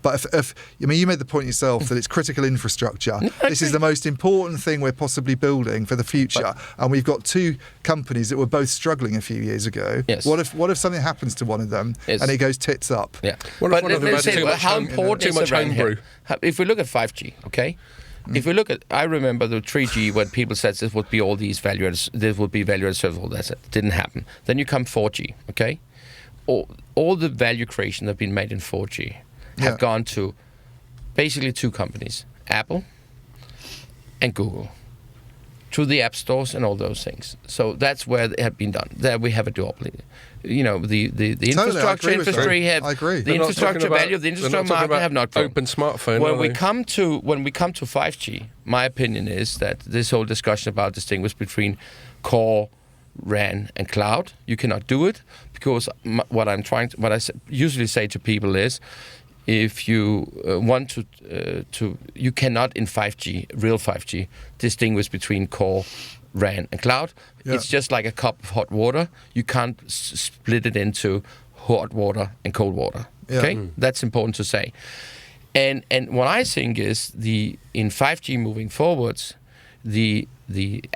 But if you made the point yourself that it's critical infrastructure. This is the most important thing we're possibly building for the future, and we've got 2 companies that were both struggling a few years ago. Yes. What if something happens to one of them and it goes tits up? Yeah. How important is the RAN here? If we look at 5G, okay. If we look at, I remember the 3G when people said this would be all these this would be value-added service, all that. Didn't happen. Then you come 4G, okay? All the value creation that have been made in 4G have gone to basically 2 companies, Apple and Google, to the app stores and all those things. So that's where they have been done. There we have a duopoly. The infrastructure have the infrastructure value of the infrastructure market have not grown. Open smartphone. When we come to 5G, my opinion is that this whole discussion about distinguish between core, RAN, and cloud, you cannot do it because what I usually say to people is, if you want to, you cannot in 5G, real 5G, distinguish between core, RAN, and cloud. Yeah. It's just like a cup of hot water. You can't split it into hot water and cold water. Okay, that's important to say. And what I think is in 5G moving forwards, the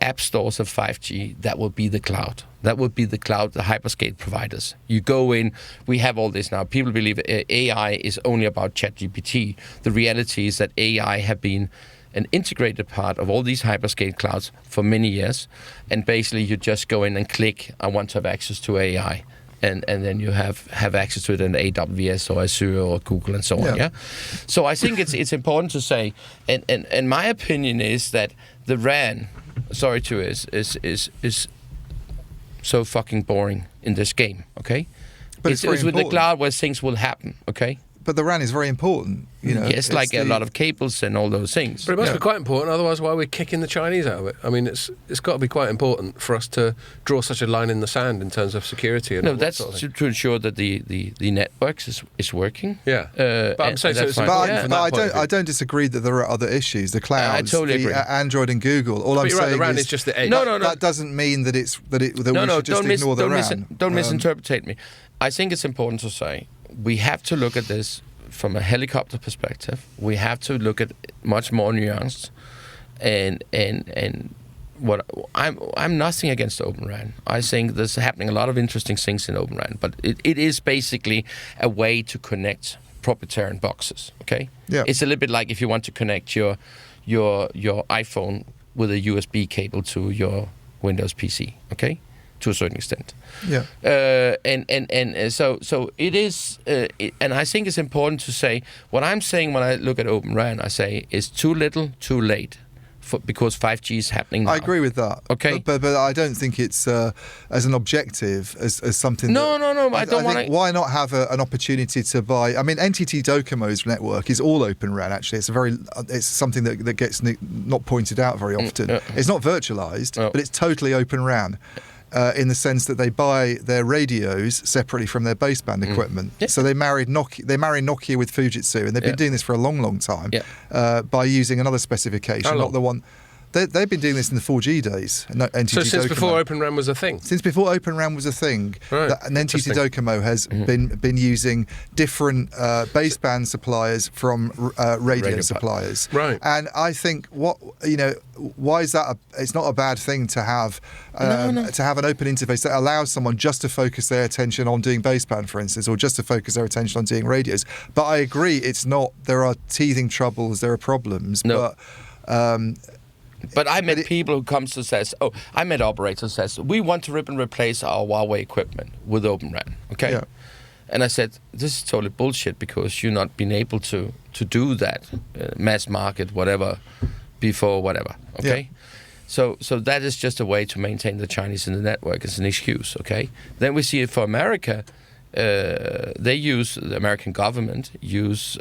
app stores of 5G, that will be the cloud. That would be the cloud, the hyperscale providers. You go in, we have all this now. People believe AI is only about ChatGPT. The reality is that AI have been an integrated part of all these hyperscale clouds for many years. And basically you just go in and click, I want to have access to AI. And then you have access to it in AWS or Azure or Google and so on. Yeah. So I think it's important to say, and my opinion is that the RAN, is so fucking boring in this game. Okay, but it's with the cloud where things will happen. Okay. But the RAN is very important, Yes, like a lot of cables and all those things. But it must be quite important, otherwise why are we kicking the Chinese out of it? I mean, it's got to be quite important for us to draw such a line in the sand in terms of security. And that's sort of to ensure that the networks is working. Yeah, but I'm saying I don't disagree that there are other issues. The clouds, I totally agree. Android and Google. All I'm saying the RAN is just the edge. No. That doesn't mean that we should just ignore the RAN. Don't misinterpret me. I think it's important to say we have to look at this from a helicopter perspective. We have to look at much more nuanced, and what I'm nothing against Open RAN. I think there's happening a lot of interesting things in Open RAN, but it is basically a way to connect proprietary boxes. Okay, it's a little bit like if you want to connect your iPhone with a USB cable to your Windows PC. Okay. To a certain extent, so it is, and I think it's important to say what I'm saying when I look at Open RAN. I say is too little, too late, because 5G is happening now. I agree with that. Okay, but I don't think it's as an objective as something. No. I don't want. Why not have an opportunity to buy? I mean, NTT Docomo's network is all Open RAN. Actually, it's something that gets not pointed out very often. It's not virtualized, but it's totally Open RAN. In the sense that they buy their radios separately from their baseband equipment. So they marry Nokia with Fujitsu, and they've been doing this for a long, long time by using another specification, not the one. They've been doing this in the 4G days. So since before Open RAN was a thing? Since before Open RAN was a thing. Right. NTT Docomo has been using different baseband suppliers from radio suppliers. Right. And I think why is that? It's not a bad thing to have to have an open interface that allows someone just to focus their attention on doing baseband, for instance, or just to focus their attention on doing radios. But I agree, it's not. There are teething troubles, there are problems, but. But I met people who comes to says, I met operators who says, we want to rip and replace our Huawei equipment with Open RAN, okay? Yeah. And I said, this is totally bullshit because you've not been able to do that, mass market, whatever, before whatever, okay? Yeah. So that is just a way to maintain the Chinese in the network. It's an excuse, okay? Then we see it for America. The American government use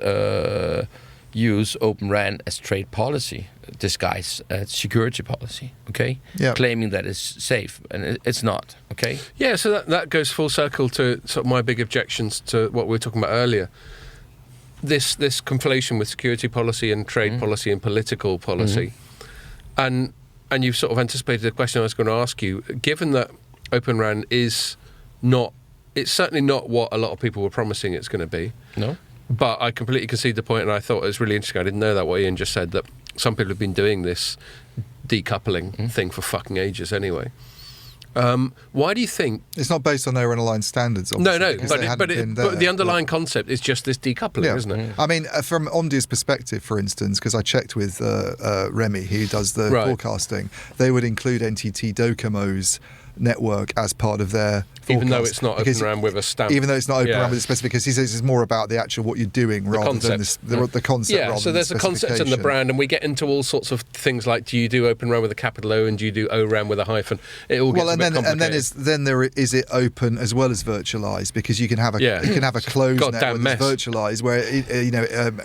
Open RAN as trade policy, disguised as security policy, okay? Yeah. Claiming that it's safe, and it's not, okay? Yeah, so that goes full circle to sort of my big objections to what we were talking about earlier. This conflation with security policy and trade policy and political policy. And you've sort of anticipated the question I was going to ask you. Given that Open RAN is not, it's certainly not what a lot of people were promising it's going to be. No. But I completely concede the point, and I thought it was really interesting. I didn't know that what Ian just said, that some people have been doing this decoupling thing for fucking ages anyway. Why do you think it's not based on their underlying standards? Obviously, no, but the underlying concept is just this decoupling, isn't it? I mean, from Omdia's perspective, for instance, because I checked with Remy, who does the forecasting, they would include NTT Docomo's network as part of their forecast. Even though it's not Open RAN with a stamp. Even though it's not Open RAN with a specific, because he says it's more about the actual what you're doing rather than the concept. Yeah, so there's a concept in the brand, and we get into all sorts of things like, do you do Open RAN with a capital O and do you do O-RAN with a hyphen? It all gets a bit complicated. And then is it open as well as virtualized? Because you can have a closed network that's virtualized where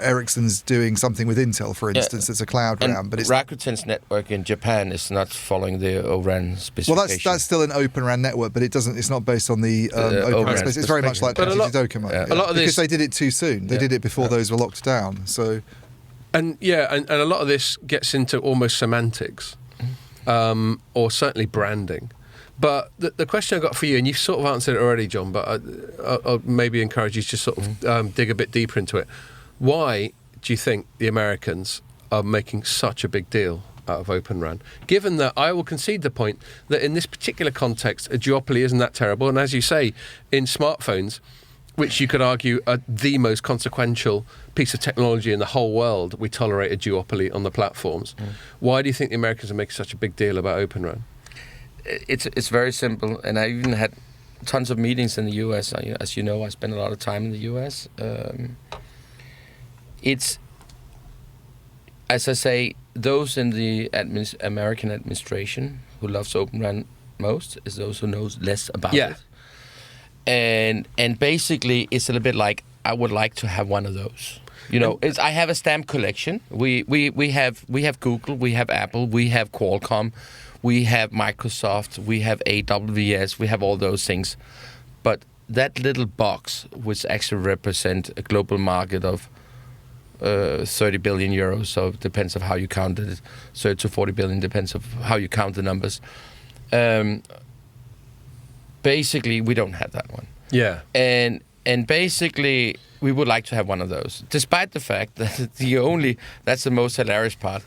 Ericsson's doing something with Intel, for instance, that's a Cloud RAN, but it's Rakuten's network in Japan is not following the O-RAN specification. Well, that's still an Open RAN network, but it's not based on the Open RAN space. It's very much like NTT Docomo. A lot of this, because they did it too soon. They did it before those were locked down. So, and a lot of this gets into almost semantics, or certainly branding. But the question I got for you, and you've sort of answered it already, John, but I'll maybe encourage you to sort of dig a bit deeper into it. Why do you think the Americans are making such a big deal out of Open RAN, given that I will concede the point that in this particular context, a duopoly isn't that terrible, and as you say, in smartphones, which you could argue are the most consequential piece of technology in the whole world, we tolerate a duopoly on the platforms. Why do you think the Americans are making such a big deal about Open RAN? It's very simple, and I even had tons of meetings in the US. As you know, I spend a lot of time in the US. It's, as I say, those in the American administration who loves Open RAN most is those who knows less about it. And basically, it's a little bit like, I would like to have one of those. I have a stamp collection. We have Google, we have Apple, we have Qualcomm, we have Microsoft, we have AWS, we have all those things. But that little box, which actually represents a global market of 30 billion euros, so it depends on how you count it. 30 to 40 billion depends on how you count the numbers. Basically, we don't have that one. Yeah. And basically, we would like to have one of those, despite the fact that that's the most hilarious part,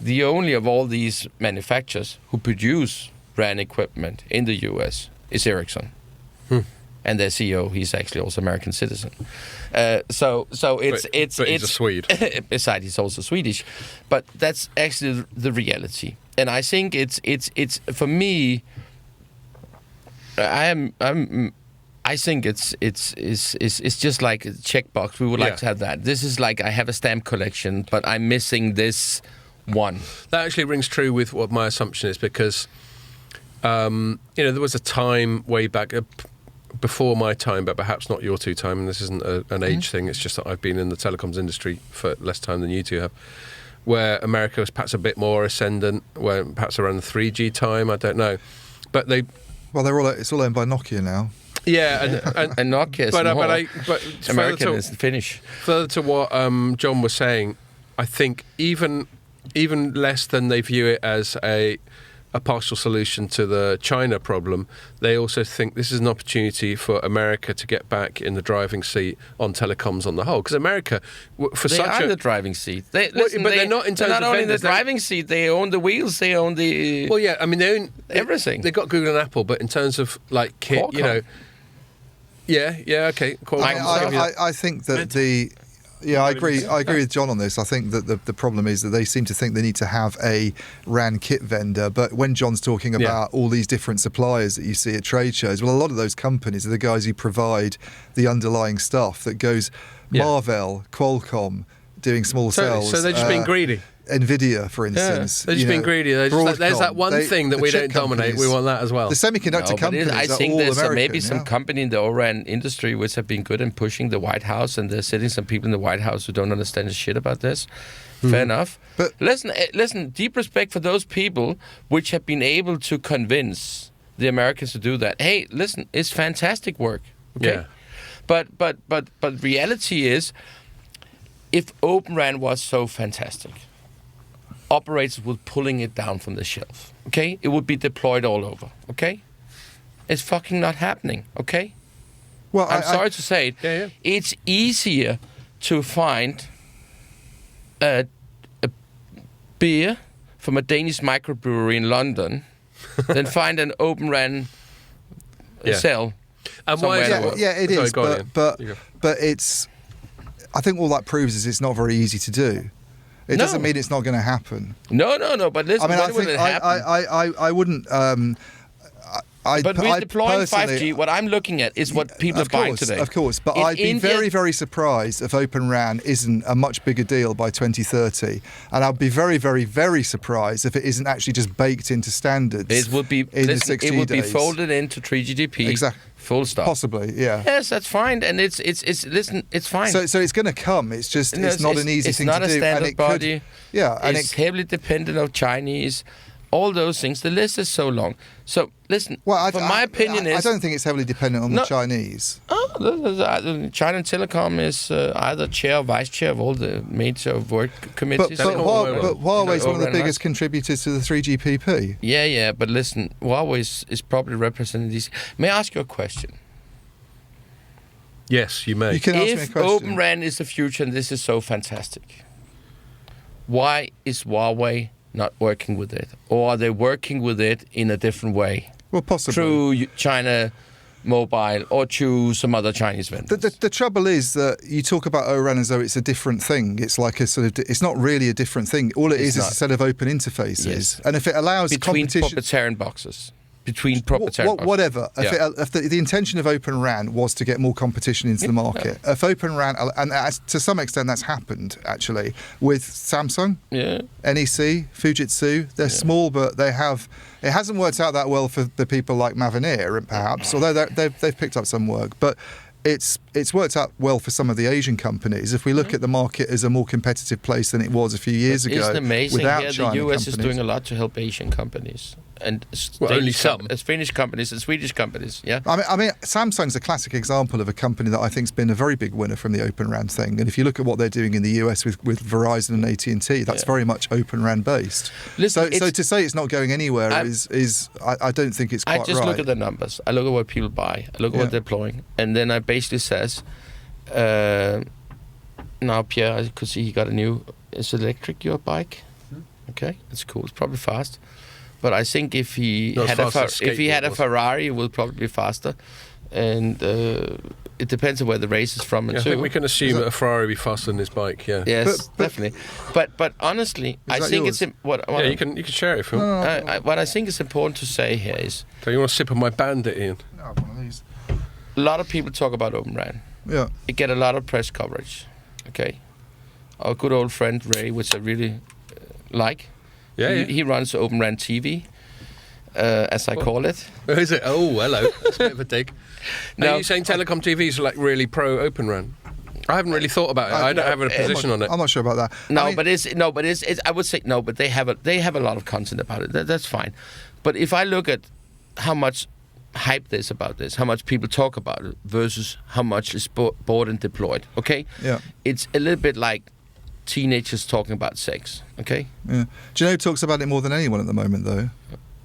the only of all these manufacturers who produce RAN equipment in the US is Ericsson. And their CEO, he's actually also American citizen. So it's he's a Swede. Besides, he's also Swedish, but that's actually the reality. And I think it's for me. I think it's just like a checkbox. We would like to have that. This is like, I have a stamp collection, but I'm missing this one. That actually rings true with what my assumption is, because there was a time way back. Before my time, but perhaps not your two time, and this isn't an age thing, it's just that I've been in the telecoms industry for less time than you two have, where America was perhaps a bit more ascendant, where perhaps around the 3G time, I don't know. But it's all owned by Nokia now. Yeah, and Nokia is but American is Finnish. Further to what John was saying, I think even less than they view it as a partial solution to the China problem, they also think this is an opportunity for America to get back in the driving seat on telecoms on the whole. Because America, they are in the driving seat. They're not in terms of not only in the driving seat, they own the wheels, they own the... Well, yeah, I mean, they own everything. They've got Google and Apple, but in terms of, like, kit, Qualcomm. Yeah, okay. I think that Yeah, I agree with John on this. I think that the problem is that they seem to think they need to have a RAN kit vendor. But when John's talking about all these different suppliers that you see at trade shows, well, a lot of those companies are the guys who provide the underlying stuff that goes Marvell, Qualcomm, doing small cells. So they're just being greedy. Nvidia, for instance. They're just being greedy. There's that one thing that we don't dominate. We want that as well. The semiconductor companies I think are all there's American, maybe some company in the ORAN industry which have been good in pushing the White House, and there's sitting some people in the White House who don't understand the shit about this. Fair enough. But listen, deep respect for those people which have been able to convince the Americans to do that. Hey, listen, it's fantastic work. Okay? Yeah. But reality is, if Open RAN was so fantastic, operators would pulling it down from the shelf, okay? It would be deployed all over, okay? It's fucking not happening, okay? Well, I'm sorry to say it. It's easier to find a beer from a Danish microbrewery in London than find an Open RAN cell. And why? It is. But it's. I think all that proves is it's not very easy to do. It doesn't mean it's not going to happen. No. But listen, I will it happen? I wouldn't. But we're deploying 5G. What I'm looking at is what people are buying today. Of course, but I'd be very, very surprised if Open RAN isn't a much bigger deal by 2030, and I'd be very, very, very surprised if it isn't actually just baked into standards. It would be. In the 60 it would days. be folded into 3GPP. Exactly. Full stop. Possibly, yeah. Yes, that's fine, and it's fine. So it's going to come. It's just it's not an easy thing to do. It's not a standard body. And it's heavily dependent on Chinese. All those things. The list is so long. So listen. My opinion is I don't think it's heavily dependent on the Chinese. China and Telecom is either chair or vice chair of all the major work committees. But Huawei is one of the biggest contributors to the 3GPP. Yeah. But listen, Huawei is probably representing these. May I ask you a question? Yes, you may. You can ask me a question. If Open RAN is the future and this is so fantastic, why is Huawei not working with it? Or are they working with it in a different way? Well, possibly. Through China Mobile or through some other Chinese vendors? The trouble is that you talk about ORAN as though it's a different thing. It's like a sort of... It's not really a different thing. All it is a set of open interfaces. Yes. And if it allows competition... Between proprietary boxes. Whatever. Yeah. If the intention of Open RAN was to get more competition into the market, if Open RAN, and to some extent that's happened actually with Samsung, NEC, Fujitsu, they're small, but they have. It hasn't worked out that well for the people like Mavenir, perhaps, although they've picked up some work, but. It's worked out well for some of the Asian companies. If we look at the market as a more competitive place than it was a few years ago, isn't amazing without here China the US companies. is doing a lot to help Asian companies and only some. Finnish companies and Swedish companies. Yeah, I mean, Samsung's a classic example of a company that I think's been a very big winner from the Open RAN thing. And if you look at what they're doing in the US with Verizon and AT&T, that's very much Open RAN based. Listen, so to say it's not going anywhere is I don't think it's quite right. I just look at the numbers. I look at what people buy. I look at what they're deploying, and then I basically says. Now Pierre, I could see he got a new. Is it electric your bike? Okay, it's cool. It's probably fast, but I think if he had a Ferrari, it would probably be faster. And it depends on where the race is from. I think we can assume that a Ferrari will be faster than his bike. Yeah. Yes, definitely. But honestly, I think yours? You can share it if you want. What I think is important to say here is. So you want a sip of my Bandit, Ian? No, one of these. A lot of people talk about Open RAN. Yeah. It get a lot of press coverage. Okay. Our good old friend Ray, which I really like. Yeah. He runs Open RAN TV, as I call it. Is it? Oh, hello. That's a bit of a dig. Now, are you saying Telecom TVs are like really pro Open RAN? I haven't really thought about it. I don't have a position on it. I'm not sure about that. But I would say no. But they have a lot of content about it. That's fine. But if I look at how much hype there's about this, how much people talk about it versus how much is bought and deployed. Okay. Yeah. It's a little bit like teenagers talking about sex. Okay. Yeah. Do you know who talks about it more than anyone at the moment though?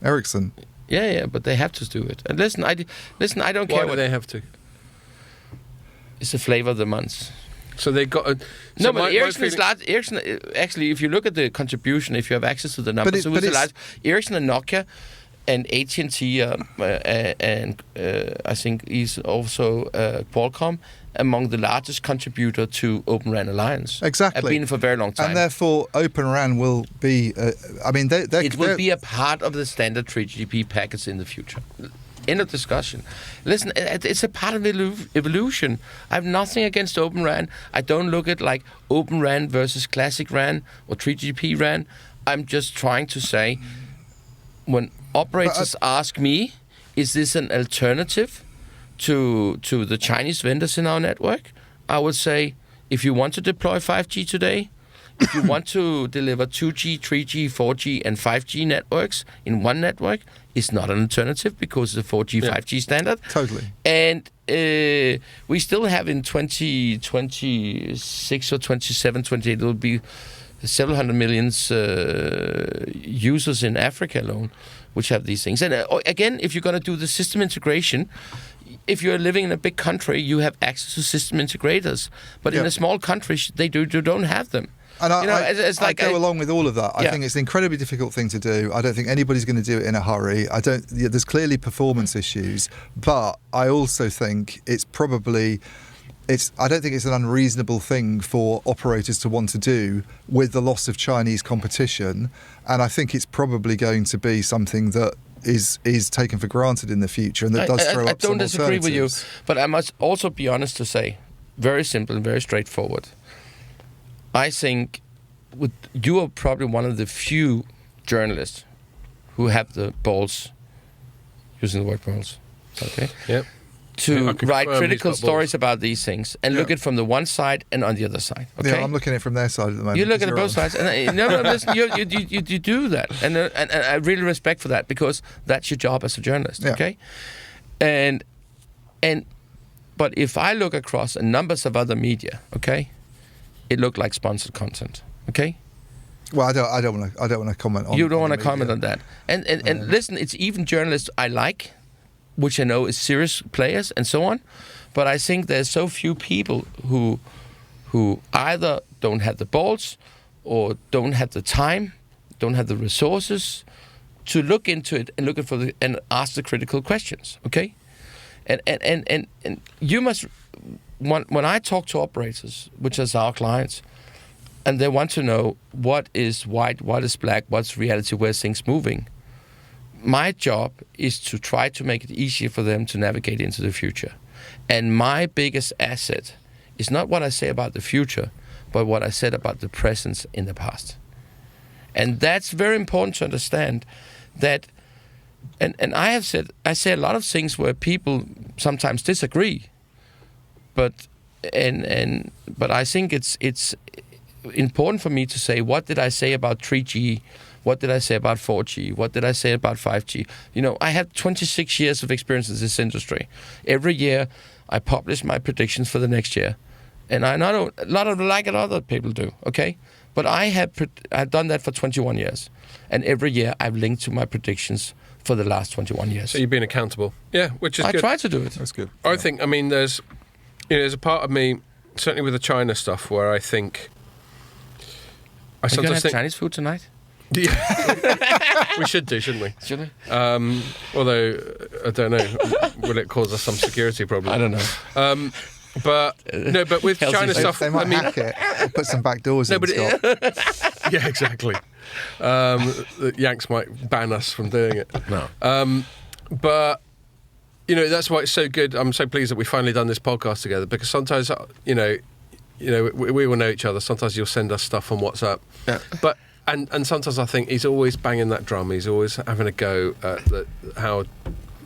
Ericsson. Yeah, but they have to do it. And listen, I don't care. Why do they have to? It's the flavor of the month. So they got a... No, but Ericsson is large. Ericsson, actually, if you look at the contribution, if you have access to the numbers, so it's large. Ericsson and Nokia and AT&T and I think is also Qualcomm among the largest contributor to Open RAN Alliance. Exactly. Have been for a very long time. And therefore, Open RAN will be, it will be a part of the standard 3GPP package in the future. End of discussion. Listen, it's a part of evolution. I have nothing against Open RAN. I don't look at like Open RAN versus Classic RAN or 3GPP RAN. I'm just trying to say, when operators ask me, is this an alternative to the Chinese vendors in our network? I would say, if you want to deploy 5G today, if you want to deliver 2G, 3G, 4G, and 5G networks in one network, it's not an alternative because it's a 4G, 5G standard. Totally. And we still have in 2026 or 27, 28, there will be several hundred millions users in Africa alone which have these things. And again, if you're going to do the system integration, if you're living in a big country, you have access to system integrators. But in a small country, they don't have them. And I go along with all of that. I think it's an incredibly difficult thing to do. I don't think anybody's going to do it in a hurry. There's clearly performance issues, but I also think I don't think it's an unreasonable thing for operators to want to do with the loss of Chinese competition. And I think it's probably going to be something that is taken for granted in the future and that does throw up some alternatives. I don't disagree with you, but I must also be honest to say, very simple and very straightforward. I think you are probably one of the few journalists who have the balls, using the word balls, okay? Yep. To write critical stories about these things and look at it from the one side and on the other side. Okay? Yeah, I'm looking at it from their side at the moment. You look at both sides, and listen, you do that, and I really respect for that because that's your job as a journalist. Okay, but if I look across numbers of other media, okay, it looked like sponsored content. Okay. Well, I don't want to comment on. You don't want to comment on that, and listen, it's even journalists I like, which I know is serious players and so on, but I think there's so few people who either don't have the balls or don't have the time, don't have the resources to look into it and and ask the critical questions. Okay, and you must when I talk to operators, which is our clients, and they want to know what is white, what is black, what's reality, where's things moving. My job is to try to make it easier for them to navigate into the future. And my biggest asset is not what I say about the future, but what I said about the presence in the past. And that's very important to understand that, and I say a lot of things where people sometimes disagree, but I think it's important for me to say, what did I say about 3G? What did I say about 4G? What did I say about 5G? You know, I have 26 years of experience in this industry. Every year, I publish my predictions for the next year. And I know a lot of like it other people do, okay? But I've done that for 21 years. And every year, I've linked to my predictions for the last 21 years. So you've been accountable. Yeah, which is good. I try to do it. That's good. I think, I mean, there's a part of me, certainly with the China stuff, where I think... Are you going to have Chinese food tonight? Yeah. We should do, shouldn't we? Should we? Although, I don't know, will it cause us some security problem? I don't know. But with China stuff... They might hack it, put some back doors in, Scott. Yeah, exactly. The Yanks might ban us from doing it. No. But, you know, that's why it's so good. I'm so pleased that we've finally done this podcast together, because sometimes, we all know each other. Sometimes you'll send us stuff on WhatsApp. Yeah. But and sometimes I think he's always banging that drum. He's always having a go at how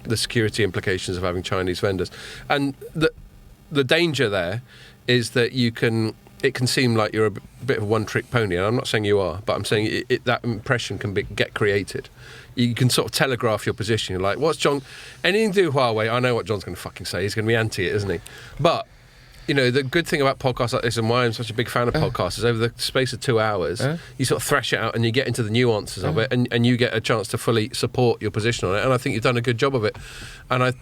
the security implications of having Chinese vendors. And the danger there is that it can seem like you're a bit of a one-trick pony. And I'm not saying you are, but I'm saying that impression can get created. You can sort of telegraph your position. You're like, what's John... Anything to do with Huawei, I know what John's going to fucking say. He's going to be anti it, isn't he? But... You know, the good thing about podcasts like this, and why I'm such a big fan of podcasts, is over the space of 2 hours, you sort of thrash it out and you get into the nuances of it, and you get a chance to fully support your position on it. And I think you've done a good job of it. And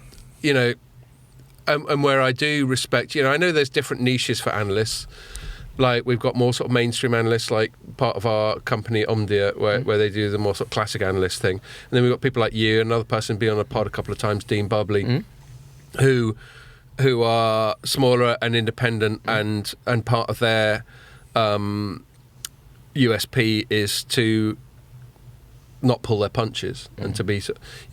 and where I do respect, I know there's different niches for analysts. Like, we've got more sort of mainstream analysts, like part of our company, Omdia, where they do the more sort of classic analyst thing. And then we've got people like you, another person being on a pod a couple of times, Dean Bubley, who... who are smaller and independent, and part of their USP is to not pull their punches and to be,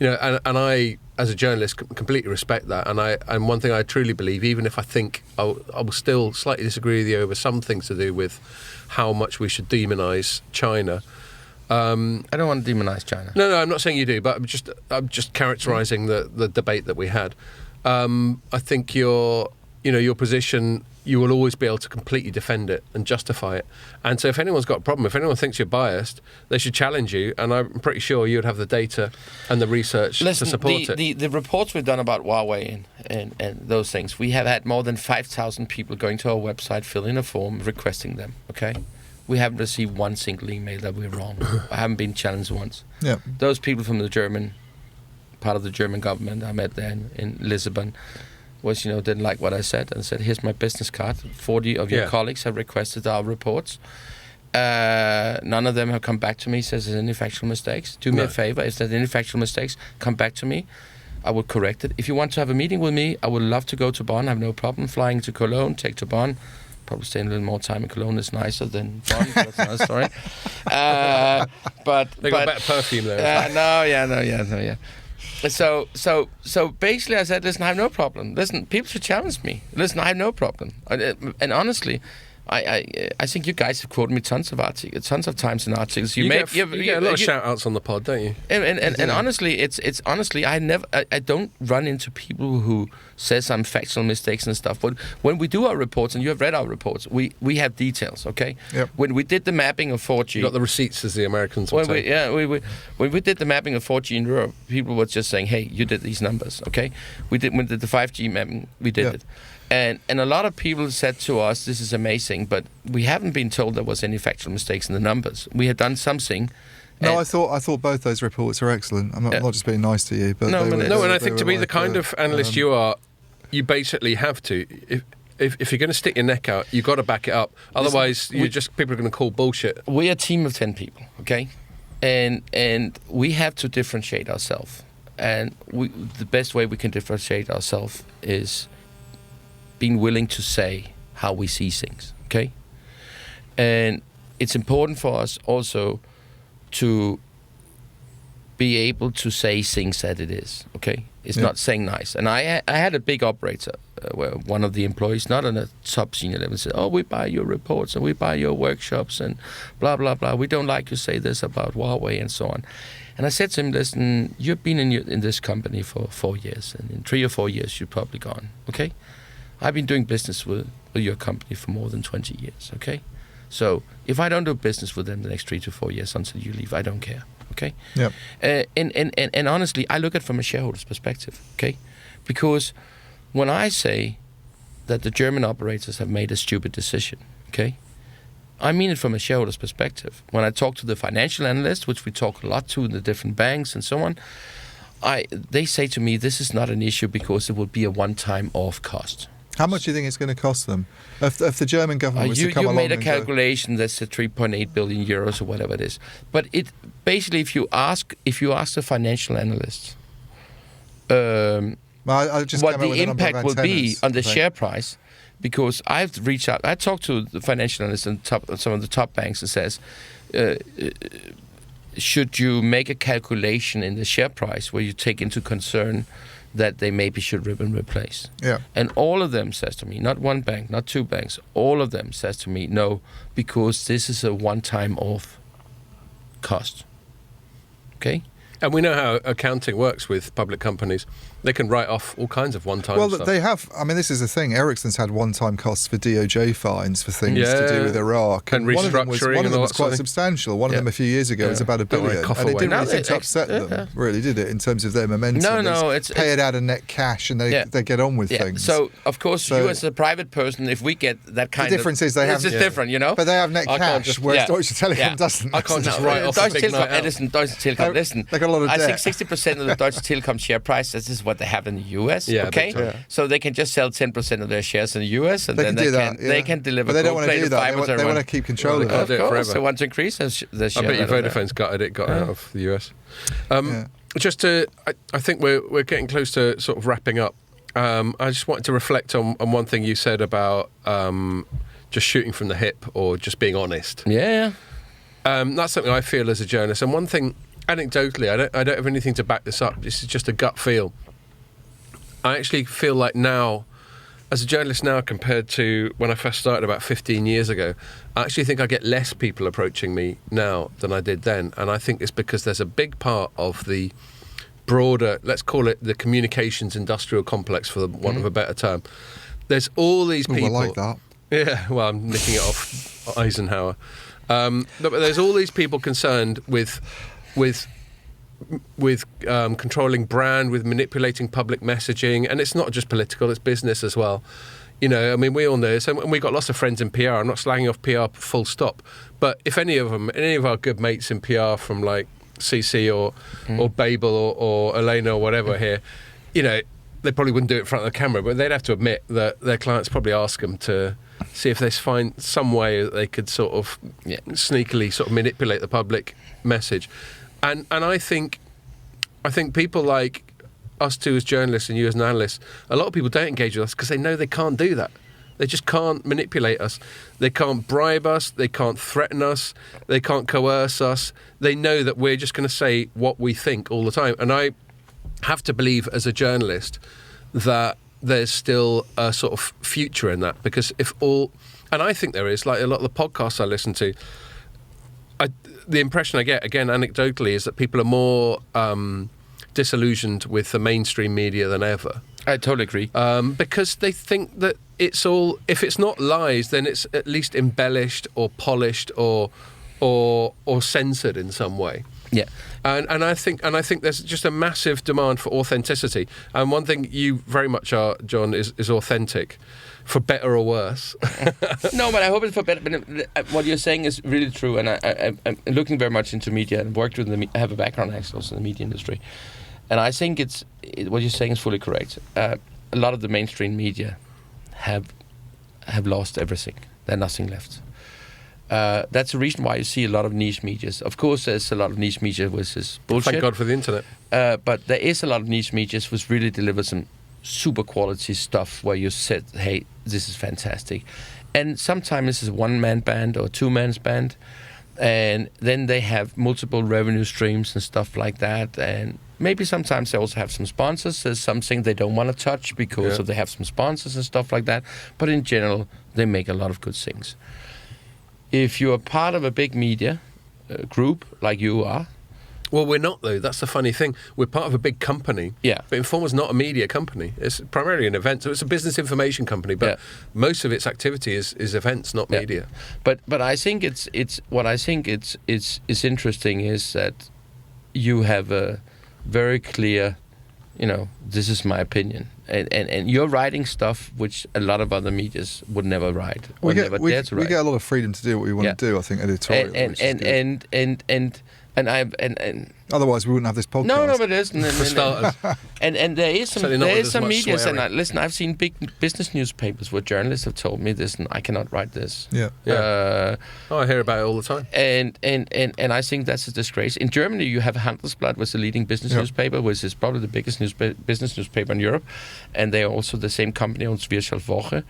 and I, as a journalist, completely respect that. And one thing I truly believe, even if I think I will still slightly disagree with you over some things to do with how much we should demonise China. I don't want to demonise China. No, I'm not saying you do, but I'm just characterising the debate that we had. I think your position, you will always be able to completely defend it and justify it. And so if anyone's got a problem, if anyone thinks you're biased, they should challenge you. And I'm pretty sure you would have the data and the research to support it. The reports we've done about Huawei and those things, we have had more than 5,000 people going to our website, filling a form, requesting them, okay? We haven't received one single email that we're wrong. I haven't been challenged once. Yeah. Those people from the part of the German government I met there in Lisbon didn't like what I said and said, here's my business card. 40 of your colleagues have requested our reports. None of them have come back to me, says there's any factual mistakes. Do me a favor, if there's any factual mistakes, come back to me. I will correct it. If you want to have a meeting with me, I would love to go to Bonn. I have no problem flying to Cologne, take to Bonn. Probably staying a little more time in Cologne is nicer than Bonn. That's another story. But they got better perfume there. Yeah. So basically, I said, listen, I have no problem. Listen, people should challenge me. Listen, I have no problem. And honestly, I think you guys have quoted me tons of times in articles. You get a lot of shout-outs on the pod, don't you? And honestly, it's honestly, I don't run into people who says I'm factual mistakes and stuff. But when we do our reports, and you have read our reports, we have details, okay? Yep. When we did the mapping of 4G... You got the receipts, as the Americans would say. When we did the mapping of 4G in Europe, people were just saying, hey, you did these numbers, okay? When we did the 5G mapping, we did it. And a lot of people said to us, this is amazing, but we haven't been told there was any factual mistakes in the numbers. We had done something. No, I thought both those reports are excellent. I'm not just being nice to you, but I think to be the kind of analyst you are, you basically have to. If you're going to stick your neck out, you've got to back it up. Otherwise, people are going to call bullshit. We're a team of 10 people, okay? And we have to differentiate ourselves. And the best way we can differentiate ourselves is being willing to say how we see things, okay? And it's important for us also to be able to say things that it is, okay? It's not saying nice. And I had a big operator where one of the employees, not on a top senior level, said, we buy your reports and we buy your workshops and blah, blah, blah. We don't like you say this about Huawei and so on. And I said to him, listen, you've been in this company for 4 years, and in 3 or 4 years, you're probably gone, okay? I've been doing business with your company for more than 20 years, okay? So if I don't do business with them the next 3 to 4 years until you leave, I don't care, okay? Yep. And honestly, I look at it from a shareholder's perspective, okay? Because when I say that the German operators have made a stupid decision, okay? I mean it from a shareholder's perspective. When I talk to the financial analysts, which we talk a lot to in the different banks and so on, they say to me, this is not an issue because it will be a one-time off cost. How much do you think it's going to cost them? If the German government was to come along, you made a calculation that's at 3.8 billion euros or whatever it is. But it basically, if you ask the financial analysts, what the impact will be on the share price, because I've reached out, I talked to the financial analysts and some of the top banks and says, should you make a calculation in the share price where you take into concern that they maybe should rip and replace? Yeah. And all of them says to me, not one bank, not two banks, all of them says to me, no, because this is a one-time off cost. Okay? And we know how accounting works with public companies. They can write off all kinds of one-time stuff. Well, they have. I mean, this is the thing. Ericsson's had one-time costs for DOJ fines for things to do with Iraq. And restructuring. One of them was quite substantial. One of them a few years ago was about $1 billion. And it didn't really seem to upset them, really, did it, in terms of their momentum? No, it's pay it out of net cash and they get on with things. So, of course, you as a private person, if we get that kind of... The difference is they have... It's different, you know? But they have net cash, whereas Deutsche Telekom doesn't. I can't just write off a big night out. Listen, Deutsche Telekom, listen. They got a lot of debt. I think 60% of the Deutsche Telekom share price, this is what they have in the US. Okay, so they can just sell 10% of their shares in the US, and then they can deliver. But they don't want to do that. They want to keep control of it. Of course, they want to increase their share. I bet you Vodafone's got out of the US. Just to, I think we're getting close to sort of wrapping up. I just wanted to reflect on one thing you said about just shooting from the hip or just being honest. Yeah. That's something I feel as a journalist. And one thing, anecdotally, I don't have anything to back this up. This is just a gut feel. I actually feel like now, as a journalist now compared to when I first started about 15 years ago, I actually think I get less people approaching me now than I did then. And I think it's because there's a big part of the broader, let's call it the communications industrial complex, for the want of a better term. There's all these people. I like that. Yeah, well, I'm nicking it off Eisenhower. But there's all these people concerned with controlling brand, with manipulating public messaging, and it's not just political; it's business as well. You know, I mean, we all know this, and we've got lots of friends in PR. I'm not slagging off PR full stop, but if any of our good mates in PR from like CC or Babel or Elena or whatever here, you know, they probably wouldn't do it in front of the camera, but they'd have to admit that their clients probably ask them to see if they find some way that they could sort of sneakily sort of manipulate the public message. And I think people like us two as journalists and you as an analyst, a lot of people don't engage with us because they know they can't do that. They just can't manipulate us. They can't bribe us. They can't threaten us. They can't coerce us. They know that we're just going to say what we think all the time. And I have to believe as a journalist that there's still a sort of future in that, because and I think there is, like a lot of the podcasts I listen to, the impression I get, again, anecdotally, is that people are more disillusioned with the mainstream media than ever. I totally agree. Because they think that it's all, if it's not lies, then it's at least embellished or polished or censored in some way. Yeah. And I think there's just a massive demand for authenticity. And one thing you very much are, John, is authentic, for better or worse. No, but I hope it's for better. But what you're saying is really true. And I'm looking very much into media and worked with I have a background actually also in the media industry. And I think what you're saying is fully correct. A lot of the mainstream media have lost everything. There's nothing left. That's the reason why you see a lot of niche medias. Of course, there's a lot of niche media which is bullshit. Thank God for the internet. But there is a lot of niche medias which really deliver some super quality stuff where you said, hey, this is fantastic. And sometimes this is a one-man band or a two-man's band. And then they have multiple revenue streams and stuff like that. And maybe sometimes they also have some sponsors. There's something they don't want to touch because they have some sponsors and stuff like that. But in general, they make a lot of good things. If you're part of a big media group like you are... Well, we're not, though. That's the funny thing. We're part of a big company. Yeah. But Informer's not a media company. It's primarily an event. So it's a business information company. But most of its activity is events, not media. But I think it's interesting is that you have a very clear, this is my opinion. And you're writing stuff which a lot of other medias would never write or never dare to write. We get a lot of freedom to do what we want to do, I think, editorially. And otherwise we wouldn't have this podcast. No, but it isn't. For starters. And there is some medias, and listen, I've seen big business newspapers where journalists have told me this, and I cannot write this. Yeah. I hear about it all the time. And I think that's a disgrace. In Germany, you have Handelsblatt, which is the leading business newspaper, which is probably the biggest business newspaper in Europe, and they are also the same company owns Wirtschaftswoche.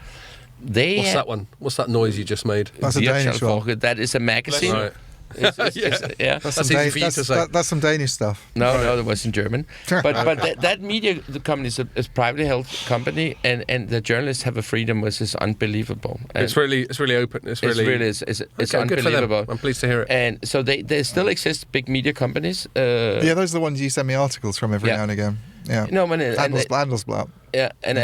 What's that one? What's that noise you just made? That's a Danish one. That is a magazine. Right. That's some Danish stuff. No, that was in German. But that media company is a privately held company, and the journalists have a freedom which is unbelievable. And it's really open. It's unbelievable. I'm pleased to hear it. And so they still exist, big media companies. Those are the ones you send me articles from every now and again. Yeah. Handelsblatt. Yeah, and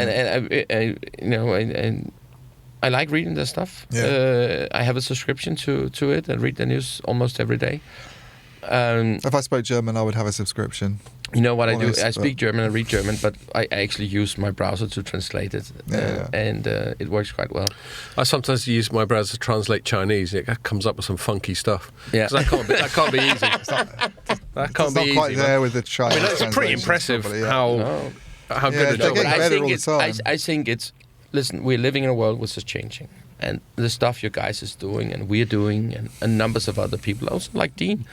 I like reading their stuff. Yeah. I have a subscription to it and read the news almost every day. If I spoke German, I would have a subscription. You know what I do? I speak German and read German, but I actually use my browser to translate it, and it works quite well. I sometimes use my browser to translate Chinese. It comes up with some funky stuff. Yeah, that can't be easy. That can't be easy. Quite there with the Chinese. I mean, it's pretty impressive how good a job. I think it's. Listen, we're living in a world which is changing, and the stuff you guys is doing, and we're doing, and numbers of other people, also like Dean,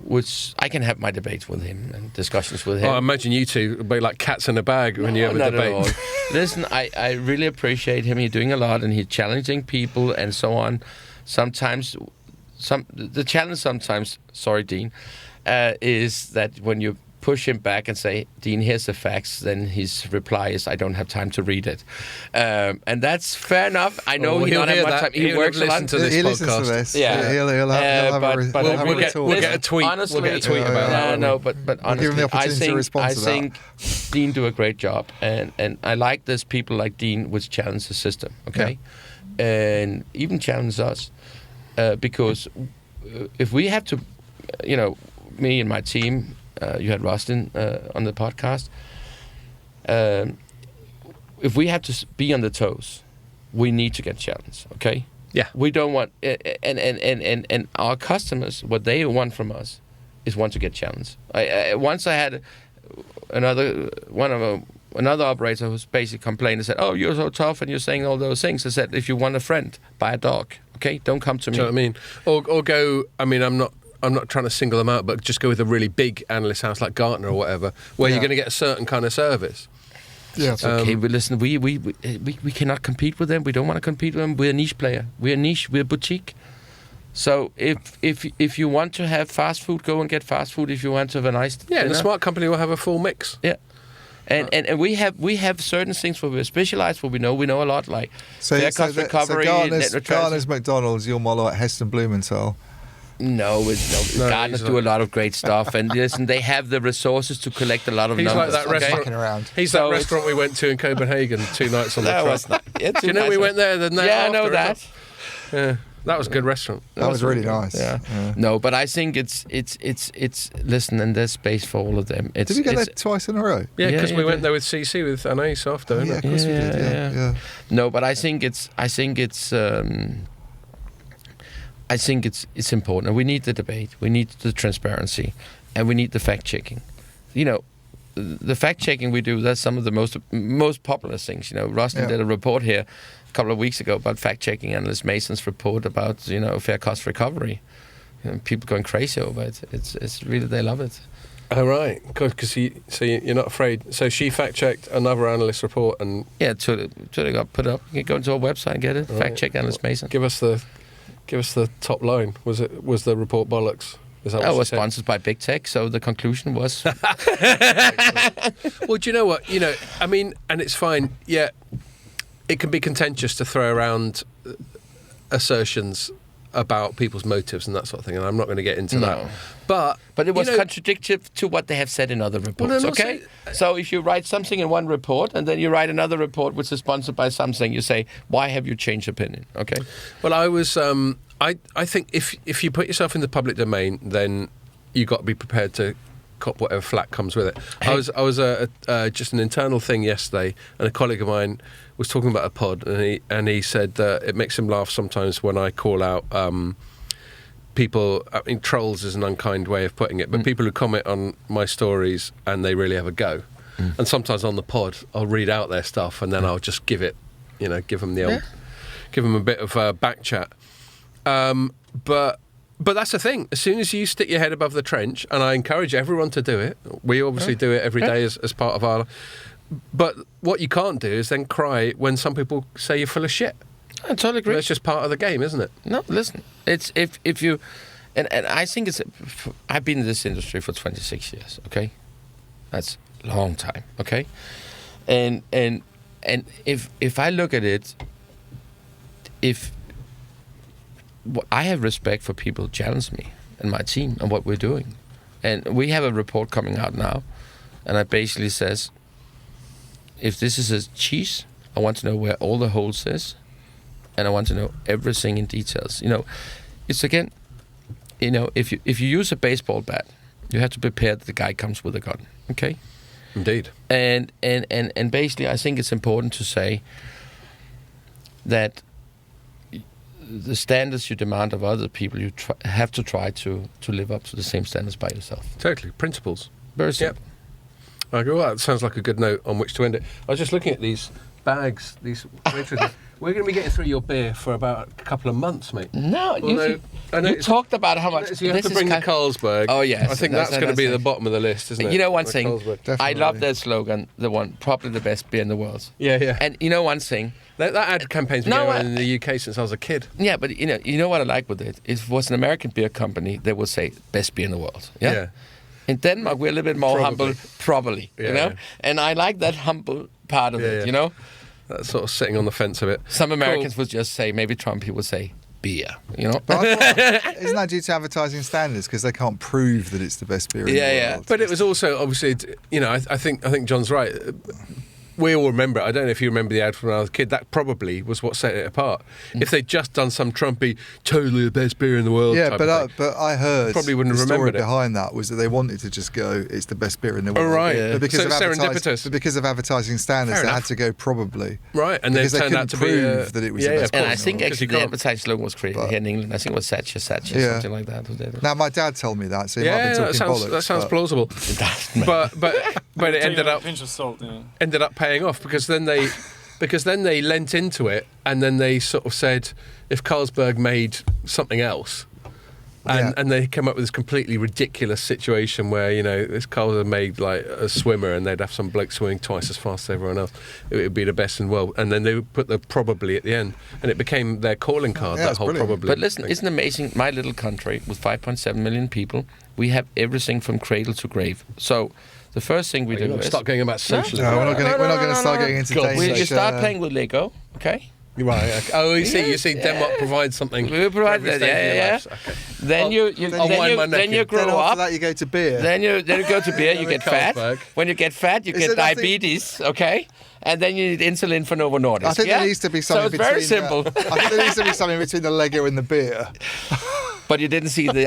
which I can have my debates with him and discussions with him. Oh, I imagine you two would be like cats in a bag when you have a debate. Listen, I really appreciate him. He's doing a lot and he's challenging people and so on. Sometimes, the challenge sometimes, sorry, Dean, is that when you push him back and say, Dean, here's the facts, then his reply is, I don't have time to read it. And that's fair enough. I know he don't have much time. He works a lot. He listens to this. Yeah. He'll have we'll get a tweet. Honestly, we'll get a tweet about that. No, but honestly, I think Dean do a great job. And I like there's people like Dean which challenge the system, okay? Yeah. And even challenge us. Because if we have to, me and my team, you had Rustin on the podcast. If we have to be on the toes, we need to get challenged. Okay. Yeah. We don't want and our customers, what they want from us, is want to get challenged. Once I had another operator who's basically complained and said, "Oh, you're so tough and you're saying all those things." I said, "If you want a friend, buy a dog. Okay, don't come to me." Do you know what I mean? Or go. I mean, I'm not trying to single them out, but just go with a really big analyst house like Gartner or whatever, where you're going to get a certain kind of service. Yeah, it's okay. But listen, we cannot compete with them. We don't want to compete with them. We're a niche player. We're a niche. We're a boutique. So if you want to have fast food, go and get fast food. If you want to have a nice dinner. And a smart company will have a full mix. Yeah. And we have certain things where we're specialised, where we know a lot, like fair cost recovery, Gartner's McDonald's, you're more like Heston Blumenthal. No, Gartner do a lot of great stuff, and listen, they have the resources to collect a lot of numbers. He's like that restaurant. He's that restaurant we went to in Copenhagen 2 nights on the trip. Do you know we went there the night after? Yeah, I know that. Yeah, that was a good restaurant. That was really nice. Yeah. No, but I think it's listen, and there's space for all of them. Did we get there twice in a row? Yeah, because we went there with CC with Anais after. Yeah, of course we did. Yeah. No, but I think it's important, and we need the debate, we need the transparency, and we need the fact checking. The fact checking we do, that's some of the most popular things. Rustin did a report here a couple of weeks ago about fact checking Analyst Mason's report about fair cost recovery. People going crazy over it. It's really, they love it. Oh, right. Because you're not afraid. So she fact checked another analyst report and Twitter got put up. You can go into our website and get it. Fact check Analyst Mason. Give us the top line. Was the report bollocks? Is that what was sponsored by Big Tech, so the conclusion was. Well, do you know what? I mean, and it's fine. Yeah, it can be contentious to throw around assertions about people's motives and that sort of thing, and I'm not going to get into that. But it was contradictory to what they have said in other reports, okay? So if you write something in one report and then you write another report which is sponsored by something, you say, why have you changed opinion, okay? Well, I was... I think if you put yourself in the public domain, then you got to be prepared to cop whatever flack comes with it. Hey. I was just an internal thing yesterday, and a colleague of mine was talking about a pod, and he said that it makes him laugh sometimes when I call out people. I mean, trolls is an unkind way of putting it, but people who comment on my stories and they really have a go. And sometimes on the pod, I'll read out their stuff, and then I'll just give them a bit of back chat. But that's the thing. As soon as you stick your head above the trench, and I encourage everyone to do it, we obviously do it every day as part of our... But what you can't do is then cry when some people say you're full of shit. I totally agree. That's just part of the game, isn't it? No, listen. It's if you... And I think it's... I've been in this industry for 26 years, okay? That's a long time, okay? And if I look at it, I have respect for people who challenge me and my team and what we're doing. And we have a report coming out now, and it basically says, if this is a cheese, I want to know where all the holes is, and I want to know everything in details. It's again, if you use a baseball bat, you have to prepare that the guy comes with a gun. Okay. Indeed. And basically, I think it's important to say that the standards you demand of other people, you have to try to live up to the same standards by yourself. Totally. Principles. Very simple. Yep. I go, well, that sounds like a good note on which to end it. I was just looking at these bags, these We're going to be getting through your beer for about a couple of months, mate. No, you talked about how much. So you have to bring the Carlsberg. Oh, yes. I think that's going to be the bottom of the list, isn't it? You know one thing? I love that slogan, the one, probably the best beer in the world. Yeah. And you know one thing? That ad campaign's been going on in the UK since I was a kid. Yeah, but you know what I like with it? If it was an American beer company, they would say, best beer in the world. Yeah? In Denmark, we're a little bit more humble, probably, you know? And I like that humble part of it, you know? That's sort of sitting on the fence a bit. Some Americans would just say, maybe Trump, he would say, beer, you know? But isn't that due to advertising standards? Because they can't prove that it's the best beer in the world. Yeah. But it was also, obviously, I think John's right. We all remember it. I don't know if you remember the ad from when I was a kid. That probably was what set it apart. If they'd just done some Trumpy, totally the best beer in the world. Yeah, but I heard probably wouldn't the have story remembered it. behind that was that they wanted to just go, it's the best beer in the world. Oh, right. But because, serendipitous. but because of advertising standards, they had to go probably. Right, and then turned out to prove that it was the best beer. And I think actually the advertising slogan was created here in England. I think it was Satcher, something like that. Now, my dad told me that, so he might be talking bollocks. That sounds plausible. But it ended up pinch of salt, ended up paying off because then they lent into it, and then they sort of said if Carlsberg made something else, and they came up with this completely ridiculous situation where this Carlsberg made like a swimmer, and they'd have some bloke swimming twice as fast as everyone else. It would be the best in the world, and then they would put the probably at the end, and it became their calling card. That whole brilliant. Probably. But listen, isn't it amazing? My little country with 5.7 million people, we have everything from cradle to grave. So. The first thing we do is start going about socialism. No, we're not going to start getting into you start playing with Lego, okay? Right. Okay. Oh, you see, Denmark provides something. We provide that. Yeah. Okay. Then you grow then up. After that, you go to beer. Then you go to beer. You get fat. When you get fat, you get diabetes. Okay. And then you need insulin for Novo Nordisk. I think there needs to be something. So it's very simple. I think there needs to be something between the Lego and the beer. But you didn't see the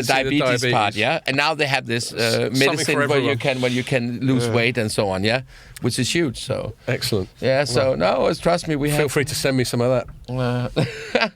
diabetes part, yeah. And now they have this medicine where you can lose weight and so on, yeah, which is huge. So excellent. Yeah. So trust me, feel free to send me some of that.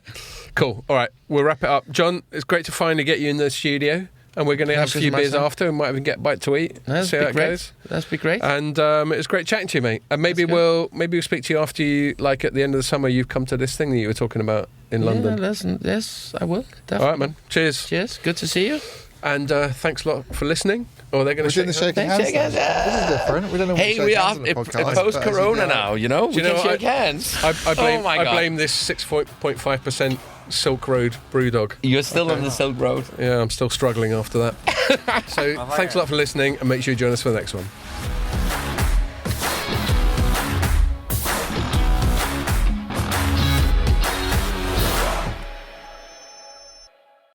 Cool. All right, we'll wrap it up. John, it's great to finally get you in the studio. And we're going to have a few beers after, and might even get a bite to eat. See how it goes. That'd be great. And it was great chatting to you, mate. And maybe we'll speak to you after you, like at the end of the summer, you've come to this thing that you were talking about in London. Yes, I will. Definitely. All right, man. Cheers. Cheers. Good to see you. And thanks a lot for listening. Or they're going to shake hands. This is different. We don't know. Hey, we are post-corona now. We can shake hands. I blame this 6.5% Silk Road Brewdog. You're still on the Silk Road. Yeah, I'm still struggling after that. So thanks a lot for listening, and make sure you join us for the next one.